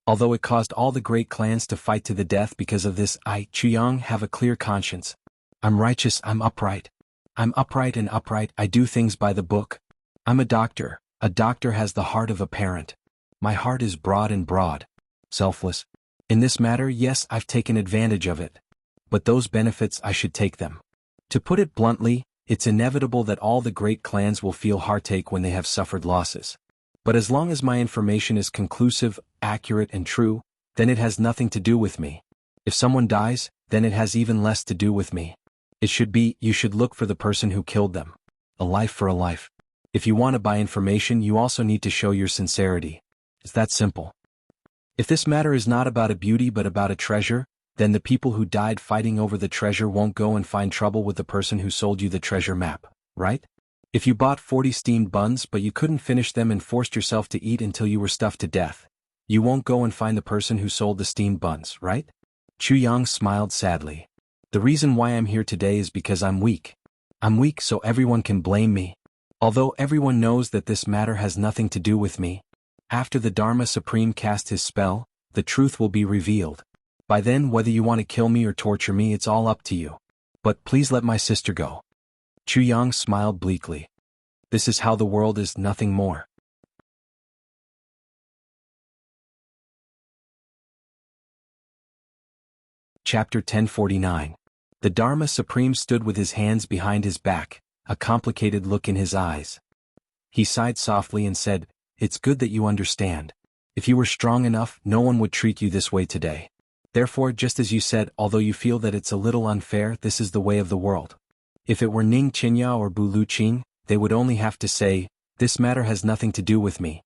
Although it caused all the great clans to fight to the death because of this, I, Yang, have a clear conscience. I'm righteous, I'm upright. I'm upright and upright, I do things by the book. I'm a doctor. A doctor has the heart of a parent. My heart is broad and broad. Selfless. In this matter, yes, I've taken advantage of it. But those benefits, I should take them. To put it bluntly, it's inevitable that all the great clans will feel heartache when they have suffered losses. But as long as my information is conclusive, accurate and true, then it has nothing to do with me. If someone dies, then it has even less to do with me. It should be, you should look for the person who killed them. A life for a life. If you want to buy information, you also need to show your sincerity. It's that simple. If this matter is not about a beauty but about a treasure, then the people who died fighting over the treasure won't go and find trouble with the person who sold you the treasure map, right? If you bought 40 steamed buns but you couldn't finish them and forced yourself to eat until you were stuffed to death, you won't go and find the person who sold the steamed buns, right? Yang smiled sadly. The reason why I'm here today is because I'm weak. I'm weak so everyone can blame me. Although everyone knows that this matter has nothing to do with me, after the Dharma Supreme cast his spell, the truth will be revealed. By then, whether you want to kill me or torture me, it's all up to you. But please let my sister go. Yang smiled bleakly. This is how the world is, nothing more. Chapter 1049. The Dharma Supreme stood with his hands behind his back, a complicated look in his eyes. He sighed softly and said, "It's good that you understand. If you were strong enough, no one would treat you this way today. Therefore, just as you said, although you feel that it's a little unfair, this is the way of the world. If it were Ning Qinya or Bu Lu Qing, they would only have to say, 'This matter has nothing to do with me.'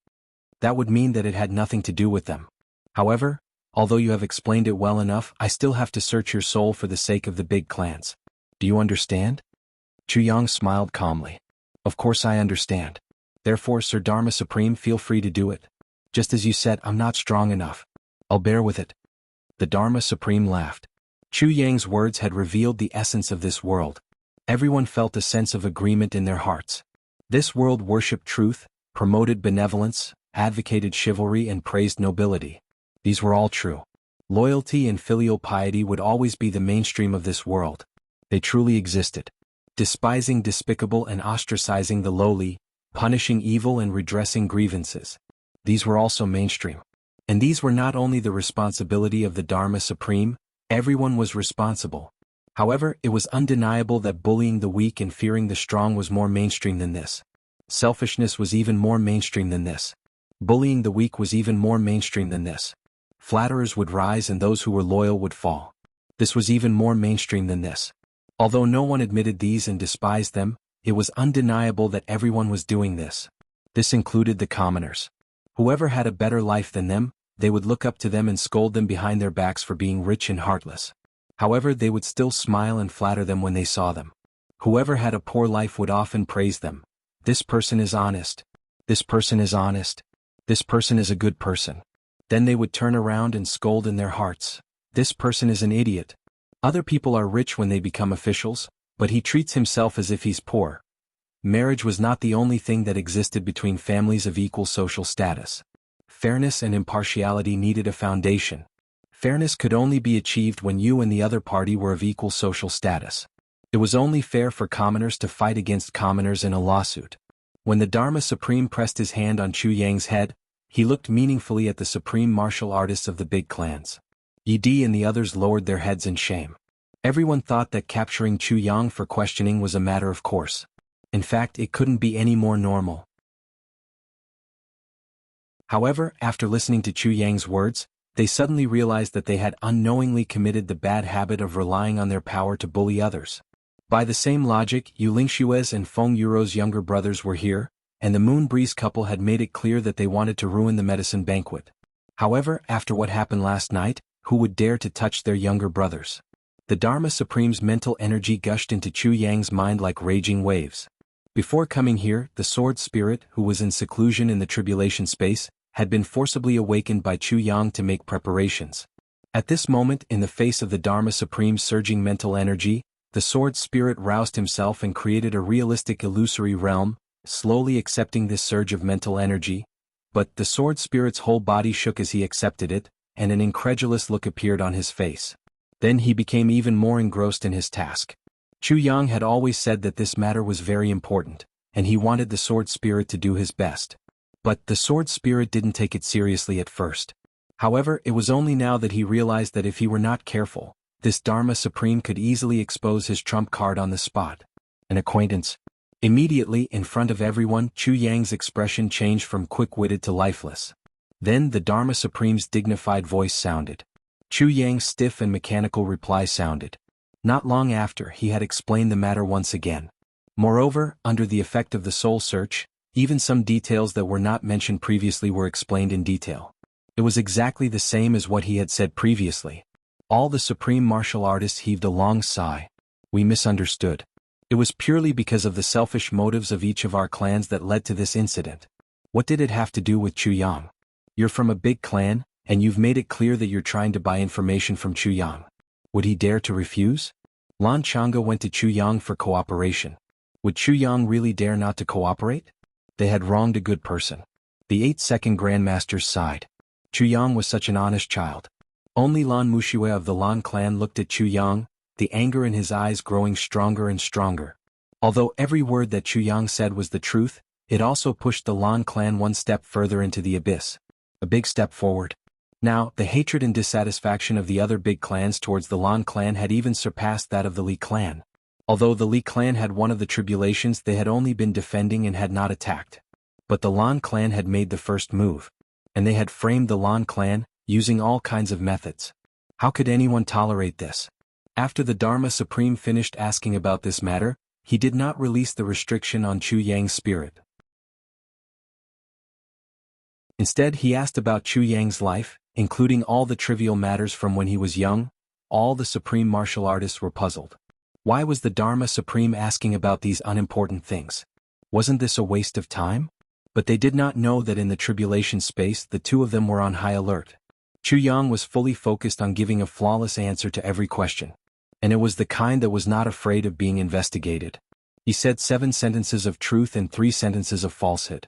That would mean that it had nothing to do with them. However, although you have explained it well enough, I still have to search your soul for the sake of the big clans. Do you understand?" Yang smiled calmly. "Of course I understand. Therefore, Sir Dharma Supreme, feel free to do it. Just as you said, I'm not strong enough. I'll bear with it." The Dharma Supreme laughed. Yang's words had revealed the essence of this world. Everyone felt a sense of agreement in their hearts. This world worshipped truth, promoted benevolence, advocated chivalry and praised nobility. These were all true. Loyalty and filial piety would always be the mainstream of this world. They truly existed. Despising despicable and ostracizing the lowly, punishing evil and redressing grievances. These were also mainstream. And these were not only the responsibility of the Dharma Supreme, everyone was responsible. However, it was undeniable that bullying the weak and fearing the strong was more mainstream than this. Selfishness was even more mainstream than this. Bullying the weak was even more mainstream than this. Flatterers would rise and those who were loyal would fall. This was even more mainstream than this. Although no one admitted these and despised them, it was undeniable that everyone was doing this. This included the commoners. Whoever had a better life than them, they would look up to them and scold them behind their backs for being rich and heartless. However, they would still smile and flatter them when they saw them. Whoever had a poor life would often praise them. This person is honest. This person is honest. This person is a good person. Then they would turn around and scold in their hearts. This person is an idiot. Other people are rich when they become officials, but he treats himself as if he's poor. Marriage was not the only thing that existed between families of equal social status. Fairness and impartiality needed a foundation. Fairness could only be achieved when you and the other party were of equal social status. It was only fair for commoners to fight against commoners in a lawsuit. When the Dharma Supreme pressed his hand on Yang's head, he looked meaningfully at the supreme martial artists of the big clans. Yi and the others lowered their heads in shame. Everyone thought that capturing Yang for questioning was a matter of course. In fact, it couldn't be any more normal. However, after listening to Chu Yang's words, they suddenly realized that they had unknowingly committed the bad habit of relying on their power to bully others. By the same logic, Yu Lingshue's and Feng Yuro's younger brothers were here, and the Moon Breeze couple had made it clear that they wanted to ruin the medicine banquet. However, after what happened last night, who would dare to touch their younger brothers? The Dharma Supreme's mental energy gushed into Chu Yang's mind like raging waves. Before coming here, the Sword Spirit, who was in seclusion in the tribulation space, had been forcibly awakened by Chu Yang to make preparations. At this moment, in the face of the Dharma Supreme's surging mental energy, the Sword Spirit roused himself and created a realistic illusory realm, slowly accepting this surge of mental energy. But the Sword Spirit's whole body shook as he accepted it, and an incredulous look appeared on his face. Then he became even more engrossed in his task. Chu Yang had always said that this matter was very important, and he wanted the Sword Spirit to do his best. But the Sword Spirit didn't take it seriously at first. However, it was only now that he realized that if he were not careful, this Dharma Supreme could easily expose his trump card on the spot. An acquaintance. Immediately, in front of everyone, Chu Yang's expression changed from quick-witted to lifeless. Then the Dharma Supreme's dignified voice sounded. Chu Yang's stiff and mechanical reply sounded. Not long after, he had explained the matter once again. Moreover, under the effect of the soul search, even some details that were not mentioned previously were explained in detail. It was exactly the same as what he had said previously. All the supreme martial artists heaved a long sigh. We misunderstood. It was purely because of the selfish motives of each of our clans that led to this incident. What did it have to do with Chu Yang? You're from a big clan, and you've made it clear that you're trying to buy information from Chu Yang. Would he dare to refuse? Lan Changa went to Chu Yang for cooperation. Would Chu Yang really dare not to cooperate? They had wronged a good person. The 8th Grandmasters sighed. Chu Yang was such an honest child. Only Lan Mushue of the Lan clan looked at Chu Yang, the anger in his eyes growing stronger and stronger. Although every word that Chu Yang said was the truth, it also pushed the Lan clan one step further into the abyss. A big step forward. Now, the hatred and dissatisfaction of the other big clans towards the Lan clan had even surpassed that of the Li clan. Although the Li clan had one of the tribulations, they had only been defending and had not attacked. But the Lan clan had made the first move. And they had framed the Lan clan, using all kinds of methods. How could anyone tolerate this? After the Dharma Supreme finished asking about this matter, he did not release the restriction on Chu Yang's spirit. Instead, he asked about Chu Yang's life, including all the trivial matters from when he was young. All the supreme martial artists were puzzled. Why was the Dharma Supreme asking about these unimportant things? Wasn't this a waste of time? But they did not know that in the tribulation space the two of them were on high alert. Chu Yang was fully focused on giving a flawless answer to every question. And it was the kind that was not afraid of being investigated. He said 7 sentences of truth and 3 sentences of falsehood.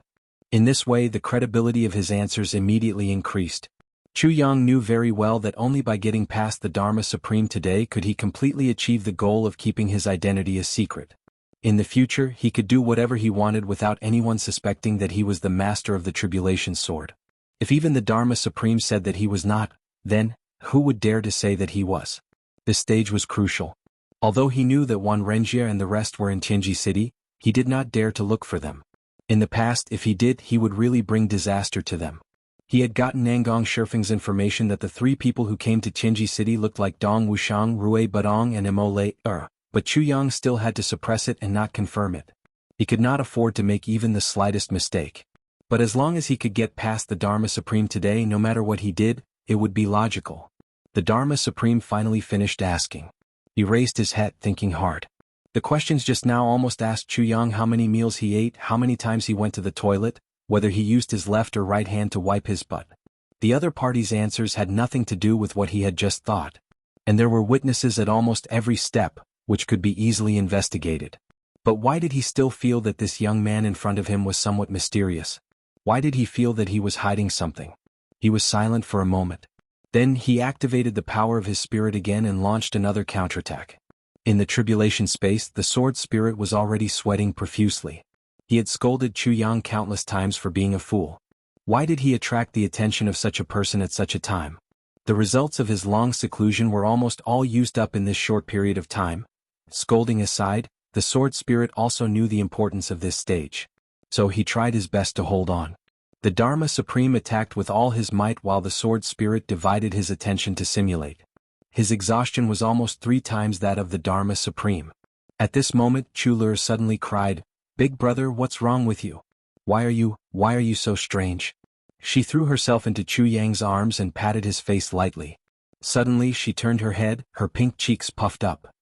In this way the credibility of his answers immediately increased. Chu Yang knew very well that only by getting past the Dharma Supreme today could he completely achieve the goal of keeping his identity a secret. In the future, he could do whatever he wanted without anyone suspecting that he was the master of the tribulation sword. If even the Dharma Supreme said that he was not, then, who would dare to say that he was? This stage was crucial. Although he knew that Wan Renjie and the rest were in Tianji City, he did not dare to look for them. In the past, if he did, he would really bring disaster to them. He had gotten Nangong Shifeng's information that the 3 people who came to Tianji City looked like Dong Wushang, Rui Budong and Mo but Chu Yang still had to suppress it and not confirm it. He could not afford to make even the slightest mistake. But as long as he could get past the Dharma Supreme today, no matter what he did, it would be logical. The Dharma Supreme finally finished asking. He raised his head, thinking hard. The questions just now almost asked Chu Yang how many meals he ate, how many times he went to the toilet, whether he used his left or right hand to wipe his butt. The other party's answers had nothing to do with what he had just thought. And there were witnesses at almost every step, which could be easily investigated. But why did he still feel that this young man in front of him was somewhat mysterious? Why did he feel that he was hiding something? He was silent for a moment. Then he activated the power of his spirit again and launched another counterattack. In the tribulation space, the sword spirit was already sweating profusely. He had scolded Chu Yang countless times for being a fool. Why did he attract the attention of such a person at such a time? The results of his long seclusion were almost all used up in this short period of time. Scolding aside, the sword spirit also knew the importance of this stage. So he tried his best to hold on. The Dharma Supreme attacked with all his might while the sword spirit divided his attention to simulate. His exhaustion was almost 3 times that of the Dharma Supreme. At this moment Chu Lur suddenly cried, "Big brother, what's wrong with you? Why are you so strange?" She threw herself into Chu Yang's arms and patted his face lightly. Suddenly she turned her head, her pink cheeks puffed up.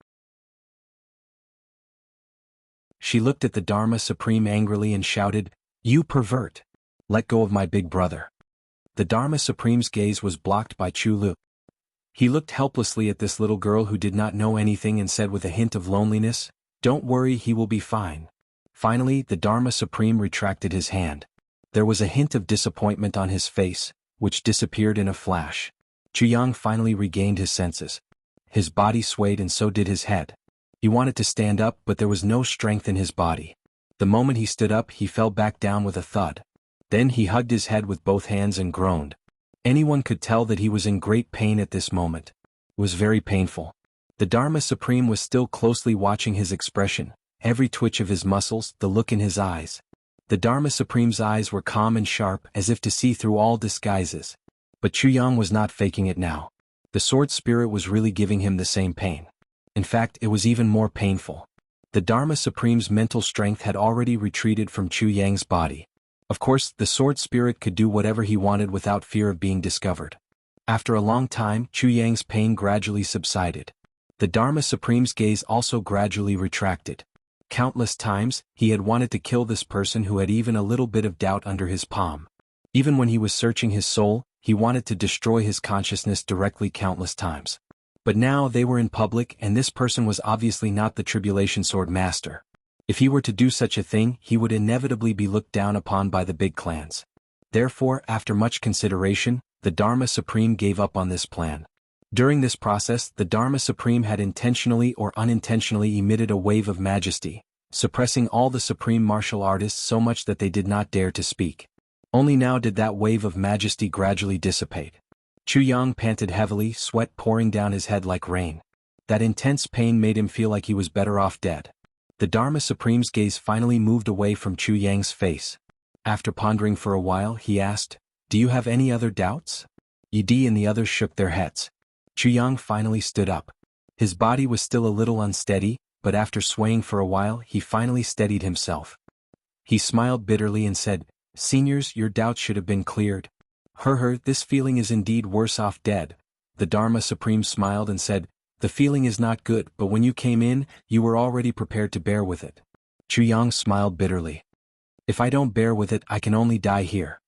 She looked at the Dharma Supreme angrily and shouted, "You pervert! Let go of my big brother." The Dharma Supreme's gaze was blocked by Chu Lu. He looked helplessly at this little girl who did not know anything and said with a hint of loneliness, "Don't worry, he will be fine." Finally, the Dharma Supreme retracted his hand. There was a hint of disappointment on his face, which disappeared in a flash. Chu Yang finally regained his senses. His body swayed and so did his head. He wanted to stand up, but there was no strength in his body. The moment he stood up, he fell back down with a thud. Then he hugged his head with both hands and groaned. Anyone could tell that he was in great pain at this moment. It was very painful. The Dharma Supreme was still closely watching his expression, every twitch of his muscles, the look in his eyes. The Dharma Supreme's eyes were calm and sharp, as if to see through all disguises. But Chu Yang was not faking it now. The sword spirit was really giving him the same pain. In fact, it was even more painful. The Dharma Supreme's mental strength had already retreated from Chu Yang's body. Of course, the sword spirit could do whatever he wanted without fear of being discovered. After a long time, Chu Yang's pain gradually subsided. The Dharma Supreme's gaze also gradually retracted. Countless times, he had wanted to kill this person who had even a little bit of doubt under his palm. Even when he was searching his soul, he wanted to destroy his consciousness directly countless times. But now they were in public and this person was obviously not the Tribulation Sword Master. If he were to do such a thing, he would inevitably be looked down upon by the big clans. Therefore, after much consideration, the Dharma Supreme gave up on this plan. During this process, the Dharma Supreme had intentionally or unintentionally emitted a wave of majesty, suppressing all the supreme martial artists so much that they did not dare to speak. Only now did that wave of majesty gradually dissipate. Chu Yang panted heavily, sweat pouring down his head like rain. That intense pain made him feel like he was better off dead. The Dharma Supreme's gaze finally moved away from Chu Yang's face. After pondering for a while, he asked, "Do you have any other doubts?" Yi and the others shook their heads. Chu Yang finally stood up. His body was still a little unsteady, but after swaying for a while, he finally steadied himself. He smiled bitterly and said, "Seniors, your doubts should have been cleared. This feeling is indeed worse off dead." The Dharma Supreme smiled and said, "The feeling is not good, but when you came in, you were already prepared to bear with it." Chu Yang smiled bitterly. "If I don't bear with it, I can only die here."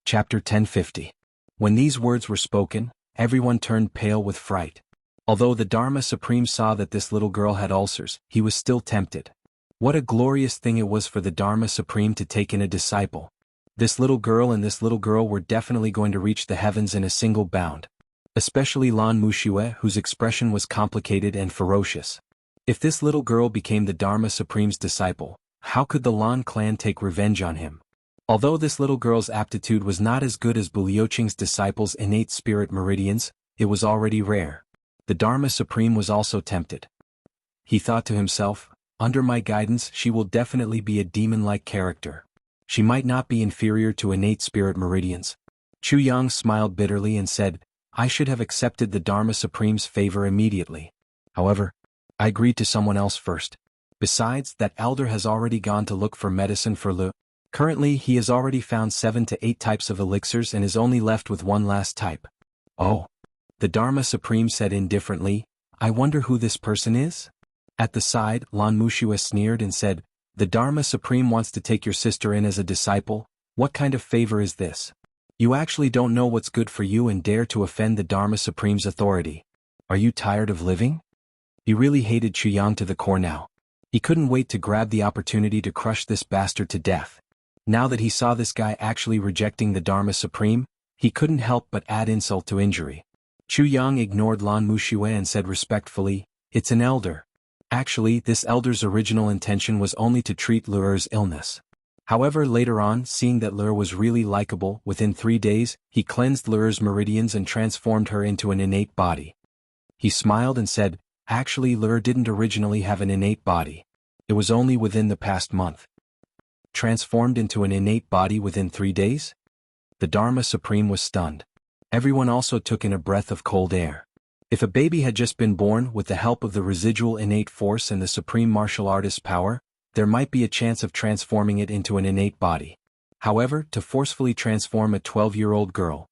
Chapter 1050. When these words were spoken, everyone turned pale with fright. Although the Dharma Supreme saw that this little girl had ulcers, he was still tempted. What a glorious thing it was for the Dharma Supreme to take in a disciple. This little girl and this little girl were definitely going to reach the heavens in a single bound. Especially Lan Muxue, whose expression was complicated and ferocious. If this little girl became the Dharma Supreme's disciple, how could the Lan clan take revenge on him? Although this little girl's aptitude was not as good as Bu Liuqing's disciples' innate spirit meridians, it was already rare. The Dharma Supreme was also tempted. He thought to himself, "Under my guidance, she will definitely be a demon-like character. She might not be inferior to innate spirit meridians." Chu Yang smiled bitterly and said, "I should have accepted the Dharma Supreme's favor immediately. However, I agreed to someone else first. Besides, that elder has already gone to look for medicine for Lu. Currently, he has already found 7 to 8 types of elixirs and is only left with one last type." "Oh." The Dharma Supreme said indifferently, "I wonder who this person is?" At the side, Lan Muxue sneered and said, "The Dharma Supreme wants to take your sister in as a disciple. What kind of favor is this? You actually don't know what's good for you and dare to offend the Dharma Supreme's authority. Are you tired of living?" He really hated Chu Yang to the core now. He couldn't wait to grab the opportunity to crush this bastard to death. Now that he saw this guy actually rejecting the Dharma Supreme, he couldn't help but add insult to injury. Chu Yang ignored Lan Muxue and said respectfully, "It's an elder." Actually, this elder's original intention was only to treat Lu'er's illness. However, later on, seeing that Lu'er was really likable, within 3 days, he cleansed Lu'er's meridians and transformed her into an innate body. He smiled and said, Actually, Lur didn't originally have an innate body. It was only within the past month. Transformed into an innate body within 3 days? The Dharma Supreme was stunned. Everyone also took in a breath of cold air. If a baby had just been born with the help of the residual innate force and the supreme martial artist's power, there might be a chance of transforming it into an innate body. However, to forcefully transform a 12-year-old girl,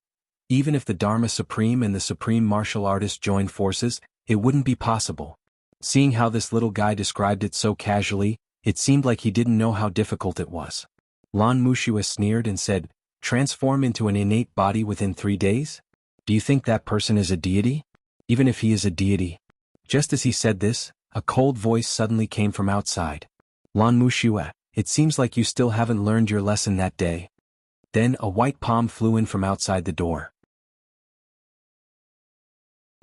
even if the Dharma Supreme and the supreme martial artist joined forces, it wouldn't be possible. Seeing how this little guy described it so casually, it seemed like he didn't know how difficult it was. Lan Mushua sneered and said, "Transform into an innate body within 3 days? Do you think that person is a deity? Even if he is a deity." Just as he said this, a cold voice suddenly came from outside. "Lan Mushua, it seems like you still haven't learned your lesson that day." Then a white palm flew in from outside the door.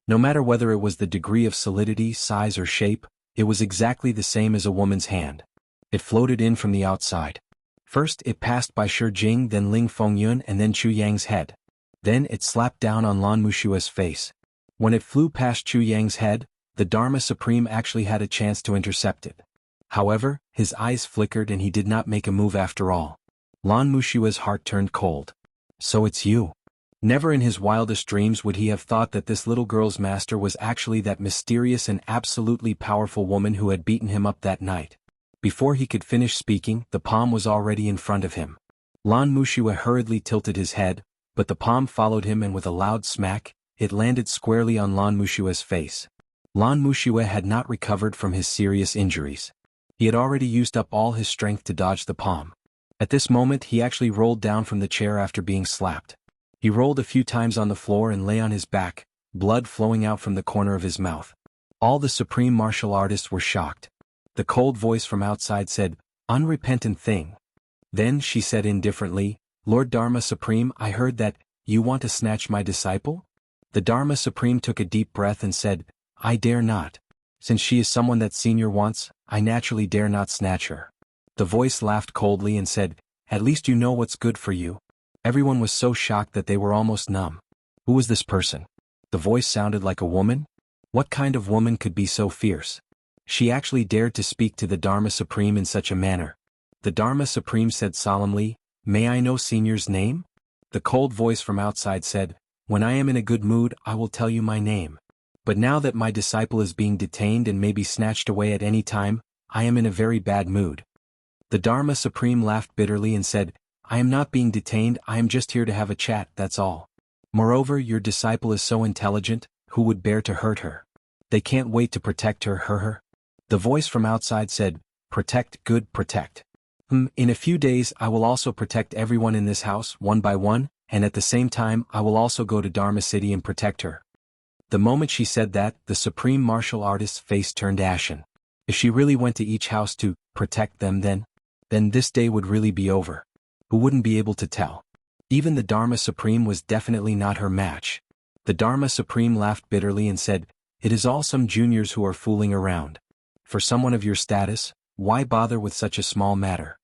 No matter whether it was the degree of solidity, size or shape, it was exactly the same as a woman's hand. It floated in from the outside. First it passed by Shi Jing, then Ling Fengyun and then Chu Yang's head. Then it slapped down on Lan Mushua's face. When it flew past Chu Yang's head, the Dharma Supreme actually had a chance to intercept it. However, his eyes flickered and he did not make a move after all. Lan Mushua's heart turned cold. "So it's you." Never in his wildest dreams would he have thought that this little girl's master was actually that mysterious and absolutely powerful woman who had beaten him up that night. Before he could finish speaking, the palm was already in front of him. Lan Mushua hurriedly tilted his head, but the palm followed him and with a loud smack, it landed squarely on Lan Mushua's face. Lan Mushua had not recovered from his serious injuries. He had already used up all his strength to dodge the palm. At this moment he actually rolled down from the chair after being slapped. He rolled a few times on the floor and lay on his back, blood flowing out from the corner of his mouth. All the supreme martial artists were shocked. The cold voice from outside said, "Unrepentant thing." Then she said indifferently, "Lord Dharma Supreme, I heard that you want to snatch my disciple?" The Dharma Supreme took a deep breath and said, "I dare not. Since she is someone that senior wants, I naturally dare not snatch her." The voice laughed coldly and said, "At least you know what's good for you." Everyone was so shocked that they were almost numb. Who was this person? The voice sounded like a woman? What kind of woman could be so fierce? She actually dared to speak to the Dharma Supreme in such a manner. The Dharma Supreme said solemnly, "May I know Senior's name?" The cold voice from outside said, "When I am in a good mood, I will tell you my name. But now that my disciple is being detained and may be snatched away at any time, I am in a very bad mood." The Dharma Supreme laughed bitterly and said, "I am not being detained, I am just here to have a chat, that's all. Moreover, your disciple is so intelligent, who would bear to hurt her? They can't wait to protect her. The voice from outside said, "Protect, good, protect. In a few days I will also protect everyone in this house, one by one, and at the same time I will also go to Dharma City and protect her." The moment she said that, the supreme martial artist's face turned ashen. If she really went to each house to protect them then this day would really be over. Who wouldn't be able to tell? Even the Dharma Supreme was definitely not her match. The Dharma Supreme laughed bitterly and said, "It is all some juniors who are fooling around. For someone of your status, why bother with such a small matter?"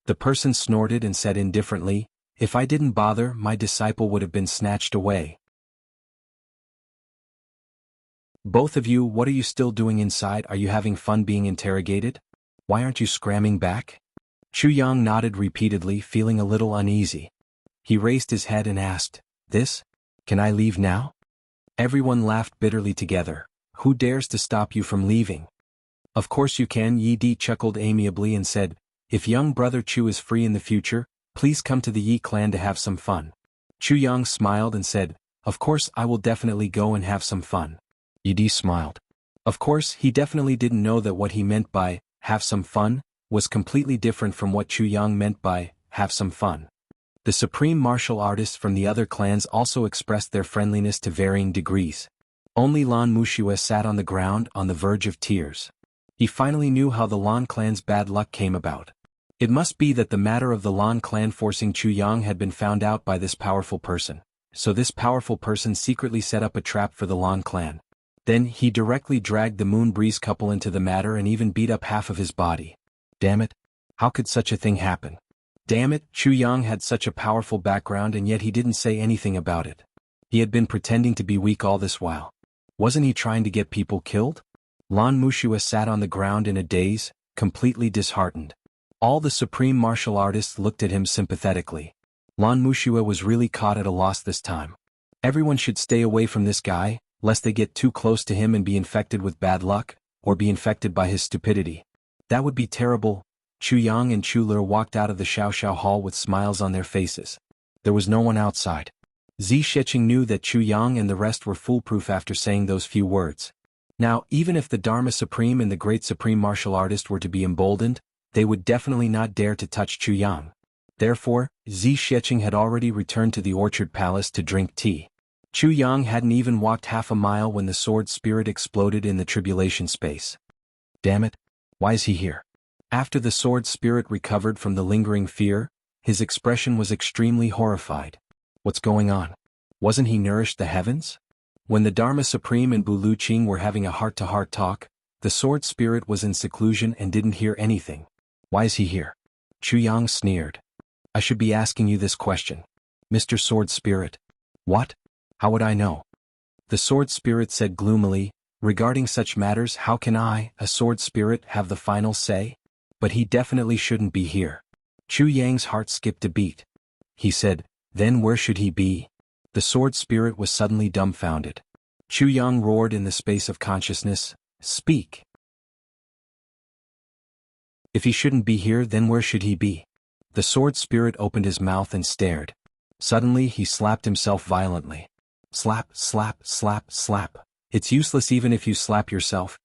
The person snorted and said indifferently, "If I didn't bother, my disciple would have been snatched away." "Both of you, what are you still doing inside? Are you having fun being interrogated? Why aren't you scramming back?" Chu Yang nodded repeatedly, feeling a little uneasy. He raised his head and asked, "This? Can I leave now?" Everyone laughed bitterly together. "Who dares to stop you from leaving?" "Of course you can," Yi Di chuckled amiably and said, "If young brother Chu is free in the future, please come to the Yi clan to have some fun." Chu Yang smiled and said, "Of course I will definitely go and have some fun." Yi Di smiled. Of course, he definitely didn't know that what he meant by, "have some fun," was completely different from what Chu Yang meant by, "have some fun." The supreme martial artists from the other clans also expressed their friendliness to varying degrees. Only Lan Mushua sat on the ground on the verge of tears. He finally knew how the Lan clan's bad luck came about. It must be that the matter of the Lan clan forcing Chu Yang had been found out by this powerful person, so this powerful person secretly set up a trap for the Lan clan. Then he directly dragged the Moon Breeze couple into the matter and even beat up half of his body. Damn it! How could such a thing happen? Damn it, Chu Yang had such a powerful background and yet he didn't say anything about it. He had been pretending to be weak all this while. Wasn't he trying to get people killed? Lan Mushua sat on the ground in a daze, completely disheartened. All the supreme martial artists looked at him sympathetically. Lan Mushua was really caught at a loss this time. Everyone should stay away from this guy, lest they get too close to him and be infected with bad luck, or be infected by his stupidity. That would be terrible. Chu Yang and Chu Le walked out of the Xiaoxiao hall with smiles on their faces. There was no one outside. Zi Sheqing knew that Chu Yang and the rest were foolproof after saying those few words. Now, even if the Dharma Supreme and the great supreme martial artist were to be emboldened, they would definitely not dare to touch Chu Yang. Therefore, Zi Sheqing had already returned to the Orchard Palace to drink tea. Chu Yang hadn't even walked half a mile when the sword spirit exploded in the tribulation space. Damn it! Why is he here? After the sword spirit recovered from the lingering fear, his expression was extremely horrified. What's going on? Wasn't he nourished the heavens? When the Dharma Supreme and Bu Luqing were having a heart-to-heart talk, the sword spirit was in seclusion and didn't hear anything. Why is he here? Chu Yang sneered. I should be asking you this question. Mr. Sword Spirit. What? How would I know? The sword spirit said gloomily, regarding such matters how can I, a sword spirit, have the final say? But he definitely shouldn't be here. Chu Yang's heart skipped a beat. He said, then where should he be? The sword spirit was suddenly dumbfounded. Chu Yang roared in the space of consciousness, speak. If he shouldn't be here, then where should he be? The sword spirit opened his mouth and stared. Suddenly he slapped himself violently. Slap, slap, slap, slap. It's useless even if you slap yourself.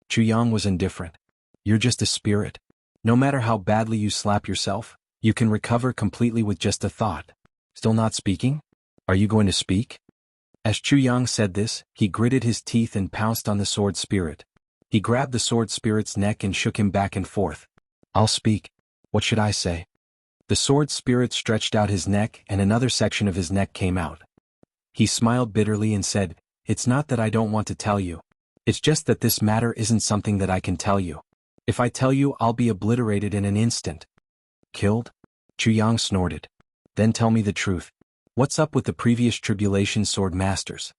Chu Yang was indifferent. You're just a spirit. No matter how badly you slap yourself, you can recover completely with just a thought. Still not speaking? Are you going to speak? As Chu Yang said this, he gritted his teeth and pounced on the sword spirit. He grabbed the sword spirit's neck and shook him back and forth. I'll speak. What should I say? The sword spirit stretched out his neck and another section of his neck came out. He smiled bitterly and said, it's not that I don't want to tell you. It's just that this matter isn't something that I can tell you. If I tell you, I'll be obliterated in an instant. Killed? Chu Yang snorted. Then tell me the truth. What's up with the previous tribulation sword masters?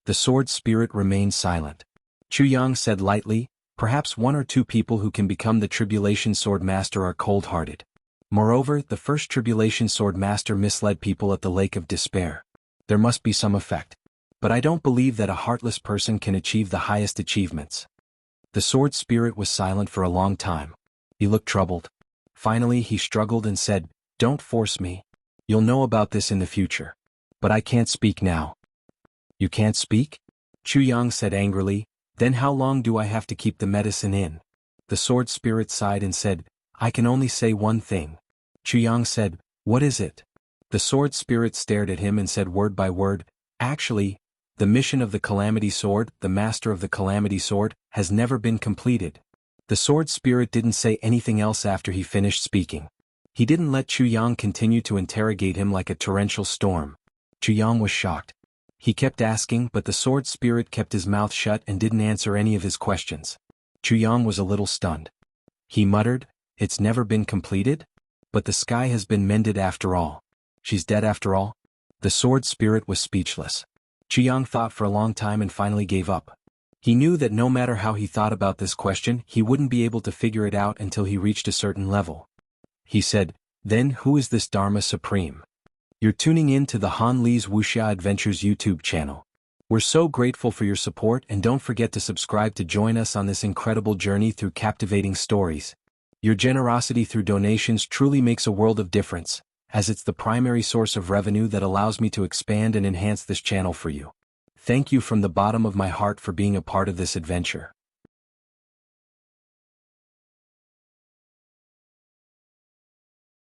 The sword spirit remained silent. Chu Yang said lightly, perhaps one or two people who can become the tribulation sword master are cold-hearted. Moreover, the first tribulation sword master misled people at the Lake of Despair. There must be some effect. But I don't believe that a heartless person can achieve the highest achievements. The sword spirit was silent for a long time. He looked troubled. Finally he struggled and said, don't force me. You'll know about this in the future. But I can't speak now. You can't speak? Chu Yang said angrily, then how long do I have to keep the medicine in? The sword spirit sighed and said, I can only say one thing. Chu Yang said, what is it? The sword spirit stared at him and said word by word, actually, the mission of the Calamity Sword, the master of the Calamity Sword, has never been completed. The sword spirit didn't say anything else after he finished speaking. He didn't let Chu Yang continue to interrogate him like a torrential storm. Chu Yang was shocked. He kept asking, but the sword spirit kept his mouth shut and didn't answer any of his questions. Chu Yang was a little stunned. He muttered, it's never been completed? But the sky has been mended after all. She's dead after all? The sword spirit was speechless. Chu Yang thought for a long time and finally gave up. He knew that no matter how he thought about this question, he wouldn't be able to figure it out until he reached a certain level. He said, then who is this Dharma Supreme? You're tuning in to the Han Li's Wuxia Adventures YouTube channel. We're so grateful for your support and don't forget to subscribe to join us on this incredible journey through captivating stories. Your generosity through donations truly makes a world of difference, as it's the primary source of revenue that allows me to expand and enhance this channel for you. Thank you from the bottom of my heart for being a part of this adventure.